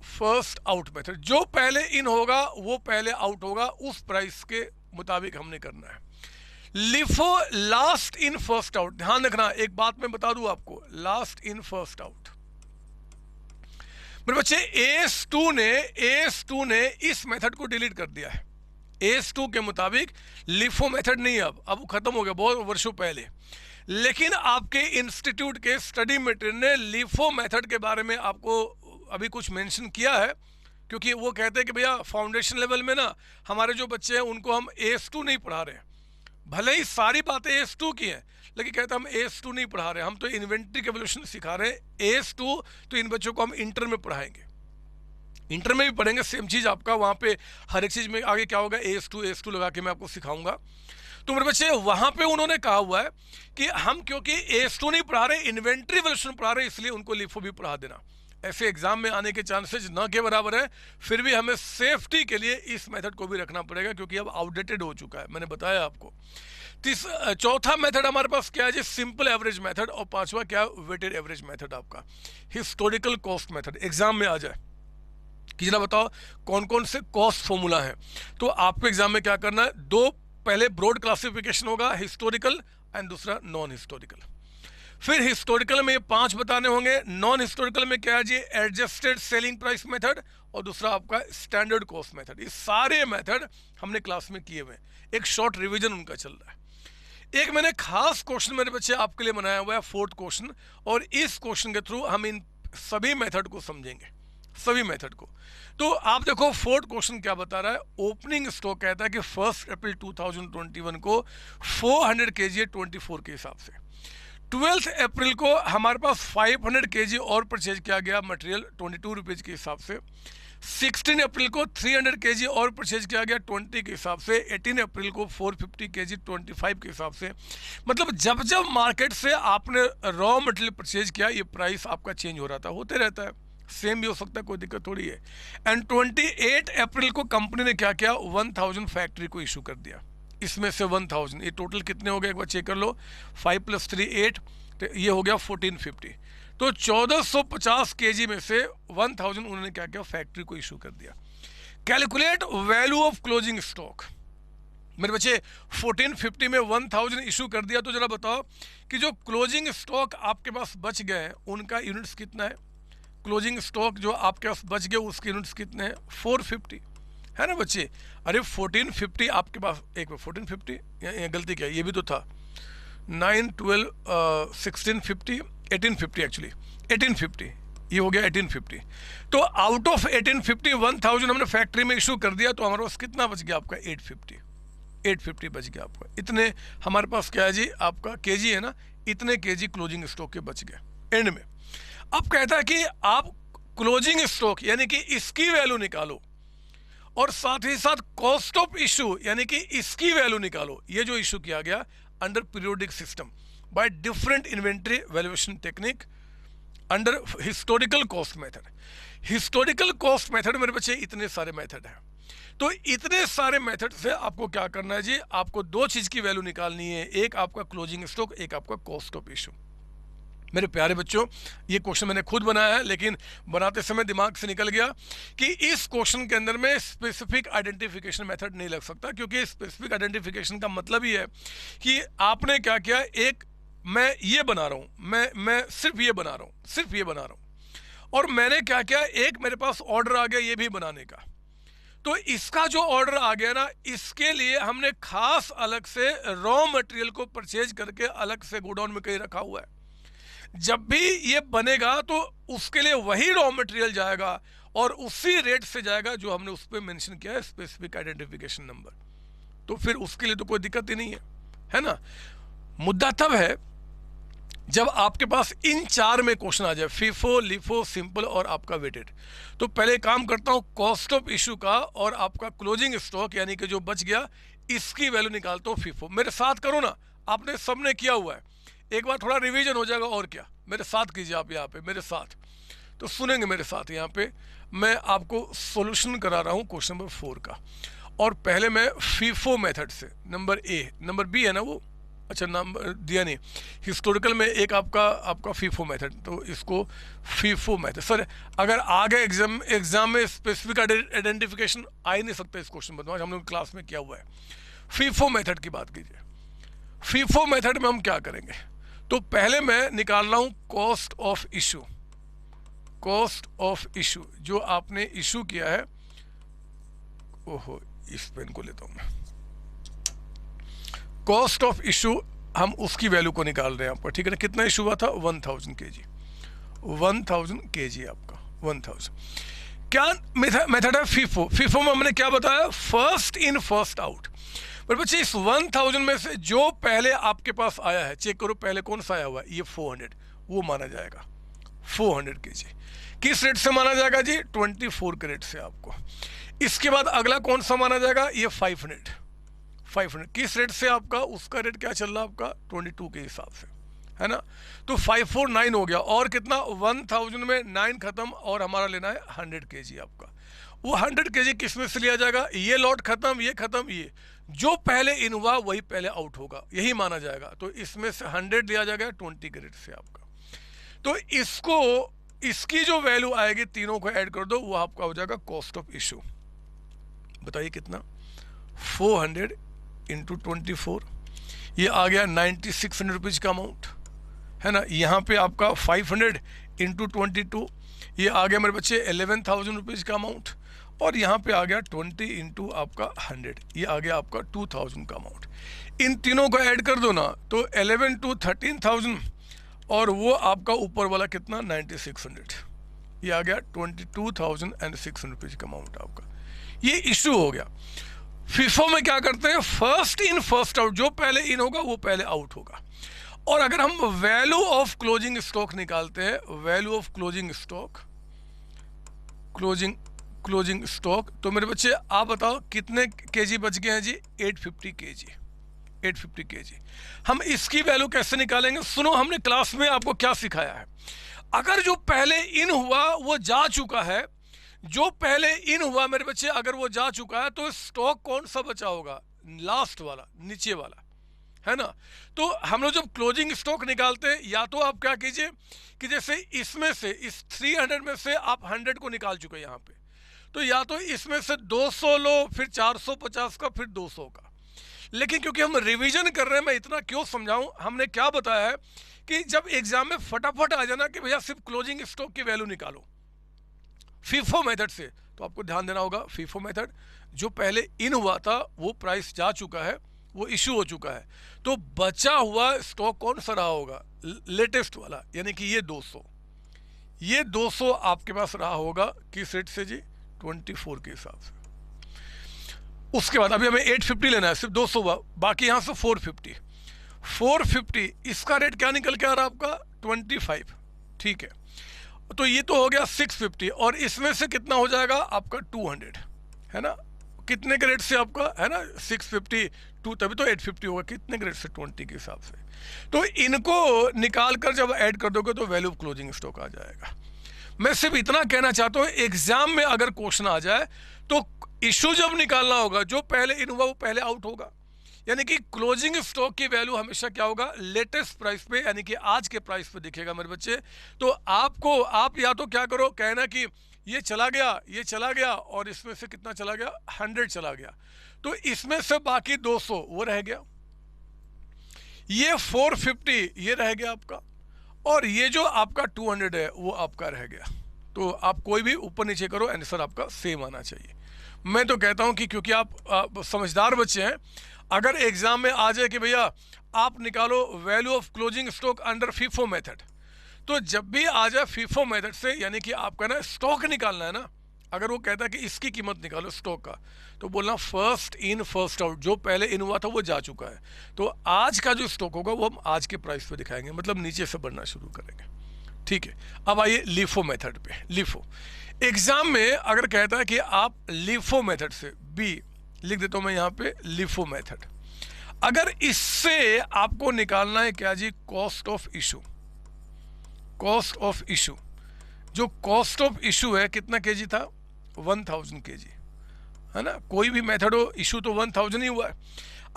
First out method, जो पहले इन होगा वो पहले आउट होगा, उस प्राइस के मुताबिक हमने करना है। LIFO, last in first out. ध्यान रखना, एक बात मैं बता दूं आपको, लास्ट इन फर्स्ट आउट। मेरे बच्चे AS2 ने इस मेथड को डिलीट कर दिया है। AS2 के मुताबिक लिफो मेथड नहीं, अब खत्म हो गया बहुत वर्षों पहले। लेकिन आपके इंस्टीट्यूट के स्टडी मटेरियल ने लिफो मेथड के बारे में आपको अभी कुछ मेंशन किया है, क्योंकि वो कहते हैं कि भैया फाउंडेशन लेवल में ना हमारे जो बच्चे हैं उनको हम AS2 नहीं पढ़ा रहे हैं। भले ही सारी बातें AS2 की हैं, लेकिन कहते हैं हम AS2 नहीं पढ़ा रहे, हम तो इन्वेंट्री के वैल्यूएशन सिखा रहे हैं। AS2 तो इन बच्चों को हम इंटर में पढ़ाएंगे, इंटर में भी पढ़ेंगे सेम चीज़ आपका। वहाँ पे हर एक चीज़ में आगे क्या होगा, AS2 लगा के मैं आपको सिखाऊंगा। तो मेरे बच्चे वहाँ पे उन्होंने कहा हुआ है कि हम क्योंकि AS2 नहीं पढ़ा रहे, इन्वेंट्री वैल्यूएशन पढ़ा रहे, इसलिए उनको लिफो भी पढ़ा देना। ऐसे एग्जाम में आने के चांसेस न के बराबर है, फिर भी हमें सेफ्टी के लिए इस मेथड को भी रखना पड़ेगा क्योंकि अब आउटडेटेड हो चुका है, मैंने बताया आपको। चौथा मेथड हमारे पास क्या है जी, सिंपल एवरेज मेथड, और पांचवा क्या, वेटेड एवरेज मेथड आपका, हिस्टोरिकल कॉस्ट मेथड। एग्जाम में आ जाए कि जरा बताओ कौन कौन से कॉस्ट फॉर्मूला है, तो आपको एग्जाम में क्या करना है, दो पहले ब्रॉड क्लासिफिकेशन होगा, हिस्टोरिकल एंड दूसरा नॉन हिस्टोरिकल। फिर हिस्टोरिकल में ये 5 बताने होंगे, नॉन हिस्टोरिकल में क्या है जी, एडजस्टेड सेलिंग प्राइस मेथड, और दूसरा आपका स्टैंडर्ड कॉस्ट मेथड। ये सारे मेथड हमने क्लास में किए हुए हैं, एक शॉर्ट रिवीजन उनका चल रहा है। एक मैंने खास क्वेश्चन मेरे बच्चे आपके लिए बनाया हुआ है, 4th क्वेश्चन, और इस क्वेश्चन के थ्रू हम इन सभी मेथड को समझेंगे, सभी मेथड को। तो आप देखो 4th क्वेश्चन क्या बता रहा है, ओपनिंग स्टॉक कहता है कि 1 अप्रैल 2021 को 400 kg 24 के हिसाब से, 12 अप्रैल को हमारे पास 500 kg और परचेज किया गया मटेरियल 22 रुपीज़ के हिसाब से, 16 अप्रैल को 300 kg और परचेज किया गया 20 के हिसाब से, 18 अप्रैल को 450 kg 25 के हिसाब से। मतलब जब जब मार्केट से आपने रॉ मटेरियल परचेज किया, ये प्राइस आपका चेंज हो रहा था, होते रहता है, सेम भी हो सकता है, कोई दिक्कत थोड़ी है। एंड 28 अप्रैल को कंपनी ने क्या किया, 1000 फैक्ट्री को इशू कर दिया, इसमें से 1000, ये टोटल कितने हो गए एक बार चेक कर लो, 5 + 3 8, तो ये हो गया 1450। तो 1450 kg में से 1000 उन्होंने क्या किया, फैक्ट्री को इशू कर दिया। Calculate value of closing stock. मेरे बच्चे 1450 में 1000 इशू कर दिया, तो जरा बताओ कि जो क्लोजिंग स्टॉक आपके पास बच गए हैं उनका यूनिट्स कितना है, क्लोजिंग स्टॉक जो आपके पास बच गए उसके यूनिट्स कितने हैं, 450 है ना बच्चे। अरे 1450 आपके पास, एक बार 1450, यहाँ गलती क्या है, ये भी तो था 9 12 1650 1850, एक्चुअली 1850, ये हो गया 1850। तो आउट ऑफ 1850 1000 हमने फैक्ट्री में इशू कर दिया, तो हमारे पास कितना बच गया आपका, 850 बच गया आपका। इतने हमारे पास क्या है जी, आपका केजी है ना, इतने केजी क्लोजिंग स्टॉक के बच गए एंड में। अब कहता है कि आप क्लोजिंग स्टॉक यानी कि इसकी वैल्यू निकालो, और साथ ही साथ कॉस्ट ऑफ इशू यानी कि इसकी वैल्यू निकालो। ये जो इशू किया गया under periodic system by different inventory valuation technique under historical cost method. Historical cost method मेरे बच्चे इतने सारे मेथड हैं, तो इतने सारे मेथड से आपको क्या करना है जी, आपको दो चीज की वैल्यू निकालनी है, एक आपका क्लोजिंग स्टॉक, एक आपका कॉस्ट ऑफ इशू। मेरे प्यारे बच्चों, ये क्वेश्चन मैंने खुद बनाया है, लेकिन बनाते समय दिमाग से निकल गया कि इस क्वेश्चन के अंदर में स्पेसिफिक आइडेंटिफिकेशन मेथड नहीं लग सकता, क्योंकि स्पेसिफिक आइडेंटिफिकेशन का मतलब ही है कि आपने क्या किया, एक मैं ये बना रहा हूँ, मैं सिर्फ ये बना रहा हूँ, सिर्फ ये बना रहा हूँ, और मैंने क्या किया, एक मेरे पास ऑर्डर आ गया ये भी बनाने का, तो इसका जो ऑर्डर आ गया ना, इसके लिए हमने खास अलग से रॉ मटेरियल को परचेज करके अलग से गोडाउन में कहीं रखा हुआ है। जब भी ये बनेगा तो उसके लिए वही रॉ मटेरियल जाएगा और उसी रेट से जाएगा जो हमने उस पर मेंशन किया है, स्पेसिफिक आइडेंटिफिकेशन नंबर। तो फिर उसके लिए तो कोई दिक्कत ही नहीं है ना। मुद्दा तब है जब आपके पास इन चार में क्वेश्चन आ जाए, फीफो, लिफो, सिंपल और आपका वेटेड। तो पहले काम करता हूं कॉस्ट ऑफ इशू का और आपका क्लोजिंग स्टॉक यानी कि जो बच गया इसकी वैल्यू निकालता हूं फीफो। मेरे साथ करो ना, आपने सबने किया हुआ है, एक बार थोड़ा रिवीजन हो जाएगा और क्या। मेरे साथ कीजिए आप यहाँ पे, मेरे साथ तो सुनेंगे मेरे साथ। यहाँ पे मैं आपको सॉल्यूशन करा रहा हूँ क्वेश्चन नंबर 4 का, और पहले मैं फीफो मेथड से, नंबर ए, नंबर बी है ना वो, अच्छा नंबर दिया नहीं, हिस्टोरिकल में एक आपका फीफो मेथड, तो इसको फीफो मेथड। सर अगर आ गए एग्जाम में स्पेसिफिक आइडेंटिफिकेशन आ ही नहीं सकता इस क्वेश्चन में, हम लोग क्लास में किया हुआ है। फीफो मेथड की बात कीजिए। फीफो मेथड में हम क्या करेंगे, तो पहले मैं निकाल रहा हूं cost of issue. Cost of issue जो आपने इशू किया है, ओहो इस पेन को लेता हूं मैं, कॉस्ट ऑफ इशू हम उसकी वैल्यू को निकाल रहे हैं आपका, ठीक है ना। कितना इशू हुआ था, 1000 kg, 1000 kg आपका 1000। क्या मेथड है फीफो। फीफो में हमने क्या बताया, फर्स्ट इन फर्स्ट आउट। पर बच्चे इस 1000 में से जो पहले आपके पास आया है, चेक करो पहले कौन सा आया हुआ है, ये 400, वो माना जाएगा 400 kg। किस रेट से माना जाएगा जी, 24 के रेट से आपको। इसके बाद अगला कौन सा माना जाएगा, ये 500 किस रेट से आपका, उसका रेट क्या चल रहा है आपका 22 के हिसाब से, है ना। तो 549 हो गया, और कितना 1000 में 9 खत्म, और हमारा लेना है 100 kg आपका। वो 100 kg किस में से लिया जाएगा, ये लॉट खत्म, ये खत्म, ये जो पहले इन हुआ वही पहले आउट होगा, यही माना जाएगा। तो इसमें से 100 लिया जाएगा 20 कैरेट से आपका। तो इसको, इसकी जो वैल्यू आएगी तीनों को ऐड कर दो, वो आपका हो जाएगा कॉस्ट ऑफ इशू। बताइए कितना, 400 इंटू 24, ये आ गया 9600 रुपीज़ का अमाउंट, है ना। यहाँ पे आपका 500 इंटू 22, ये आ गया मेरे बच्चे 11,000 रुपीज़ का अमाउंट, और यहाँ पे आ गया 20 इंटू आपका 100, ये आ गया आपका 2000 का अमाउंट। इन तीनों को ऐड कर दो ना, तो 11 टू 13,000, और वो आपका ऊपर वाला कितना 9600, ये आ गया 22,600 रुपीज़ का अमाउंट आपका। ये इशू हो गया। फीफो में क्या करते हैं, फर्स्ट इन फर्स्ट आउट, जो पहले इन होगा वो पहले आउट होगा। और अगर हम वैल्यू ऑफ क्लोजिंग स्टॉक निकालते हैं, value of closing stock, closing stock, तो मेरे बच्चे आप बताओ कितने केजी बच गए हैं जी, 850 केजी, 850 केजी। हम इसकी वैल्यू कैसे निकालेंगे, सुनो, हमने क्लास में आपको क्या सिखाया है। अगर जो पहले इन हुआ वो जा चुका है, जो पहले इन हुआ मेरे बच्चे अगर वो जा चुका है, तो स्टॉक कौन सा बचा होगा, लास्ट वाला, नीचे वाला, है ना। तो हम लोग जब क्लोजिंग स्टॉक निकालते हैं, या तो आप क्या कीजिए कि जैसे इसमें से, इस 300 में से आप 100 को निकाल चुके हैं यहाँ पे, तो या तो इसमें से 200 लो, फिर 450 का, फिर 200 का। लेकिन क्योंकि हम रिवीजन कर रहे हैं, मैं इतना क्यों समझाऊं, हमने क्या बताया है कि जब एग्जाम में फटाफट आ जाना कि भैया सिर्फ क्लोजिंग स्टॉक की वैल्यू निकालो फीफो मेथड से, तो आपको ध्यान देना होगा फीफो मेथड, जो पहले इन हुआ था वो प्राइस जा चुका है, वो इशू हो चुका है, तो बचा हुआ स्टॉक कौन सा रहा होगा, लेटेस्ट वाला, यानी कि ये 200, ये 200 आपके पास रहा होगा किस रेट से जी, 24 के हिसाब से। उसके बाद अभी हमें 850 लेना है, सिर्फ 200 हुआ, बाकी यहाँ से 450, इसका रेट क्या निकल के आ रहा है आपका 25, ठीक है। तो ये तो हो गया 650, और इसमें से कितना हो जाएगा आपका 200, है ना। कितने के रेट से आपका, है ना, 650 2, तभी तो 850 होगा, कितने के रेट से, 20 के हिसाब से। तो इनको निकाल कर जब ऐड कर दोगे तो वैल्यू ऑफ क्लोजिंग स्टॉक आ जाएगा। मैं सिर्फ इतना कहना चाहता हूँ, एग्जाम में अगर क्वेश्चन आ जाए तो इशू जब निकालना होगा, जो पहले इन हुआ वो पहले आउट होगा, यानी कि क्लोजिंग स्टॉक की वैल्यू हमेशा क्या होगा, लेटेस्ट प्राइस पे, यानी कि आज के प्राइस पे दिखेगा मेरे बच्चे। तो आपको, आप या तो क्या करो, कहना कि ये चला गया, ये चला गया, और इसमें से कितना चला गया, 100 चला गया, तो इसमें से बाकी 200 वो रह गया, ये 450 ये रह गया आपका, और ये जो आपका 200 है वो आपका रह गया। तो आप कोई भी ऊपर नीचे करो, आंसर आपका सेम आना चाहिए। मैं तो कहता हूं कि क्योंकि आप समझदार बच्चे हैं, अगर एग्जाम में आ जाए कि भैया आप निकालो value of closing stock under FIFO method, तो जब भी आ जाए फीफो मेथड से, यानी कि आपका ना स्टॉक निकालना है ना, अगर वो कहता है कि इसकी कीमत निकालो स्टॉक का, तो बोलना फर्स्ट इन फर्स्ट आउट, जो पहले इन हुआ था वो जा चुका है, तो आज का जो स्टॉक होगा वो हम आज के प्राइस पे दिखाएंगे, मतलब नीचे से बढ़ना शुरू करेंगे, ठीक है। अब आइए लीफो मेथड पे। लीफो एग्जाम में अगर कहता है कि आप लीफो मेथड से, बी लिख देता हूं मैं यहाँ पे, लीफो मेथड, अगर इससे आपको निकालना है क्या जी, cost of issue. Cost of issue, जो कॉस्ट ऑफ इशू है कितना केजी था, 1000 केजी, है ना। कोई भी मेथड हो, इशू तो 1000 ही हुआ है।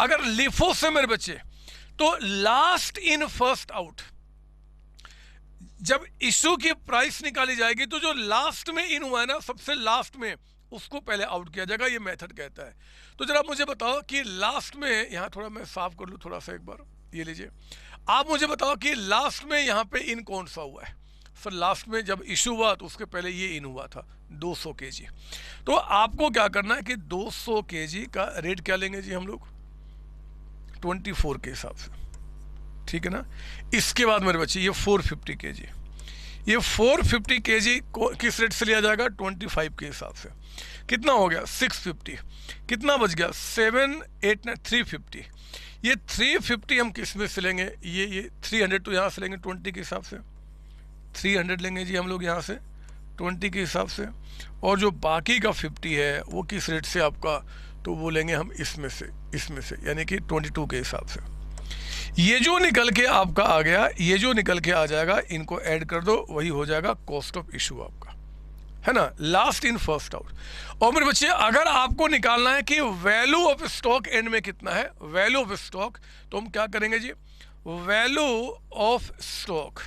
अगर लीफो से मेरे बच्चे, तो लास्ट इन फर्स्ट आउट, जब इशू की प्राइस निकाली जाएगी तो जो लास्ट में इन हुआ है ना, सबसे लास्ट में, उसको पहले आउट किया जाएगा, ये मेथड कहता है। तो जरा मुझे बताओ कि लास्ट में, यहाँ थोड़ा मैं साफ कर लूँ थोड़ा सा एक बार, ये लीजिए, आप मुझे बताओ कि लास्ट में यहाँ पे इन कौन सा हुआ है। सर लास्ट में जब इशू हुआ तो उसके पहले ये इन हुआ था 200 केजी। तो आपको क्या करना है कि 200 केजी का रेट क्या लेंगे जी हम लोग, 24 के हिसाब से, ठीक है ना। इसके बाद मेरे बच्चे ये 450 केजी, ये 450 केजी को किस रेट से लिया जाएगा, 25 के हिसाब से, कितना हो गया 650, कितना बच गया 789 350। ये 350 हम किस में से लेंगे, ये 300 तो यहाँ से लेंगे 20 के हिसाब से, 300 लेंगे जी हम लोग यहाँ से 20 के हिसाब से, और जो बाकी का 50 है वो किस रेट से आपका, तो वो लेंगे हम इसमें से, यानी कि 22 के हिसाब से। ये जो निकल के आपका आ गया, ये जो निकल के आ जाएगा, इनको ऐड कर दो, वही हो जाएगा कॉस्ट ऑफ इशू आपका, है ना, लास्ट इन फर्स्ट आउट। और मेरे बच्चे अगर आपको निकालना है कि वैल्यू ऑफ स्टॉक एंड में कितना है, वैल्यू ऑफ स्टॉक, तो हम क्या करेंगे जी, वैल्यू ऑफ स्टॉक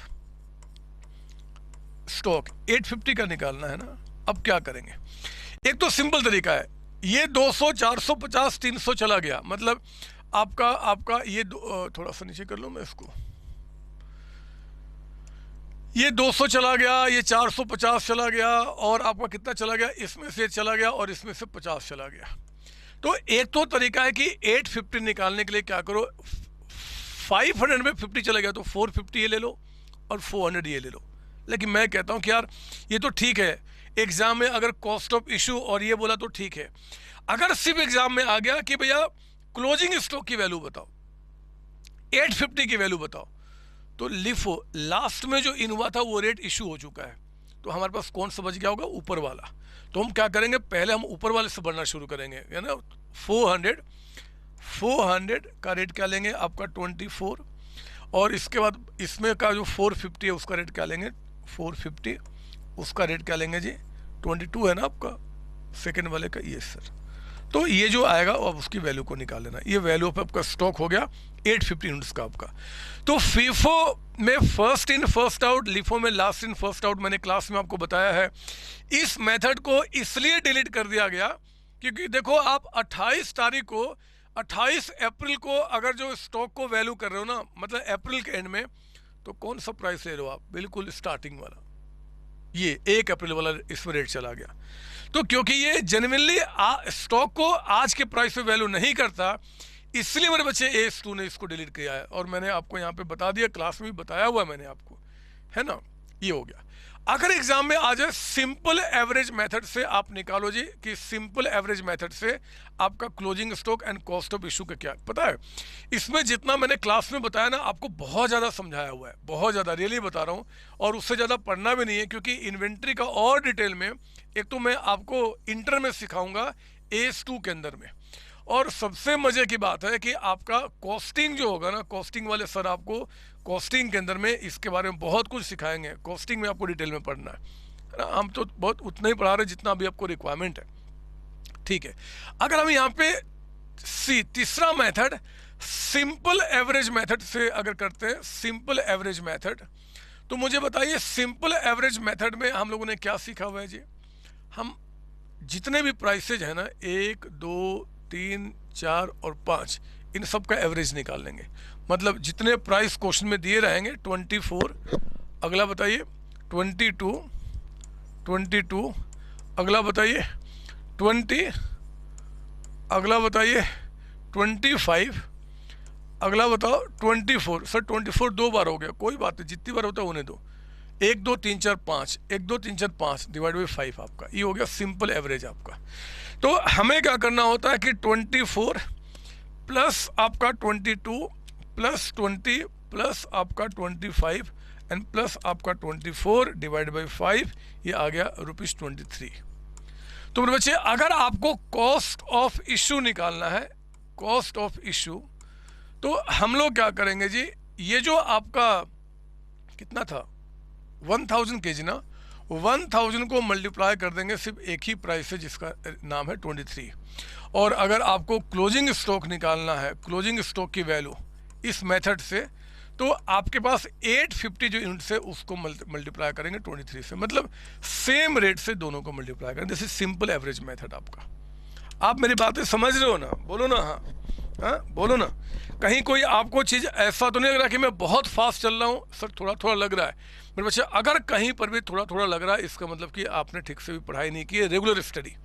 850 का निकालना है ना। अब क्या करेंगे, एक तो सिंपल तरीका है, ये 200 450 300 चला गया, मतलब आपका ये थोड़ा सा नीचे कर लूं मैं इसको, ये 200 चला गया, ये 450 चला गया, और आपका कितना चला गया, इसमें से चला गया और इसमें से 50 चला गया। तो एक तो तरीका है कि 850 निकालने के लिए क्या करो, 500 में 50 चला गया तो 450 ये ले लो और 400 ये ले लो। लेकिन मैं कहता हूं कि यार ये तो ठीक है, एग्जाम में अगर कॉस्ट ऑफ इशू और ये बोला तो ठीक है। अगर सिर्फ एग्जाम में आ गया कि भैया क्लोजिंग स्टॉक की वैल्यू बताओ, 850 की वैल्यू बताओ, तो लिखो लास्ट में जो इन हुआ था वो रेट इशू हो चुका है, तो हमारे पास कौन सा बच गया होगा, ऊपर वाला। तो हम क्या करेंगे, पहले हम ऊपर वाले से बढ़ना शुरू करेंगे, है ना। 400 का रेट क्या लेंगे आपका 24, और इसके बाद इसमें का जो 450 है उसका रेट क्या लेंगे 450, उसका रेट क्या लेंगे जी 22 है ना आपका सेकेंड वाले का, ये सर। तो ये जो आएगा अब उसकी वैल्यू को निकाल लेना। ये वैल्यू पे आपका स्टॉक हो गया 850 यूनिट्स का आपका। तो फीफो में first in first out, LIFO में लास्ट इन फर्स्ट आउट, मैंने क्लास में आपको बताया है। इस मेथड को इसलिए डिलीट कर दिया गया क्योंकि देखो आप 28 तारीख को 28 अप्रैल को अगर जो स्टॉक को वैल्यू कर रहे हो ना, मतलब अप्रैल के एंड में, तो कौन सा प्राइस ले रहे हो आप, बिल्कुल स्टार्टिंग वाला, ये 1 अप्रैल वाला इसमें रेट चला गया। तो क्योंकि ये जेन्युइनली स्टॉक को आज के प्राइस पे वैल्यू नहीं करता, इसलिए मेरे बच्चे AS2 ने इसको डिलीट किया है, और मैंने आपको यहाँ पे बता दिया, क्लास में भी बताया हुआ है मैंने आपको, है ना। ये हो गया। अगर एग्जाम में आ जाए सिंपल एवरेज मेथड से आप निकालो जी कि सिंपल एवरेज मेथड से आपका closing stock and cost of issue का क्या पता है। इसमें जितना मैंने क्लास में बताया ना, आपको बहुत ज़्यादा समझाया हुआ है, बहुत ज़्यादा, रियली बता रहा हूँ, और उससे ज़्यादा पढ़ना भी नहीं है, क्योंकि इन्वेंट्री का और डिटेल में एक तो मैं आपको इंटर में सिखाऊंगा AS2 के अंदर में, और सबसे मजे की बात है कि आपका कॉस्टिंग जो होगा ना, कॉस्टिंग वाले सर आपको कॉस्टिंग के अंदर में इसके बारे में बहुत कुछ सिखाएंगे। कॉस्टिंग में आपको डिटेल में पढ़ना है ना, हम तो बहुत उतना ही पढ़ा रहे जितना अभी आपको रिक्वायरमेंट है, ठीक है। अगर हम यहाँ पे तीसरा मेथड सिंपल एवरेज मेथड से अगर करते हैं, सिंपल एवरेज मेथड, तो मुझे बताइए सिंपल एवरेज मेथड में हम लोगों ने क्या सीखा हुआ है जी। हम जितने भी प्राइसेज है ना 1 2 3 4 और 5, इन सब का एवरेज निकाल लेंगे। मतलब जितने प्राइस क्वेश्चन में दिए रहेंगे 24, अगला बताइए 22, अगला बताइए 20, अगला बताइए 25, अगला बताओ 24। सर 24 2 बार हो गया, कोई बात नहीं, जितनी बार होता है उन्हें दो। 1 2 3 4 5, 1 2 3 4 5 डिवाइड बाई 5 आपका ये हो गया सिंपल एवरेज आपका। तो हमें क्या करना होता है कि 24 प्लस आपका 22 प्लस 20 प्लस आपका 25 एंड प्लस आपका 24 डिवाइड बाई 5, ये आ गया ₹23। तो मेरे बच्चे अगर आपको कॉस्ट ऑफ इशू निकालना है, कॉस्ट ऑफ इशू, तो हम लोग क्या करेंगे जी, ये जो आपका कितना था 1000 kg ना, 1000 को मल्टीप्लाई कर देंगे सिर्फ एक ही प्राइस है जिसका नाम है 23। और अगर आपको क्लोजिंग स्टॉक निकालना है, क्लोजिंग स्टॉक की वैल्यू इस मेथड से, तो आपके पास 850 जो यूनिट है उसको मल्टीप्लाई करेंगे 23 से, मतलब सेम रेट से दोनों को मल्टीप्लाई करेंगे। This is simple average method आपका। आप मेरी बातें समझ रहे हो ना, बोलो ना हाँ, हाँ बोलो ना। कहीं कोई आपको चीज़ ऐसा तो नहीं लग रहा कि मैं बहुत फास्ट चल रहा हूँ, सर थोड़ा थोड़ा लग रहा है मेरे बच्चे। अगर कहीं पर भी थोड़ा थोड़ा लग रहा है, इसका मतलब कि आपने ठीक से भी पढ़ाई नहीं की है। रेगुलर स्टडी,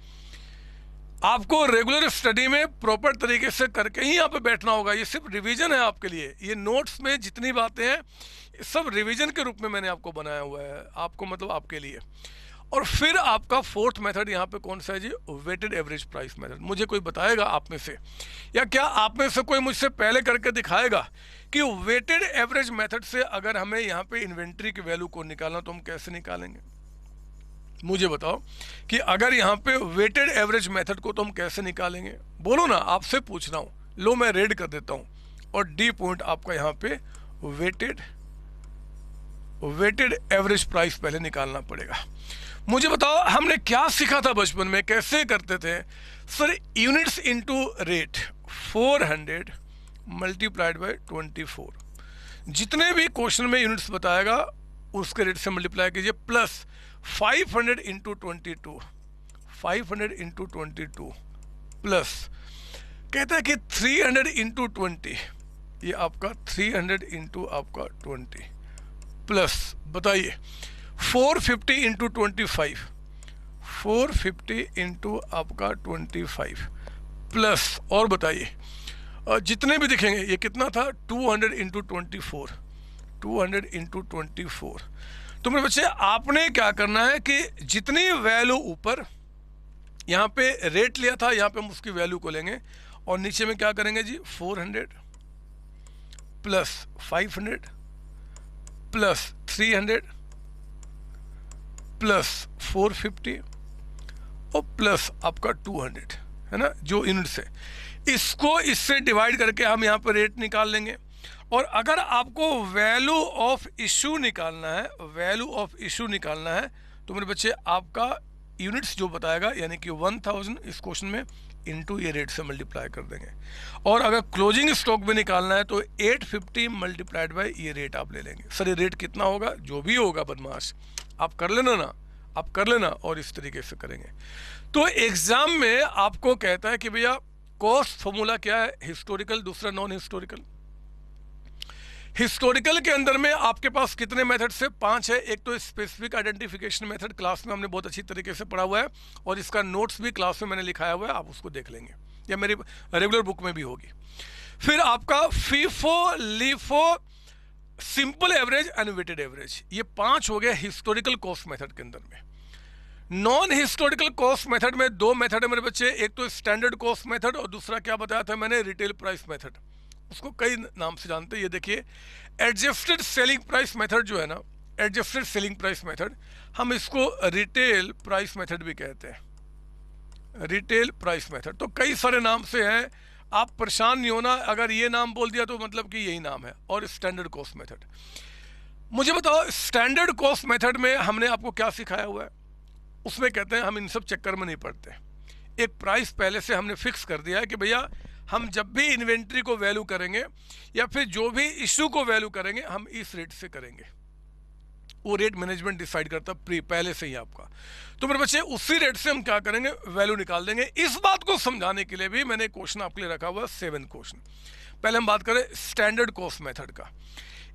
आपको रेगुलर स्टडी में प्रॉपर तरीके से करके ही यहाँ पे बैठना होगा। ये सिर्फ रिवीजन है आपके लिए, ये नोट्स में जितनी बातें हैं सब रिवीजन के रूप में मैंने आपको बनाया हुआ है, आपको मतलब आपके लिए। और फिर आपका फोर्थ मेथड यहाँ पे कौन सा है जी, वेटेड एवरेज प्राइस मेथड। मुझे कोई बताएगा आप में से, या क्या आप में से कोई मुझसे पहले करके दिखाएगा कि वेटेड एवरेज मेथड से अगर हमें यहाँ पे इन्वेंट्री की वैल्यू को निकालना तो हम कैसे निकालेंगे। मुझे बताओ कि अगर यहाँ पे वेटेड एवरेज मेथड को तो हम कैसे निकालेंगे, बोलो ना, आपसे पूछ रहा हूँ। लो मैं रेड कर देता हूँ, और डी पॉइंट आपका यहाँ पे वेटेड एवरेज प्राइस पहले निकालना पड़ेगा। मुझे बताओ हमने क्या सीखा था बचपन में, कैसे करते थे sir? Units into rate, 400 multiplied by 24। जितने भी क्वेश्चन में यूनिट्स बताएगा उसके रेट से मल्टीप्लाई कीजिए, प्लस 500 इंटू 22, 500 इंटू 22 प्लस कहता है कि 300 इंटू 20, ये आपका 300 इंटू आपका 20 प्लस बताइए 450 इंटू 25, 450 इंटू आपका 25 प्लस और बताइए जितने भी दिखेंगे ये कितना था 200 इंटू 24, 200 इंटू 24। तो मेरे बच्चे आपने क्या करना है कि जितनी वैल्यू ऊपर यहाँ पे रेट लिया था यहाँ पे हम उसकी वैल्यू को लेंगे और नीचे में क्या करेंगे जी 400 प्लस 500 प्लस 300 प्लस 450 और प्लस आपका 200 है ना, जो यूनिट्स है इसको इससे डिवाइड करके हम यहाँ पर रेट निकाल लेंगे। और अगर आपको वैल्यू ऑफ इशू निकालना है, वैल्यू ऑफ इशू निकालना है तो मेरे बच्चे आपका यूनिट्स जो बताएगा यानी कि 1000 इस क्वेश्चन में इनटू ये रेट से मल्टीप्लाई कर देंगे। और अगर क्लोजिंग स्टॉक में निकालना है तो 850 मल्टीप्लाइड बाय ये रेट आप ले लेंगे। सर ये रेट कितना होगा? जो भी होगा बदमाश आप कर लेना ना, आप कर लेना और इस तरीके से करेंगे। तो एग्जाम में आपको कहता है कि भैया कॉस्ट फॉर्मूला क्या है, हिस्टोरिकल, दूसरा नॉन हिस्टोरिकल। हिस्टोरिकल के अंदर में आपके पास कितने मेथड से? 5 है। एक तो स्पेसिफिक आइडेंटिफिकेशन मेथड, क्लास में हमने बहुत अच्छी तरीके से पढ़ा हुआ है और इसका नोट्स भी क्लास में मैंने लिखाया हुआ है, आप उसको देख लेंगे या मेरी रेगुलर बुक में भी होगी। फिर आपका FIFO, LIFO, simple average and weighted average, ये 5 हो गए हिस्टोरिकल कॉस्ट मेथड के अंदर में। नॉन हिस्टोरिकल कॉस्ट मेथड में 2 मेथड है मेरे बच्चे, एक तो स्टैंडर्ड कॉस्ट मेथड और दूसरा क्या बताया था मैंने, रिटेल प्राइस मेथड। उसको कई नाम से जानते हैं। ये देखिए एडजस्टेड सेलिंग प्राइस मेथड जो है ना, एडजस्टेड सेलिंग प्राइस मेथड, हम इसको रिटेल प्राइस मेथड भी कहते हैं, रिटेल प्राइस मेथड। तो कई सारे नाम से हैं, आप परेशान नहीं होना, अगर ये नाम बोल दिया तो मतलब कि यही नाम है। और स्टैंडर्ड कॉस्ट मेथड, मुझे बताओ स्टैंडर्ड कॉस्ट मेथड में हमने आपको क्या सिखाया हुआ है? उसमें कहते हैं हम इन सब चक्कर में नहीं पड़ते, एक प्राइस पहले से हमने फिक्स कर दिया है कि भैया हम जब भी इन्वेंट्री को वैल्यू करेंगे या फिर जो भी इशू को वैल्यू करेंगे हम इस रेट से करेंगे। वो रेट मैनेजमेंट डिसाइड करता पहले से ही आपका। तो मेरे बच्चे उसी रेट से हम क्या करेंगे, वैल्यू निकाल देंगे। इस बात को समझाने के लिए भी मैंने क्वेश्चन आपके लिए रखा हुआ 7 क्वेश्चन। पहले हम बात करें स्टैंडर्ड कॉस्ट मेथड का।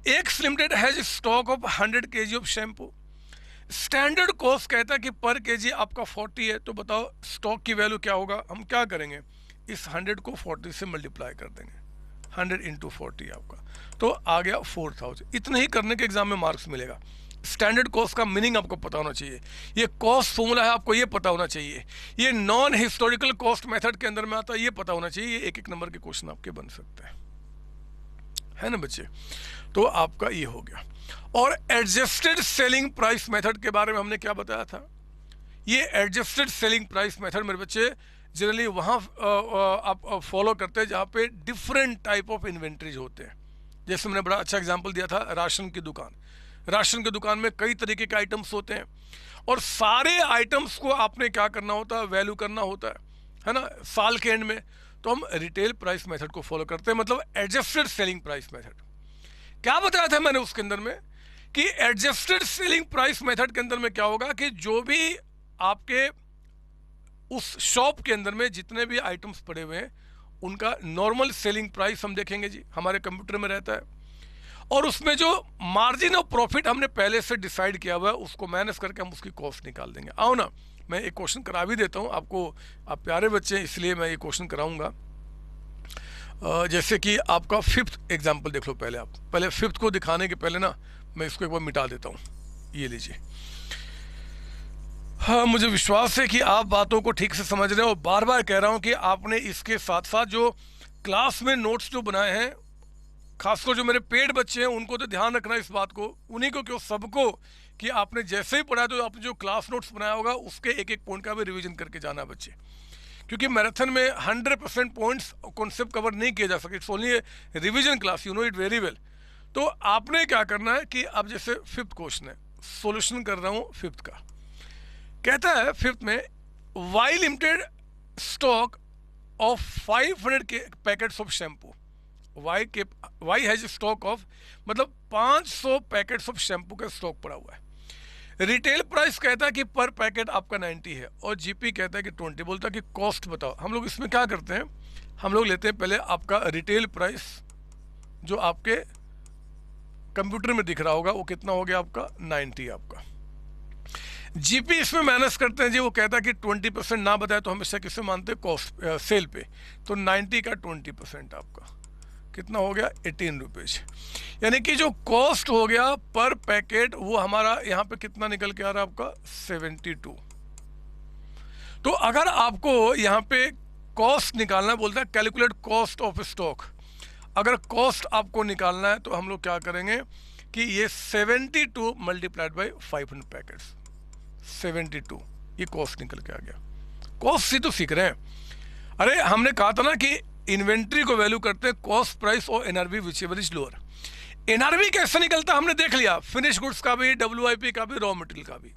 X limited has stock of 100 kg of shampoo. Standard cost कहता है कि पर केजी आपका 40 है, तो बताओ स्टॉक की वैल्यू क्या होगा? हम क्या करेंगे, इस 100 को 40 से मल्टीप्लाई कर देंगे, 100 इंटू 40 आपका, तो आ गया 4000। इतने ही करने के एग्जाम में मार्क्स मिलेगा। स्टैंडर्ड कॉस्ट का मीनिंग आपको पता होना चाहिए, ये कॉस्ट फॉर्मूला है आपको ये पता होना चाहिए, ये नॉन हिस्टोरिकल कॉस्ट मेथड के अंदर में आता है ये पता होना चाहिए। ये एक नंबर के क्वेश्चन आपके बन सकते हैं, है ना बच्चे? तो आपका ये हो गया। और एडजस्टेड सेलिंग प्राइस मेथड के बारे में हमने क्या बताया था? ये एडजस्टेड सेलिंग प्राइस मेथड मेरे बच्चे जनरली वहाँ आप फॉलो करते हैं जहाँ पे डिफरेंट टाइप ऑफ इन्वेंट्रीज होते हैं। जैसे मैंने बड़ा अच्छा एग्जांपल दिया था राशन की दुकान। राशन की दुकान में कई तरीके के आइटम्स होते हैं और सारे आइटम्स को आपने क्या करना होता है, वैल्यू करना होता है ना, साल के एंड में। तो हम रिटेल प्राइस मेथड को फॉलो करते हैं, मतलब एडजस्टेड सेलिंग प्राइस मेथड। क्या बताया था मैंने उसके अंदर में कि एडजस्टेड सेलिंग प्राइस मेथड के अंदर में क्या होगा कि जो भी आपके उस शॉप के अंदर में जितने भी आइटम्स पड़े हुए हैं उनका नॉर्मल सेलिंग प्राइस हम देखेंगे जी, हमारे कंप्यूटर में रहता है। और उसमें जो मार्जिन ऑफ प्रॉफिट हमने पहले से डिसाइड किया हुआ है उसको माइनस करके हम उसकी कॉस्ट निकाल देंगे। आओ ना, मैं एक क्वेश्चन करा भी देता हूँ आपको, आप प्यारे बच्चे हैं इसलिए मैं ये क्वेश्चन कराऊंगा। जैसे कि आपका 5th एग्जाम्पल देख लो। पहले आप पहले 5th को दिखाने के पहले ना मैं इसको एक बार मिटा देता हूँ, ये लीजिए। हाँ, मुझे विश्वास है कि आप बातों को ठीक से समझ रहे हो। बार बार कह रहा हूँ कि आपने इसके साथ साथ जो क्लास में नोट्स जो बनाए हैं, खासकर जो मेरे पेड बच्चे हैं उनको तो ध्यान रखना इस बात को, उन्हीं को क्यों सबको, कि आपने जैसे ही पढ़ा तो आपने जो क्लास नोट्स बनाया होगा उसके एक एक पॉइंट का भी रिवीजन करके जाना बच्चे। क्योंकि मैराथन में 100% पॉइंट्स कॉन्सेप्ट कवर नहीं किया जा सके, it's only revision class, you know it very well. तो आपने क्या करना है कि अब जैसे फिफ्थ क्वेश्चन है, सॉल्यूशन कर रहा हूँ फिफ्थ का। कहता है फिफ्थ में, वाई लिमिटेड स्टॉक ऑफ 500 के packets of shampoo, Y has stock of, मतलब 500 पैकेट्स ऑफ शैम्पू का स्टॉक पड़ा हुआ है। रिटेल प्राइस कहता है कि पर पैकेट आपका 90 है और जीपी कहता है कि 20। बोलता है कि कॉस्ट बताओ। हम लोग इसमें क्या करते हैं, हम लोग लेते हैं पहले आपका रिटेल प्राइस जो आपके कंप्यूटर में दिख रहा होगा, वो कितना हो गया आपका 90 आपका। जीपी इसमें माइनस करते हैं जी, वो कहता है कि 20% ना बताए तो हमेशा किसे मानते हैं, कॉस्ट सेल पे। तो 90 का 20% आपका कितना हो गया 18 रुपीज। यानी कि जो कॉस्ट हो गया पर पैकेट वो हमारा यहाँ पे कितना निकल के आ रहा है आपका 72। तो अगर आपको यहाँ पे कॉस्ट निकालना बोलता है कैलकुलेट कॉस्ट ऑफ स्टॉक, अगर कॉस्ट आपको निकालना है तो हम लोग क्या करेंगे कि ये 72 मल्टीप्लाइड बाई 500 पैकेट्स, 72 ये कॉस्ट निकल के आ गया। कॉस्ट से तो सीख रहे हैं। अरे हमने कहा था ना कि इन्वेंट्री को वैल्यू करते हैं कॉस्ट प्राइस और NRV which ever is lower. NRV कैसे निकलता हमने देख लिया, फिनिश गुड्स का भी, डब्ल्यूआईपी का भी, रॉ मटेरियल का भी।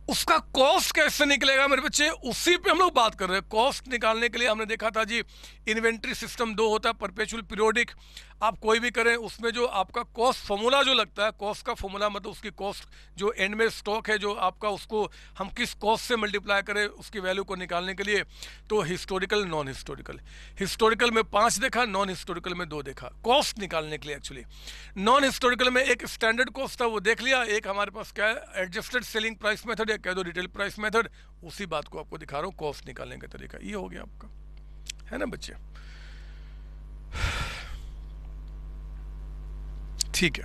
उसका कॉस्ट कैसे निकलेगा मेरे बच्चे, उसी पे हम लोग बात कर रहे हैं। कॉस्ट निकालने के लिए हमने देखा था जी, इन्वेंट्री सिस्टम 2 होता है, परपेचुअल पीरियोडिक। आप कोई भी करें उसमें जो आपका कॉस्ट फॉर्मूला जो लगता है, कॉस्ट का फॉर्मूला मतलब उसकी कॉस्ट जो एंड में स्टॉक है जो आपका, उसको हम किस कॉस्ट से मल्टीप्लाई करें उसकी वैल्यू को निकालने के लिए। तो हिस्टोरिकल, नॉन हिस्टोरिकल, हिस्टोरिकल में 5 देखा, नॉन हिस्टोरिकल में 2 देखा कॉस्ट निकालने के लिए। एक्चुअली नॉन हिस्टोरिकल में एक स्टैंडर्ड कॉस्ट था वो देख लिया, एक हमारे पास क्या है एडजस्टेड सेलिंग प्राइस मेथड, या कह दो रिटेल प्राइस मेथड। उसी बात को आपको दिखा रहा हूँ, कॉस्ट निकालने का तरीका ये हो गया आपका, है ना बच्चे। ठीक है,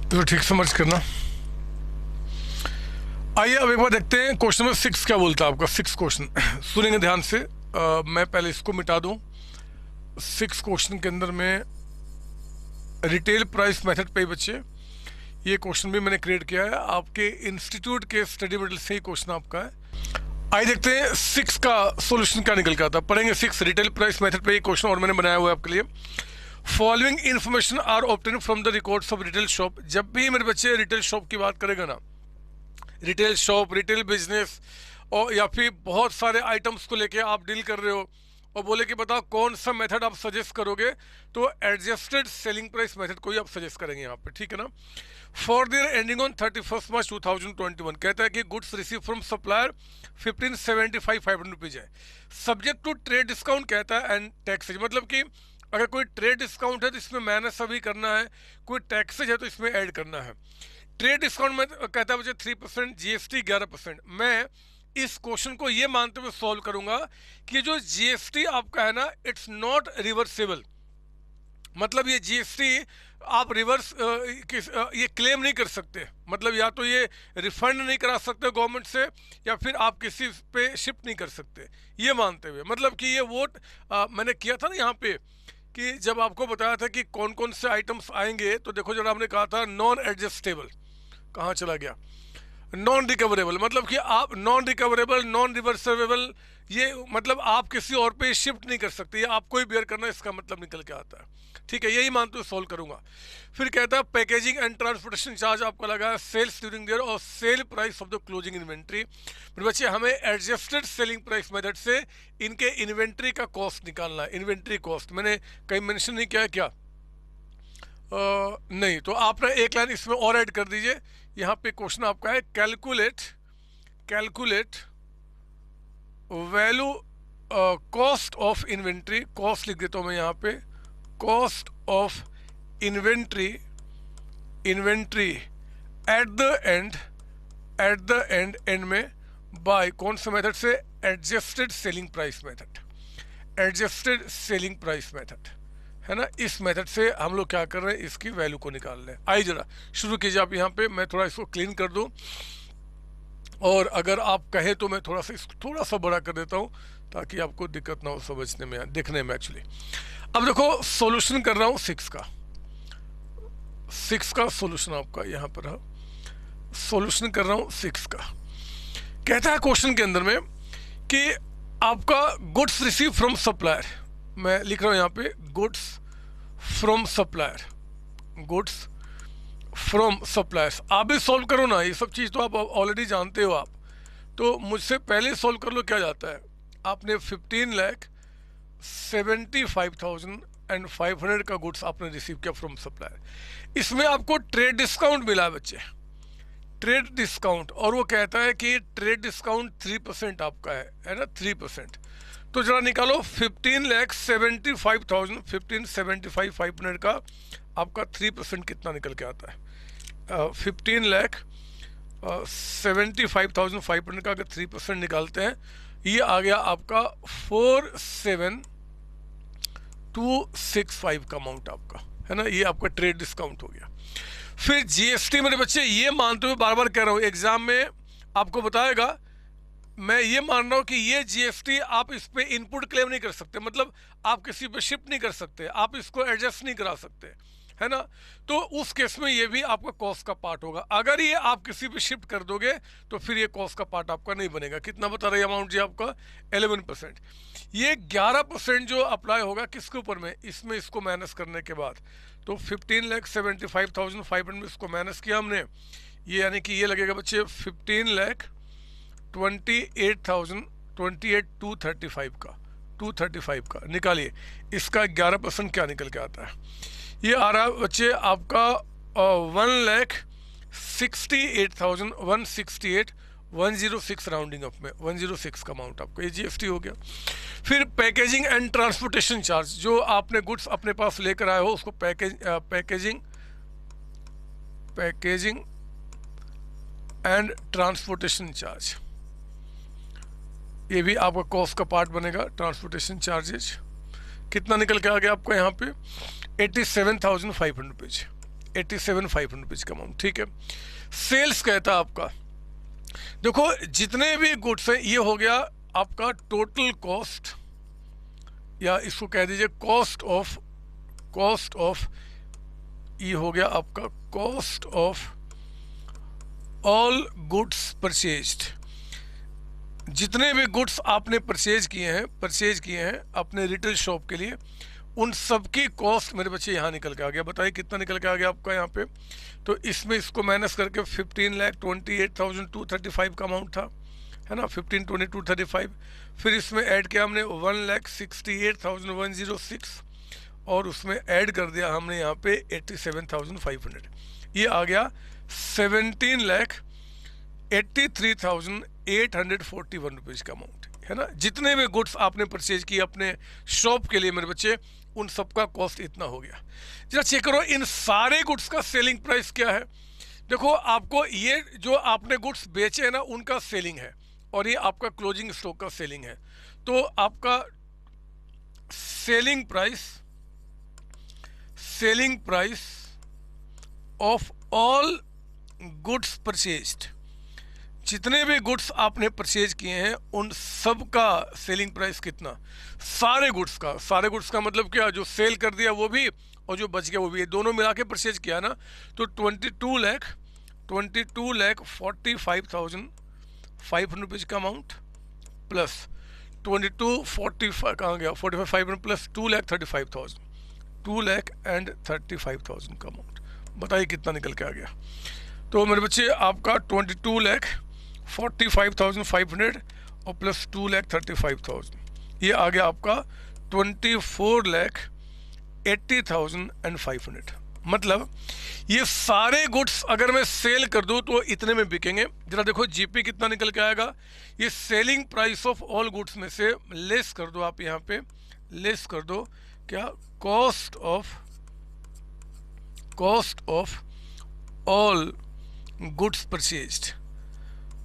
तो ठीक समझ करना। आइए अब एक बार देखते हैं क्वेश्चन नंबर 6 क्या बोलता है आपका। 6 क्वेश्चन सुनेंगे ध्यान से। मैं पहले इसको मिटा दूं। 6 क्वेश्चन के अंदर में रिटेल प्राइस मेथड पे बच्चे, ये क्वेश्चन भी मैंने क्रिएट किया है, आपके इंस्टीट्यूट के स्टडी मटेरियल से ही क्वेश्चन आपका है। आइए देखते हैं 6 का सॉल्यूशन क्या निकल के आता है। पढ़ेंगे 6 रिटेल प्राइस मेथड पे ये क्वेश्चन और मैंने बनाया हुआ है आपके लिए। Following information are obtain from the records of retail shop. जब भी मेरे बच्चे रिटेल शॉप की बात करेगा ना, रिटेल शॉप, रिटेल बिजनेस, और या फिर बहुत सारे आइटम्स को लेके आप डील कर रहे हो और बोले कि बताओ कौन सा मेथड आप सजेस्ट करोगे, तो एडजस्टेड सेलिंग प्राइस मेथड को ही आप सजेस्ट करेंगे यहाँ पे, ठीक है ना। फॉर देयर एंडिंग ऑन 31 मार्च 2021 कहता है कि goods receive from supplier 1575 rupees है, सब्जेक्ट टू ट्रेड डिस्काउंट कहता है एंड टैक्सेज। मतलब कि अगर कोई ट्रेड डिस्काउंट है तो इसमें माइनस अभी करना है, कोई टैक्सेज है तो इसमें ऐड करना है। ट्रेड डिस्काउंट में कहता है मुझे 3%, जीएसटी 11%। मैं इस क्वेश्चन को ये मानते हुए सॉल्व करूंगा कि जो जीएसटी आपका है ना, इट्स नॉट रिवर्सेबल। मतलब ये जीएसटी आप रिवर्स ये क्लेम नहीं कर सकते, मतलब या तो ये रिफंड नहीं करा सकते गवर्नमेंट से, या फिर आप किसी पे शिफ्ट नहीं कर सकते, ये मानते हुए। मतलब कि ये वोट मैंने किया था ना यहाँ पे, कि जब आपको बताया था कि कौन कौन से आइटम्स आएंगे, तो देखो जरा हमने कहा था नॉन एडजस्टेबल, कहाँ चला गया, नॉन रिकवरेबल। मतलब कि आप नॉन रिकवरेबल, नॉन रिवर्सेबल, ये मतलब आप किसी और पे शिफ्ट नहीं कर सकते, ये आपको ही बेयर करना, इसका मतलब निकल के आता है, ठीक है। यही मानते हुए सॉल्व करूंगा। फिर कहता है पैकेजिंग एंड ट्रांसपोर्टेशन चार्ज आपका लगा है, सेल्स ड्यूरिंग देयर और sale price of the closing inventory. मेरे बच्चे हमें एडजस्टेड सेलिंग प्राइस मेथड से इनके इन्वेंट्री का कॉस्ट निकालना है। इन्वेंट्री कॉस्ट मैंने कहीं मेंशन नहीं किया है क्या? नहीं, तो आप ना एक लाइन इसमें और ऐड कर दीजिए। यहाँ पे क्वेश्चन आपका है calculate value cost of inventory, cost लिख देता हूँ मैं यहाँ पे, cost of inventory at the end में बाय कौन से मेथड से, adjusted selling price method, adjusted selling price method, है ना। इस मेथड से हम लोग क्या कर रहे हैं, इसकी वैल्यू को निकाल रहे हैं। आइए जरा शुरू कीजिए आप। यहाँ पे मैं थोड़ा इसको क्लीन कर दूं, और अगर आप कहें तो मैं थोड़ा सा इसको थोड़ा सा बड़ा कर देता हूँ ताकि आपको दिक्कत ना हो समझने में, दिखने में एक्चुअली। अब देखो सॉल्यूशन कर रहा हूँ 6 का। 6 का सॉल्यूशन आपका यहाँ पर है, सॉल्यूशन कर रहा हूँ 6 का। कहता है क्वेश्चन के अंदर में कि आपका गुड्स रिसीव फ्रॉम सप्लायर, मैं लिख रहा हूँ यहाँ पे goods from supplier, goods from suppliers. आप भी सॉल्व करो ना, ये सब चीज़ तो आप ऑलरेडी जानते हो आप, तो मुझसे पहले सॉल्व कर लो। क्या जाता है, आपने 15,75,500 का गुड्स आपने रिसीव किया फ्रॉम सप्लायर। इसमें आपको ट्रेड डिस्काउंट मिला है बच्चे, ट्रेड डिस्काउंट, और वो कहता है कि ट्रेड डिस्काउंट 3% आपका है ना, 3%। तो जरा निकालो 15,75,500 का आपका 3% कितना निकल के आता है। 15,75,500 का अगर 3% निकालते हैं, ये आ गया आपका 47,265 का अमाउंट आपका, है ना, ये आपका ट्रेड डिस्काउंट हो गया। फिर जीएसटी मेरे बच्चे, ये मानते हुए बार बार कह रहा हूँ, एग्जाम में आपको बताएगा, मैं ये मान रहा हूँ कि ये जीएसटी आप इस पे इनपुट क्लेम नहीं कर सकते, मतलब आप किसी पे शिफ्ट नहीं कर सकते, आप इसको एडजस्ट नहीं करा सकते, है ना। तो उस केस में ये भी आपका कॉस्ट का पार्ट होगा। अगर ये आप किसी पे शिफ्ट कर दोगे तो फिर ये कॉस्ट का पार्ट आपका नहीं बनेगा। कितना बता रही है अमाउंट जी आपका, 11%। ये 11% जो अप्लाई होगा किसके ऊपर में, इसमें इसको माइनस करने के बाद, तो 15,75,500 में इसको माइनस किया हमने, ये यानी कि ये लगेगा बच्चे 15,28,235 का, 235 का निकालिए। इसका 11% क्या निकल के आता है, ये आ रहा है बच्चे आपका 1,68,168 राउंडिंग अप में 106 का अमाउंट आपका, ये जीएसटी हो गया। फिर पैकेजिंग एंड ट्रांसपोर्टेशन चार्ज, जो आपने गुड्स अपने पास लेकर आए हो उसको पैकेजिंग एंड ट्रांसपोर्टेशन चार्ज, ये भी आपका कॉस्ट का पार्ट बनेगा। ट्रांसपोर्टेशन चार्जेज कितना निकल के आ गया आपका यहाँ पे, 87,500 रुपीज, 87,500 रुपीज का अमाउंट, ठीक है। सेल्स कहता है आपका, देखो जितने भी गुड्स हैं ये हो गया आपका टोटल कॉस्ट, या इसको कह दीजिए कॉस्ट ऑफ, ये हो गया आपका cost of all goods purchased. जितने भी गुड्स आपने परचेज किए हैं अपने रिटेल शॉप के लिए, उन सब की कॉस्ट मेरे बच्चे यहाँ निकल के आ गया। बताइए कितना निकल के आ गया आपका यहाँ पे, तो इसमें इसको माइनस करके 15,28,235 का अमाउंट था, है ना, 15,22,35। फिर इसमें ऐड किया हमने 1,68,106 और उसमें ऐड कर दिया हमने यहाँ पे 87,500, ये आ गया 17,83,841 रुपीज़ का अमाउंट, है ना। जितने भी गुड्स आपने परचेज किए अपने शॉप के लिए मेरे बच्चे, उन सब का कॉस्ट इतना हो गया। जरा चेक करो इन सारे गुड्स का सेलिंग प्राइस क्या है। देखो आपको ये जो आपने गुड्स बेचे हैं ना उनका सेलिंग है, और ये आपका क्लोजिंग स्टॉक का सेलिंग है। तो आपका selling price of all goods purchased, जितने भी गुड्स आपने परचेज किए हैं उन सब का सेलिंग प्राइस कितना, सारे गुड्स का मतलब क्या, जो सेल कर दिया वो भी और जो बच गया वो भी, ये दोनों मिला के परचेज किया ना, तो 22,45,500 रुपीज़ का अमाउंट प्लस 22,45 कहाँ गया, 45,500 प्लस 2,35,000 का अमाउंट। बताइए कितना निकल के आ गया। तो मेरे बच्चे आपका 22,45,500 और प्लस 2,35,000, ये आ गया आपका 24,80,500। मतलब ये सारे गुड्स अगर मैं सेल कर दूं तो इतने में बिकेंगे। जरा देखो जीपी कितना निकल के आएगा, ये selling price of all goods में से लेस कर दो, आप यहाँ पे लेस कर दो क्या, cost of all goods purchased,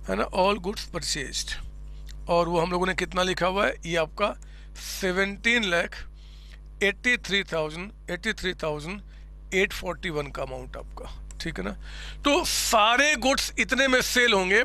है ना, ऑल गुड्स परचेज्ड, और वो हम लोगों ने कितना लिखा हुआ है, ये आपका 17,83,841 का अमाउंट आपका, ठीक है ना। तो सारे गुड्स इतने में सेल होंगे,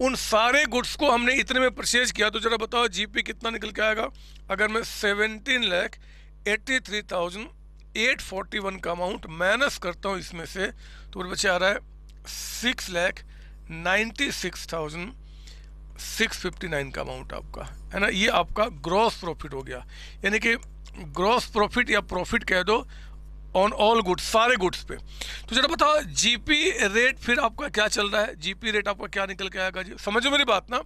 उन सारे गुड्स को हमने इतने में परचेज किया, तो जरा बताओ जीपी कितना निकल के आएगा। अगर मैं 17,83,841 841 का अमाउंट माइनस करता हूँ इसमें से, तो मेरे बच्चे आ रहा है 6,96,659 का अमाउंट आपका, है ना। ये आपका ग्रॉस प्रॉफिट हो गया, यानी कि ग्रॉस प्रॉफिट या प्रॉफिट कह दो ऑन ऑल गुड्स, सारे गुड्स पे। तो जरा बताओ जीपी रेट फिर आपका क्या चल रहा है, जीपी रेट आपका क्या निकल के आएगा जी, समझो मेरी बात ना।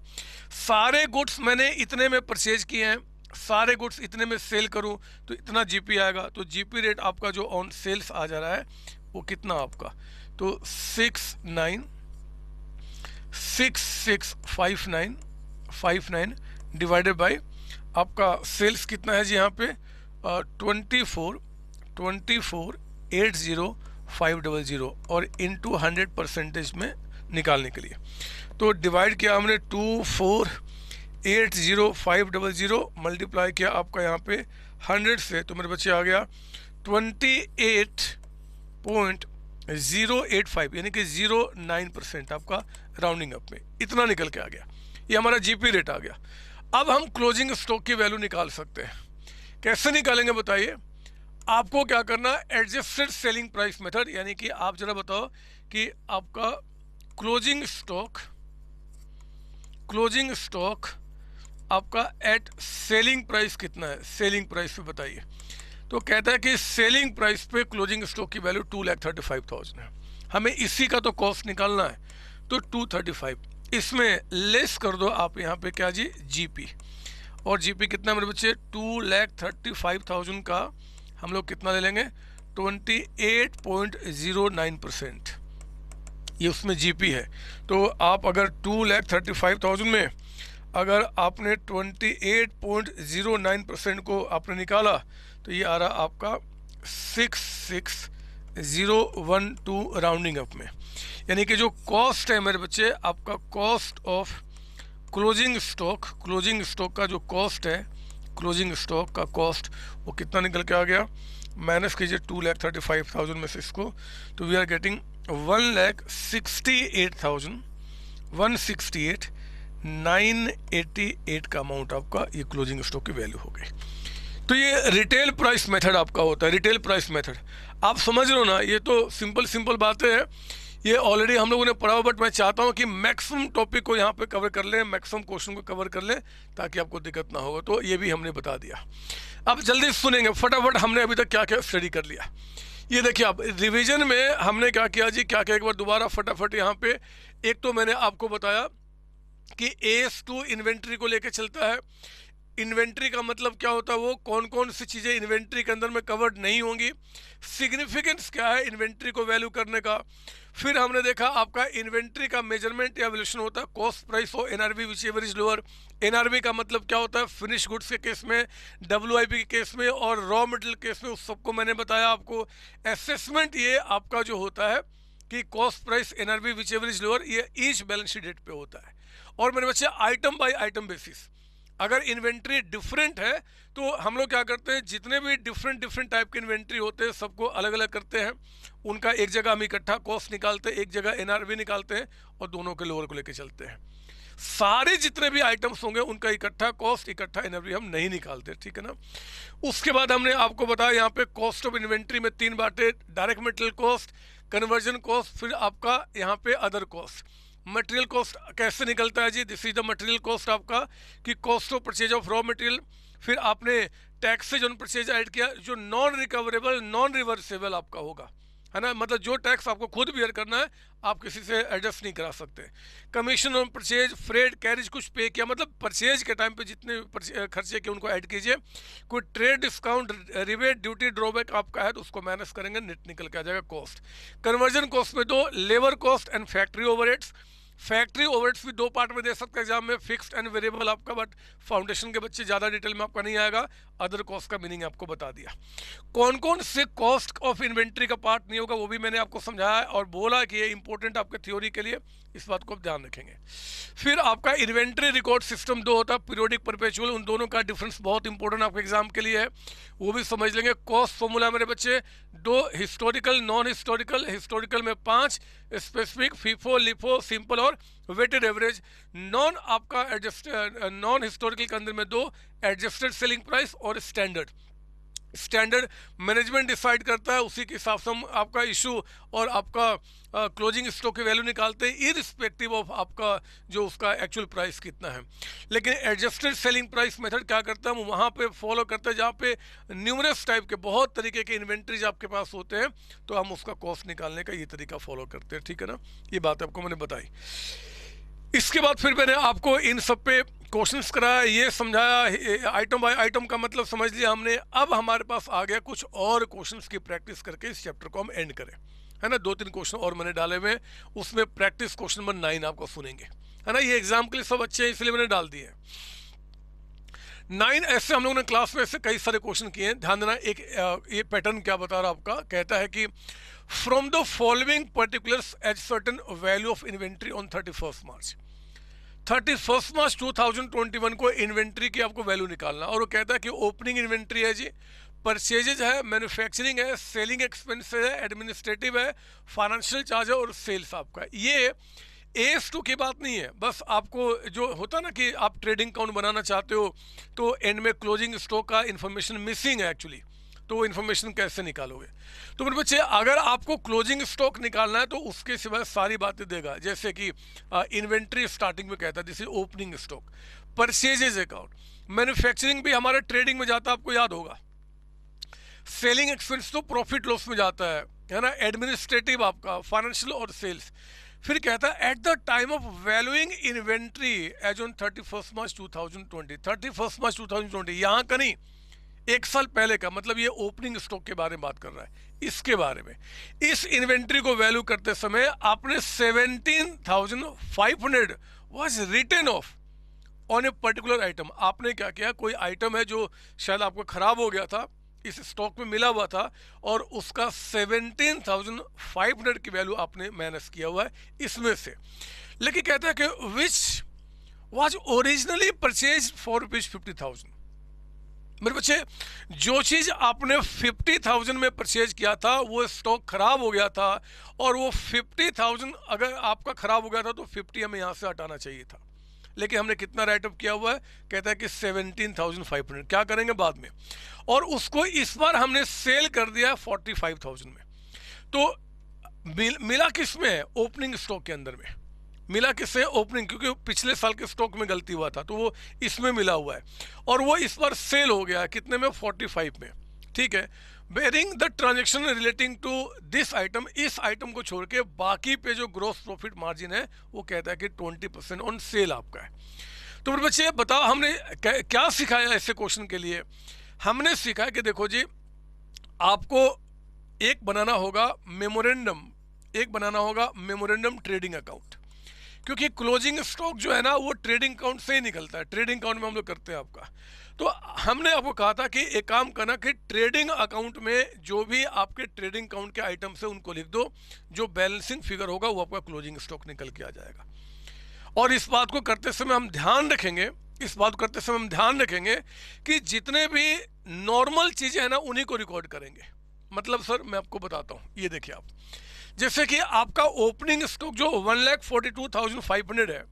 सारे गुड्स मैंने इतने में परचेज किए हैं, सारे गुड्स इतने में सेल करूं तो इतना जीपी आएगा। तो जीपी रेट आपका जो ऑन सेल्स आ जा रहा है वो कितना आपका, तो 6659 डिवाइडेड बाई आपका सेल्स कितना है जी यहाँ पे 24,80,500 और इनटू 100% में निकालने के लिए तो डिवाइड किया हमने 24,80,500 मल्टीप्लाई किया आपका यहाँ पे 100 से, तो मेरे बच्चे आ गया 28.085 यानी कि 0.9% आपका राउंडिंग अप में इतना निकल के आ गया। ये हमारा जीपी रेट आ गया। अब हम क्लोजिंग स्टॉक की वैल्यू निकाल सकते हैं। कैसे निकालेंगे बताइए। आपको क्या करना, एडजस्टेड सेलिंग प्राइस मेथड, यानी कि आप जरा बताओ कि आपका क्लोजिंग स्टॉक आपका एट सेलिंग प्राइस कितना है, सेलिंग प्राइस पे बताइए। तो कहता है कि सेलिंग प्राइस पे क्लोजिंग स्टॉक की वैल्यू 2,35,000 है, हमें इसी का तो कॉस्ट निकालना है, तो 235 इसमें लेस कर दो आप यहाँ पे क्या जी, जीपी। और जीपी कितना मेरे बच्चे, 2,35,000 का हम लोग कितना ले लेंगे, 28.09%, ये उसमें जीपी है। तो आप अगर 2,35,000 में अगर आपने 28.09% को आपने निकाला तो ये आ रहा आपका 66,012 राउंडिंग अप में, यानी कि जो कॉस्ट है मेरे बच्चे, आपका कॉस्ट ऑफ क्लोजिंग स्टॉक का जो कॉस्ट है, क्लोजिंग स्टॉक का कॉस्ट वो कितना निकल के आ गया, माइनस कीजिए 2,35,000 में से इसको, तो वी आर गेटिंग 1,68,988 का अमाउंट आपका ये क्लोजिंग स्टॉक की वैल्यू हो गई। तो ये रिटेल प्राइस मेथड आपका होता है, रिटेल प्राइस मेथड। आप समझ रहे हो ना, ये तो सिंपल बातें हैं, ये ऑलरेडी हम लोगों ने पढ़ा, बट मैं चाहता हूँ कि मैक्सिमम टॉपिक को यहाँ पे कवर कर लें, मैक्सिमम क्वेश्चन को कवर कर लें ताकि आपको दिक्कत ना होगा। तो ये भी हमने बता दिया। अब जल्दी सुनेंगे फटाफट हमने अभी तक क्या क्या स्टडी कर लिया। ये देखिए आप रिवीजन में हमने क्या किया जी, क्या क्या एक बार दोबारा फटाफट यहाँ पे। एक तो मैंने आपको बताया कि AS2 इन्वेंट्री को लेके चलता है। इन्वेंट्री का मतलब क्या होता है, वो कौन कौन सी चीज़ें इन्वेंट्री के अंदर में कवर्ड नहीं होंगी, सिग्निफिकेंस क्या है इन्वेंट्री को वैल्यू करने का। फिर हमने देखा आपका इन्वेंट्री का मेजरमेंट या वैल्यूएशन होता है कॉस्ट प्राइस और NRV which ever is lower. NRV का मतलब क्या होता है, फिनिश गुड्स के केस में, WIP के केस में और रॉ मटेरियल केस में, उस सबको मैंने बताया आपको। असेसमेंट ये आपका जो होता है कि cost price NRV which ever is lower, ये ईच बैलेंस शीट डेट पे होता है। और मेरे बच्चे आइटम बाय आइटम बेसिस, अगर इन्वेंट्री डिफरेंट है तो हम लोग क्या करते हैं, जितने भी डिफरेंट टाइप के इन्वेंट्री होते हैं सबको अलग अलग करते हैं, उनका एक जगह हम इकट्ठा कॉस्ट निकालते हैं, एक जगह NRV निकालते हैं और दोनों के लोअर को लेके चलते हैं। सारे जितने भी आइटम्स होंगे उनका इकट्ठा कॉस्ट, इकट्ठा NRV हम नहीं निकालते, ठीक है ना। उसके बाद हमने आपको बताया यहाँ पे कॉस्ट ऑफ इन्वेंट्री में 3 बातें, direct material cost, conversion cost, फिर आपका यहाँ पे अदर कॉस्ट। मटेरियल कॉस्ट कैसे निकलता है जी, this is the material cost आपका, कि cost of purchase of raw material. फिर आपने टैक्सेज ऑन परचेज ऐड किया, जो नॉन रिकवरेबल नॉन रिवर्सेबल आपका होगा, है ना, मतलब जो टैक्स आपको खुद बियर करना है, आप किसी से एडजस्ट नहीं करा सकते। Commission on purchase, freight, carriage कुछ पे किया, मतलब परचेज के टाइम पे जितने खर्चे किए उनको ऐड कीजिए। कोई trade discount, rebate, duty, drawback आपका है तो उसको माइनस करेंगे, नेट निकल के आ जाएगा कॉस्ट। कन्वर्जन कॉस्ट में 2, labour cost and factory overheads. Factory overheads भी 2 पार्ट में दे सकते हैं एग्जाम में, फिक्स्ड एंड वेरिएबल आपका, बट फाउंडेशन के बच्चे ज़्यादा डिटेल में आपका नहीं आएगा। अदर कॉस्ट का मीनिंग आपको बता दिया। कौन कौन से कॉस्ट ऑफ इन्वेंट्री का पार्ट नहीं होगा वो भी मैंने आपको समझाया है और बोला कि ये इंपॉर्टेंट आपके थ्योरी के लिए, इस बात को आप ध्यान रखेंगे। फिर आपका इन्वेंट्री रिकॉर्ड सिस्टम 2 होता है, पीरियोडिक, परपेचुअल, उन दोनों का डिफरेंस बहुत इंपॉर्टेंट आपके एग्जाम के लिए है, वो भी समझ लेंगे। कॉस्ट फॉर्मूला मेरे बच्चे 2, हिस्टोरिकल, नॉन हिस्टोरिकल। हिस्टोरिकल में 5, स्पेसिफिक, फीफो, लिफो, सिंपल और वेटेड एवरेज। नॉन आपका नॉन हिस्टोरिकल के अंदर में 2, एडजस्टेड सेलिंग प्राइस और स्टैंडर्ड। स्टैंडर्ड मैनेजमेंट डिसाइड करता है, उसी के हिसाब से हम आपका इशू और आपका क्लोजिंग स्टॉक की वैल्यू निकालते हैं, इरिस्पेक्टिव ऑफ आपका जो उसका एक्चुअल प्राइस कितना है। लेकिन एडजस्टेड सेलिंग प्राइस मेथड क्या करता है, हम वहाँ पे फॉलो करते हैं जहाँ पे न्यूमरस टाइप के बहुत तरीके के इन्वेंट्रीज आपके पास होते हैं, तो हम उसका कॉस्ट निकालने का ये तरीका फॉलो करते हैं, ठीक है ना। ये बात आपको मैंने बताई। इसके बाद फिर मैंने आपको इन सब पे क्वेश्चंस कराया, ये समझाया, आइटम बाय आइटम का मतलब समझ लिया हमने। अब हमारे पास आ गया कुछ और क्वेश्चंस की प्रैक्टिस करके इस चैप्टर को हम एंड करें, है ना। 2-3 क्वेश्चन और मैंने डाले हुए, उसमें प्रैक्टिस क्वेश्चन नंबर 9 आपको सुनेंगे, है ना। ये एग्जाम के लिए सब अच्छे हैं, इसलिए मैंने डाल दिए हैं 9। ऐसे हम लोगों ने क्लास में ऐसे कई सारे क्वेश्चन किए हैं, ध्यान देना। एक ये पैटर्न क्या बता रहा आपका, कहता है कि from the following particulars at certain value of inventory on 31 मार्च 2021 को इन्वेंट्री की आपको वैल्यू निकालना। और वो कहता है कि ओपनिंग इन्वेंट्री है जी, परचेजेज है, मैन्युफैक्चरिंग है, सेलिंग एक्सपेंस है, एडमिनिस्ट्रेटिव है, फाइनेंशियल चार्ज है और सेल्स आपका। ये AS2 की बात नहीं है, बस आपको जो होता ना कि आप ट्रेडिंग अकाउंट बनाना चाहते हो तो एंड में क्लोजिंग स्टॉक का इन्फॉर्मेशन मिसिंग है एक्चुअली, तो वो इन्फॉर्मेशन कैसे निकालोगे। तो मेरे बच्चे अगर आपको क्लोजिंग स्टॉक निकालना है तो उसके सिवाय सारी बातें देगा, जैसे कि इन्वेंट्री स्टार्टिंग में कहता है this is opening stock, purchases account, manufacturing भी हमारा ट्रेडिंग में जाता है, आपको याद होगा, सेलिंग एक्सपेंस तो प्रॉफिट लॉस में जाता है ना, एडमिनिस्ट्रेटिव आपका, फाइनेंशियल और सेल्स। फिर कहता है at the time of valuing inventory as on 31 मार्च 2020, 31 मार्च 2020 यहाँ का नहीं, एक साल पहले का, मतलब ये ओपनिंग स्टॉक के बारे में बात कर रहा है। इसके बारे में इस इन्वेंट्री को वैल्यू करते समय आपने 17,500 was written off on a particular item. आपने क्या किया, कोई आइटम है जो शायद आपको खराब हो गया था, इस स्टॉक में मिला हुआ था, और उसका 17,500 की वैल्यू आपने माइनस किया हुआ है इसमें से। लेकिन कहता है कि which was originally purchase for ₹50,000। मेरे बच्चे जो चीज़ आपने 50,000 में परचेज किया था वो स्टॉक खराब हो गया था, और वो 50,000 अगर आपका खराब हो गया था तो 50 हमें यहाँ से हटाना चाहिए था। लेकिन हमने कितना राइट ऑफ किया हुआ है, कहता है कि 17,500। क्या करेंगे बाद में, और उसको इस बार हमने सेल कर दिया 45,000 में। तो मिला किस में है, ओपनिंग स्टॉक के अंदर में मिला किससे, ओपनिंग, क्योंकि पिछले साल के स्टॉक में गलती हुआ था तो वो इसमें मिला हुआ है, और वो इस बार सेल हो गया है कितने में, 45 में, ठीक है। Bearing the transaction relating to this item, इस आइटम को छोड़ के बाकी पे जो ग्रोस प्रॉफिट मार्जिन है वो कहता है कि 20% ऑन सेल आपका है। तो मेरे बच्चे बताओ हमने क्या सिखाया ऐसे क्वेश्चन के लिए। हमने सीखा कि देखो जी, आपको एक बनाना होगा मेमोरेंडम ट्रेडिंग अकाउंट, क्योंकि क्लोजिंग स्टॉक जो है ना वो ट्रेडिंग अकाउंट से ही निकलता है, ट्रेडिंग अकाउंट में हम लोग करते हैं आपका। तो हमने आपको कहा था कि एक काम करना कि ट्रेडिंग अकाउंट में जो भी आपके ट्रेडिंग अकाउंट के आइटम्स है उनको लिख दो, जो बैलेंसिंग फिगर होगा वो आपका क्लोजिंग स्टॉक निकल के आ जाएगा। और इस बात को करते समय हम ध्यान रखेंगे कि जितने भी नॉर्मल चीज़ें हैं ना उन्हीं को रिकॉर्ड करेंगे। मतलब सर मैं आपको बताता हूँ, ये देखिए आप, जैसे कि आपका ओपनिंग स्टॉक जो 1,42,500 है,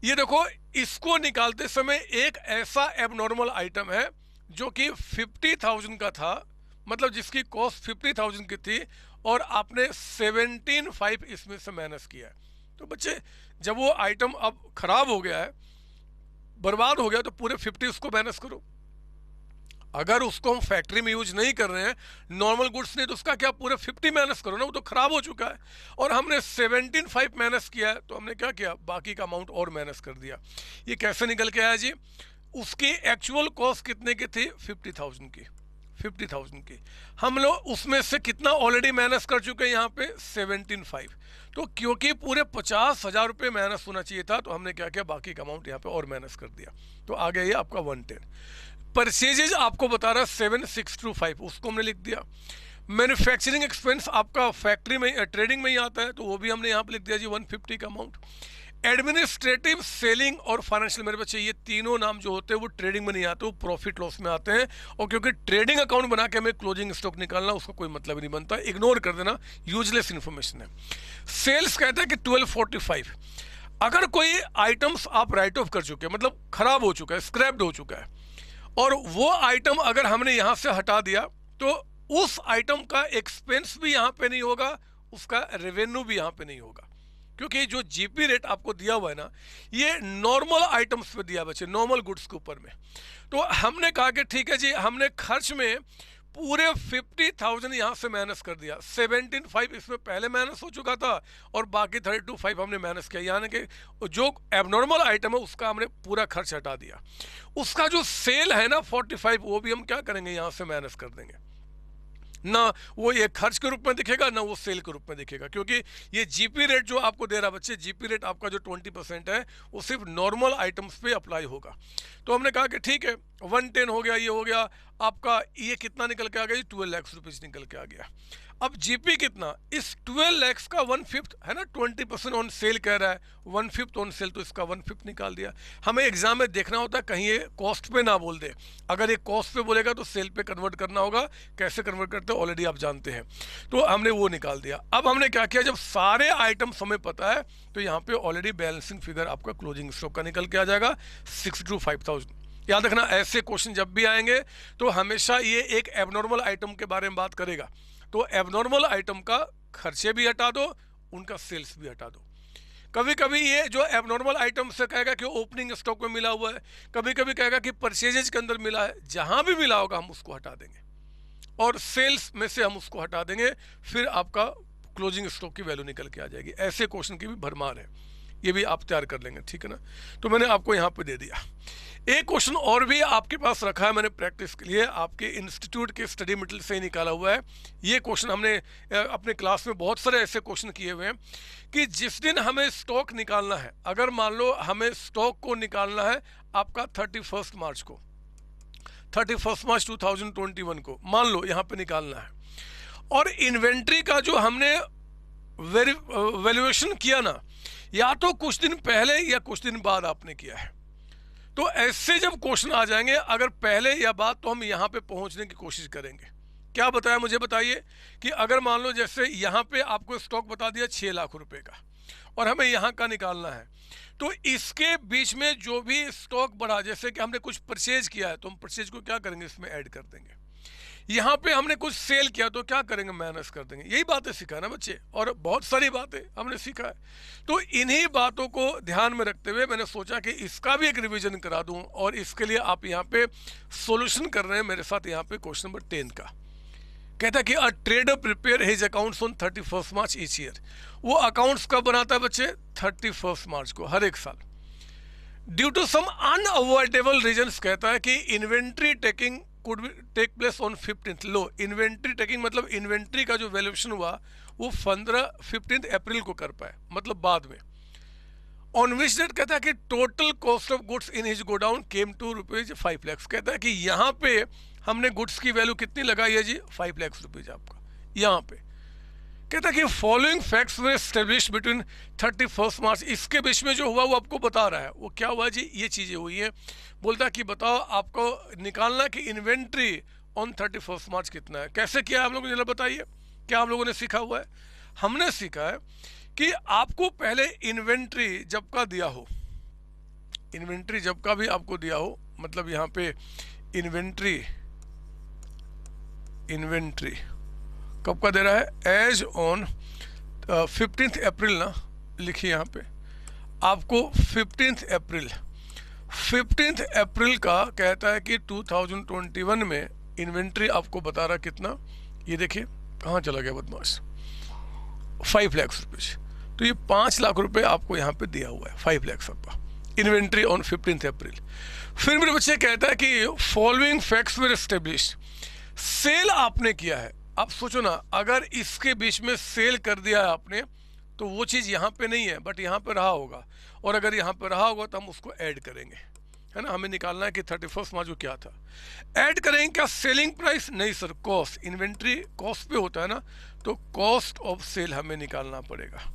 ये देखो इसको निकालते समय एक ऐसा एबनॉर्मल आइटम है जो कि 50,000 का था, मतलब जिसकी कॉस्ट 50,000 की थी, और आपने 17,500 इसमें से माइनस किया है। तो बच्चे जब वो आइटम अब खराब हो गया है, बर्बाद हो गया, तो पूरे 50 उसको माइनस करो। अगर उसको हम फैक्ट्री में यूज नहीं कर रहे हैं, नॉर्मल गुड्स नहीं, तो उसका क्या पूरे 50 माइनस करो ना, वो तो खराब हो चुका है। और हमने 17,500 माइनस किया है, तो हमने क्या किया, बाकी का अमाउंट और माइनस कर दिया। ये कैसे निकल के आया जी, उसकी एक्चुअल कॉस्ट कितने की थी, 50,000 की, 50,000 की। हम लोग उसमें से कितना ऑलरेडी माइनस कर चुके हैं यहाँ पे, 17,500। तो क्योंकि पूरे 50,000 रुपये माइनस होना चाहिए था, तो हमने क्या किया, बाकी का अमाउंट यहाँ पे और माइनस कर दिया, तो आ गया ये आपका 110। परचेजेज आपको बता रहा है 7,625, उसको हमने लिख दिया। मैन्युफैक्चरिंग एक्सपेंस आपका फैक्ट्री में ट्रेडिंग में ही आता है, तो वो भी हमने यहाँ पे लिख दिया जी 150 का अमाउंट। एडमिनिस्ट्रेटिव, सेलिंग और फाइनेंशियल, मेरे बच्चे ये तीनों नाम जो होते हैं वो ट्रेडिंग में नहीं आते, वो प्रॉफिट लॉस में आते हैं। और क्योंकि ट्रेडिंग अकाउंट बना के हमें क्लोजिंग स्टॉक निकालना, उसका कोई मतलब नहीं बनता, इग्नोर कर देना, यूजलेस इन्फॉर्मेशन है। सेल्स कहता है कि 1245। अगर कोई आइटम्स आप राइट ऑफ कर चुके हैं, मतलब खराब हो चुका है, स्क्रैप्ड हो चुका है, और वो आइटम अगर हमने यहाँ से हटा दिया तो उस आइटम का एक्सपेंस भी यहाँ पे नहीं होगा, उसका रेवेन्यू भी यहाँ पे नहीं होगा, क्योंकि जो जीपी रेट आपको दिया हुआ है ना, ये नॉर्मल आइटम्स पे दिया बच्चे, नॉर्मल गुड्स के ऊपर में। तो हमने कहा कि ठीक है जी, हमने खर्च में पूरे 50,000 यहाँ से माइनस कर दिया, 17,500 इसमें पहले माइनस हो चुका था और बाकी 32,500 हमने माइनस किया, यानी कि जो एबनॉर्मल आइटम है उसका हमने पूरा खर्च हटा दिया। उसका जो सेल है ना 45, वो भी हम क्या करेंगे, यहाँ से माइनस कर देंगे ना, वो ये खर्च के रूप में दिखेगा ना वो सेल के रूप में दिखेगा, क्योंकि ये जीपी रेट जो आपको दे रहा बच्चे, जीपी रेट आपका जो 20% है वो सिर्फ नॉर्मल आइटम्स पे अप्लाई होगा। तो हमने कहा कि ठीक है 110 हो गया, ये हो गया आपका, ये कितना निकल के आ गया, 12 लाख रुपीज निकल के आ गया। अब जीपी कितना, इस 12 लाख का 1/5 है ना, 20% ऑन सेल कह रहा है, 1/5 ऑन सेल, तो इसका 1/5 निकाल दिया। हमें एग्जाम में देखना होता है कहीं ये कॉस्ट पे ना बोल दे, अगर ये कॉस्ट पे बोलेगा तो सेल पे कन्वर्ट करना होगा, कैसे कन्वर्ट करते हैं ऑलरेडी आप जानते हैं, तो हमने वो निकाल दिया। अब हमने क्या किया, जब सारे आइटम्स हमें पता है तो यहाँ पे ऑलरेडी बैलेंसिंग फिगर आपका क्लोजिंग स्टॉक का निकल के आ जाएगा 62,500। याद रखना, ऐसे क्वेश्चन जब भी आएंगे तो हमेशा ये एक एबनॉर्मल आइटम के बारे में बात करेगा, तो एबनॉर्मल आइटम का खर्चे भी हटा दो, उनका सेल्स भी हटा दो। कभी कभी ये जो एबनॉर्मल आइटम से कहेगा कि ओपनिंग स्टॉक में मिला हुआ है, कभी कभी कहेगा कि परचेजेज के अंदर मिला है, जहां भी मिला होगा हम उसको हटा देंगे और सेल्स में से हम उसको हटा देंगे, फिर आपका क्लोजिंग स्टॉक की वैल्यू निकल के आ जाएगी। ऐसे क्वेश्चन की भी भरमार है, ये भी आप तैयार कर लेंगे, ठीक है ना। तो मैंने आपको यहाँ पे दे दिया। एक क्वेश्चन और भी आपके पास रखा है मैंने प्रैक्टिस के लिए, आपके इंस्टीट्यूट के स्टडी मटेरियल से ही निकाला हुआ है। ये क्वेश्चन हमने अपने क्लास में बहुत सारे ऐसे क्वेश्चन किए हुए हैं कि जिस दिन हमें स्टॉक निकालना है, अगर मान लो हमें स्टॉक को निकालना है आपका 31 मार्च को, 31 मार्च 2021 को मान लो यहाँ पे निकालना है, और इन्वेंट्री का जो हमने वैल्यूएशन किया ना, या तो कुछ दिन पहले या कुछ दिन बाद आपने किया है, तो ऐसे जब क्वेश्चन आ जाएंगे अगर पहले या बाद, तो हम यहाँ पे पहुँचने की कोशिश करेंगे। क्या बताया मुझे बताइए कि अगर मान लो जैसे यहाँ पे आपको स्टॉक बता दिया 6 लाख रुपए का और हमें यहाँ का निकालना है, तो इसके बीच में जो भी स्टॉक बढ़ा, जैसे कि हमने कुछ परचेज किया है तो हम परचेज को क्या करेंगे, इसमें ऐड कर देंगे। यहाँ पे हमने कुछ सेल किया तो क्या करेंगे, माइनस कर देंगे। यही बातें सीखा है ना बच्चे, और बहुत सारी बातें हमने सीखा है। तो इन्हीं बातों को ध्यान में रखते हुए मैंने सोचा कि इसका भी एक रिवीजन करा दूं, और इसके लिए आप यहाँ पे सॉल्यूशन कर रहे हैं मेरे साथ। यहाँ पे क्वेश्चन नंबर 10 का कहता है कि a trader prepare his accounts on 31 March each year. वो अकाउंट्स कब बनाता है बच्चे, 31 मार्च को हर एक साल। Due to some unavoidable reasons कहता है कि inventory taking could take place on 15th। लो, इन्वेंट्री टेकिंग मतलब इन्वेंट्री का जो वैल्यूएशन हुआ वो 15 अप्रैल को कर पाए, मतलब बाद में। ऑन विच डेट कहता है कि total cost of goods in his godown came to ₹5 lakh. कहता है कि यहाँ पे हमने गुड्स की वैल्यू कितनी लगाई है जी, 5 लाख रुपीज आपका यहाँ पे। कहता है कि फॉलोइंग फैक्ट्स वे एस्टेब्लिश बिटवीन 31 मार्च। इसके बीच में जो हुआ वो आपको बता रहा है, वो क्या हुआ जी, ये चीज़ें हुई हैं। बोलता है कि बताओ आपको निकालना कि इन्वेंट्री ऑन 31 मार्च कितना है। कैसे किया आप लोगों ने, बताइए क्या आप लोगों ने सीखा हुआ है। हमने सीखा है कि आपको पहले इन्वेंट्री जब का दिया हो, इन्वेंट्री जब का भी आपको दिया हो, मतलब यहाँ पे इन्वेंट्री कब का दे रहा है, एज ऑन 15 अप्रैल ना, लिखिए यहाँ पे आपको 15 अप्रैल का कहता है कि 2021 में इन्वेंट्री आपको बता रहा कितना, ये देखिए कहाँ चला गया बदमाश, 5 लाख रुपीज। तो ये 5 लाख रुपए आपको यहाँ पे दिया हुआ है, 5 लाख आपका इन्वेंट्री ऑन 15 अप्रैल। फिर मेरे बच्चे कहता है कि फॉलोइंग फैक्ट्स वर एस्टेब्लिश। सेल आपने किया है, आप सोचो ना, अगर इसके बीच में सेल कर दिया है आपने तो वो चीज़ यहाँ पे नहीं है बट यहाँ पे रहा होगा, और अगर यहाँ पे रहा होगा तो हम उसको ऐड करेंगे, है ना। हमें निकालना है कि 31 मार्च को क्या था, ऐड करेंगे क्या सेलिंग प्राइस, नहीं सर, कॉस्ट। इन्वेंट्री कॉस्ट पे होता है ना, तो कॉस्ट ऑफ सेल हमें निकालना पड़ेगा।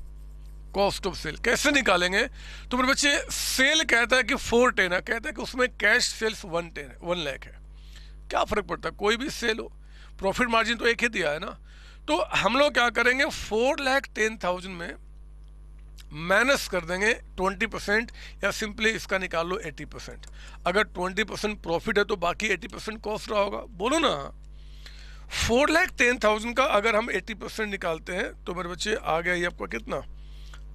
कॉस्ट ऑफ सेल कैसे निकालेंगे, तो मेरे बच्चे सेल कहता है कि 410 है, कहता है कि उसमें कैश सेल्स 1 लाख है। क्या फर्क पड़ता है, कोई भी सेल हो, प्रॉफिट मार्जिन तो एक ही दिया है ना। तो हम लोग क्या करेंगे, 4,10,000 में माइनस कर देंगे 20%, या सिंपली इसका निकाल लो 80%। अगर 20% प्रॉफिट है तो बाकी 80% कॉस्ट रहा होगा, बोलो ना। 4,10,000 का अगर हम 80% निकालते हैं तो मेरे बच्चे आ गया ये आपका कितना,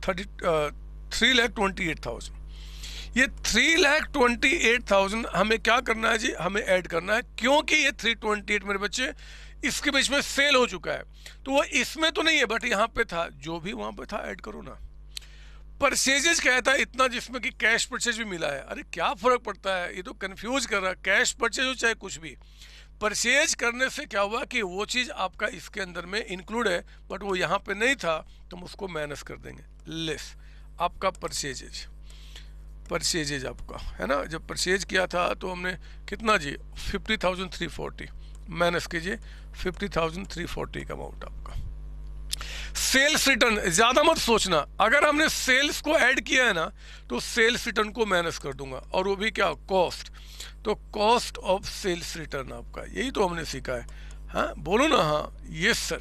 3,28,000। ये 3,28,000 हमें क्या करना है जी, हमें ऐड करना है, क्योंकि ये 328 मेरे बच्चे इसके बीच में सेल हो चुका है, तो वो इसमें तो नहीं है बट यहाँ पे था, जो भी वहाँ पे था ऐड करो ना। परचेजेज क्या था, इतना जिसमें कि कैश परचेज भी मिला है। अरे क्या फर्क पड़ता है, ये तो कंफ्यूज कर रहा है, कैश परचेज हो चाहे कुछ भी, परचेज करने से क्या हुआ कि वो चीज़ आपका इसके अंदर में इंक्लूड है बट वो यहाँ पे नहीं था, तो हम उसको माइनस कर देंगे, लेस आपका परचेजेज आपका है ना। जब परचेज किया था तो हमने कितना जी, 50,340 माइनस कीजिए 50,340 का अमाउंट आपका। सेल्स रिटर्न ज़्यादा मत सोचना, अगर हमने सेल्स को ऐड किया है ना तो सेल्स रिटर्न को माइनस कर दूंगा, और वो भी क्या, कॉस्ट। तो कॉस्ट ऑफ सेल्स रिटर्न आपका, यही तो हमने सीखा है। हाँ बोलो ना, हाँ यस सर।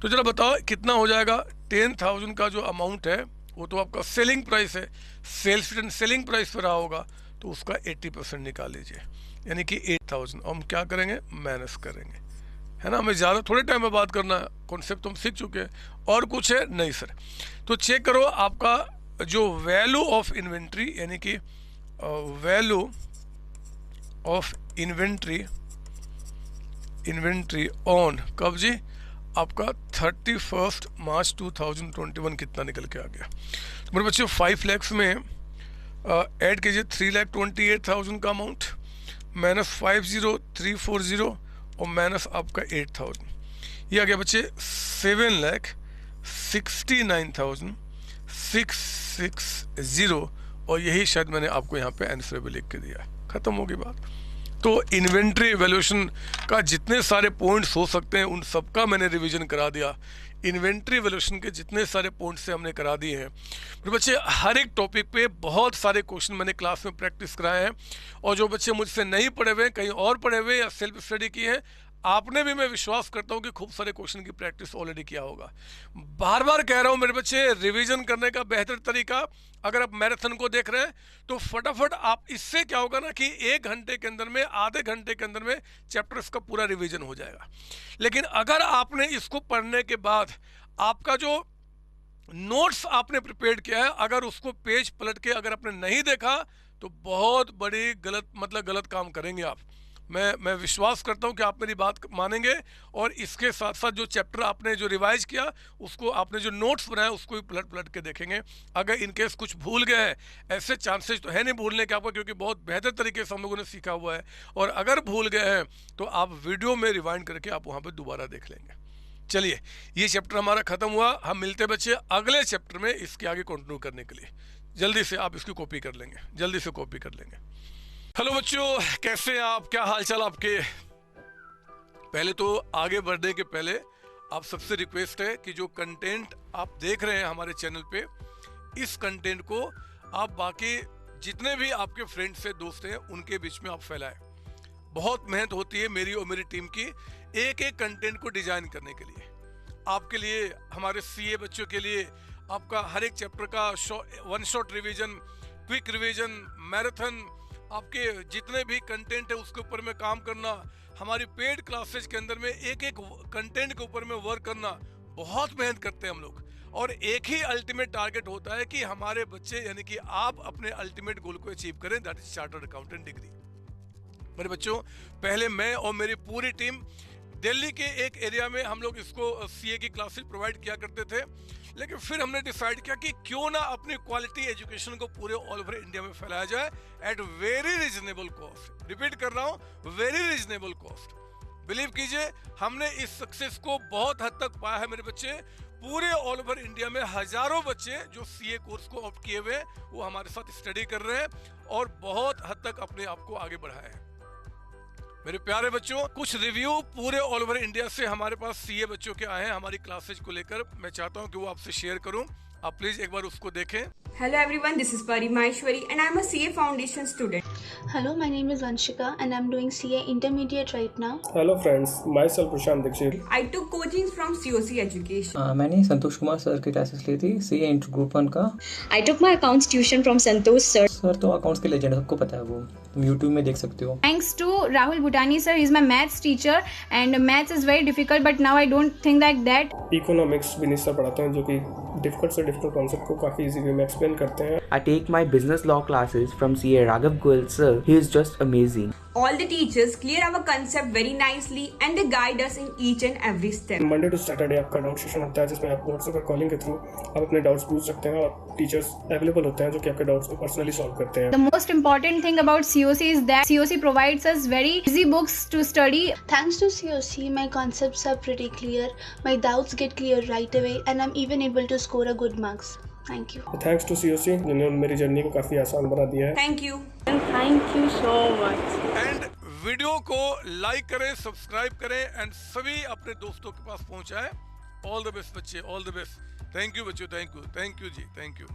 तो जरा बताओ कितना हो जाएगा। 10,000 का जो अमाउंट है वो तो आपका सेलिंग प्राइस है, सेल्स रिटर्न सेलिंग प्राइस पर रहा होगा, तो उसका 80% निकाल लीजिए, यानी कि 8,000। हम क्या करेंगे, माइनस करेंगे, है ना। हमें ज़्यादा थोड़े टाइम में बात करना है, कॉन्सेप्ट तो हम सीख चुके हैं। और कुछ है नहीं सर। तो चेक करो आपका जो वैल्यू ऑफ इन्वेंट्री, यानी कि वैल्यू ऑफ इन्वेंट्री ऑन कब जी, आपका 31 मार्च 2021 कितना निकल के आ गया। तो मेरे बच्चों 5 लाख में ऐड कीजिए 3,28,000 का अमाउंट, माइनस 50,340 और माइनस आपका 8,000, ये आ गया बच्चे 7,69,660, और यही शायद मैंने आपको यहाँ पे आंसर भी लिख के दिया है। खत्म होगी बात। तो इन्वेंट्री वैल्यूएशन का जितने सारे पॉइंट्स हो सकते हैं उन सबका मैंने रिवीजन करा दिया। इन्वेंट्री वैल्यूएशन के जितने सारे पॉइंट्स से हमने करा दिए हैं। तो बच्चे हर एक टॉपिक पे बहुत सारे क्वेश्चन मैंने क्लास में प्रैक्टिस कराए हैं, और जो बच्चे मुझसे नहीं पढ़े हुए, कहीं और पढ़े हुए या सेल्फ स्टडी किए हैं, आपने भी, मैं विश्वास करता हूं कि खूब सारे क्वेश्चन की प्रैक्टिस ऑलरेडी किया होगा। बार बार कह रहा हूं मेरे बच्चे, रिवीजन करने का बेहतर तरीका, अगर आप मैराथन को देख रहे हैं तो फटाफट आप, इससे क्या होगा ना कि 1 घंटे के अंदर में, आधे घंटे के अंदर में चैप्टर्स का पूरा रिवीजन हो जाएगा। लेकिन अगर आपने इसको पढ़ने के बाद आपका जो नोट्स आपने प्रिपेयर किया है, अगर उसको पेज पलट के अगर आपने नहीं देखा तो बहुत बड़ी गलत काम करेंगे आप। मैं विश्वास करता हूं कि आप मेरी बात मानेंगे, और इसके साथ साथ जो चैप्टर आपने जो रिवाइज किया, उसको आपने जो नोट्स बनाए उसको भी पलट के देखेंगे। अगर इनकेस कुछ भूल गए हैं, ऐसे चांसेस तो है नहीं भूलने के आपका, क्योंकि बहुत बेहतर तरीके से हम लोगों ने सीखा हुआ है, और अगर भूल गए हैं तो आप वीडियो में रिवाइंड करके आप वहाँ पर दोबारा देख लेंगे। चलिए, ये चैप्टर हमारा खत्म हुआ। हम मिलते बच्चे अगले चैप्टर में इसके आगे कंटिन्यू करने के लिए। जल्दी से आप इसकी कॉपी कर लेंगे, जल्दी से कॉपी कर लेंगे। हेलो बच्चों, कैसे हैं आप, क्या हाल चाल आपके। पहले तो आगे बढ़ने के पहले आप सबसे रिक्वेस्ट है कि जो कंटेंट आप देख रहे हैं हमारे चैनल पे, इस कंटेंट को आप बाकी जितने भी आपके फ्रेंड्स से दोस्त हैं उनके बीच में आप फैलाएं। बहुत मेहनत होती है मेरी और मेरी टीम की एक एक कंटेंट को डिजाइन करने के लिए, आपके लिए, हमारे सीए बच्चों के लिए। आपका हर एक चैप्टर का 1 shot revision, quick revision, marathon, आपके जितने भी कंटेंट है उसके ऊपर में काम करना, हमारी पेड क्लासेज के अंदर में एक एक कंटेंट के ऊपर में वर्क करना। बहुत मेहनत करते हैं हम लोग, और एक ही अल्टीमेट टारगेट होता है कि हमारे बच्चे, यानी कि आप अपने अल्टीमेट गोल को अचीव करें, that is chartered accountant degree. मेरे बच्चों, पहले मैं और मेरी पूरी टीम दिल्ली के एक एरिया में हम लोग इसको सीए की क्लासेस प्रोवाइड किया करते थे, लेकिन फिर हमने डिसाइड किया कि क्यों ना अपनी क्वालिटी एजुकेशन को पूरे ऑल ओवर इंडिया में फैलाया जाए at very reasonable cost. Repeat कर रहा हूं, वेरी रिजनेबल कॉस्ट। बिलीव कीजिए, हमने इस सक्सेस को बहुत हद तक पाया है मेरे बच्चे। पूरे ऑल ओवर इंडिया में हजारों बच्चे जो सीए कोर्स को ऑप्ट किए हुए वो हमारे साथ स्टडी कर रहे हैं और बहुत हद तक अपने आप को आगे बढ़ाए हैं। मेरे प्यारे बच्चों, कुछ रिव्यू पूरे ऑल ओवर इंडिया से हमारे पास सीए बच्चों के आए हैं हमारी क्लासेज को लेकर। मैं चाहता हूं कि वो आपसे शेयर करूं, आप प्लीज एक बार उसको देखें। Hello everyone, this is Pari Maheshwari and I am a CA Foundation student. Hello, my name is Vanshika and I'm doing CA Intermediate right now. Hello friends, myself Prashant Dikshit. I took coaching from COC Education. मैंने Santosh Kumar sir की classes ली थी C inter group 1 का। I took my accounts tuition from Santosh sir. Sir तो accounts के legend, सबको पता है, वो तुम यूट्यूब में देख सकते हो। Thanks to Rahul Bhutani sir, he's my maths teacher and maths is very difficult but now I don't think like that. Economics Vineet sir पढ़ाते हैं जो कि डिफिकल्ट से डिफिकल्ट कॉन्सेप्ट को काफ़ी इजी वे में एक्सप्लेन करते हैं। I take my business law classes from CA Raghav Goyal sir. He is just amazing. All the teachers clear our concept very nicely and they guide us in each and every step. Monday to Saturday आपका doubt session होता है जिसमें आप WhatsApp पर calling के through आप अपने doubts पूछ सकते हैं और टीचर्स अवेलेबल होते हैं जो कि आपके डाउट्स को पर्सनली सॉल्व करते हैं। The most important thing about COC is that COC provides us very easy books to study. Thanks to COC, my concepts are pretty clear, my doubts get clear right away, and I'm even able to score a good marks. Thank you. Thanks to COC जिन्होंने मेरी journey को काफ़ी आसान बना दिया है। Thank you. Thank you so much. And video को like करें, सब्सक्राइब करें एंड सभी अपने दोस्तों के पास पहुंचाएं। ऑल द बेस्ट बच्चे, all the best. Thank you बच्चों, थैंक यू जी, थैंक यू।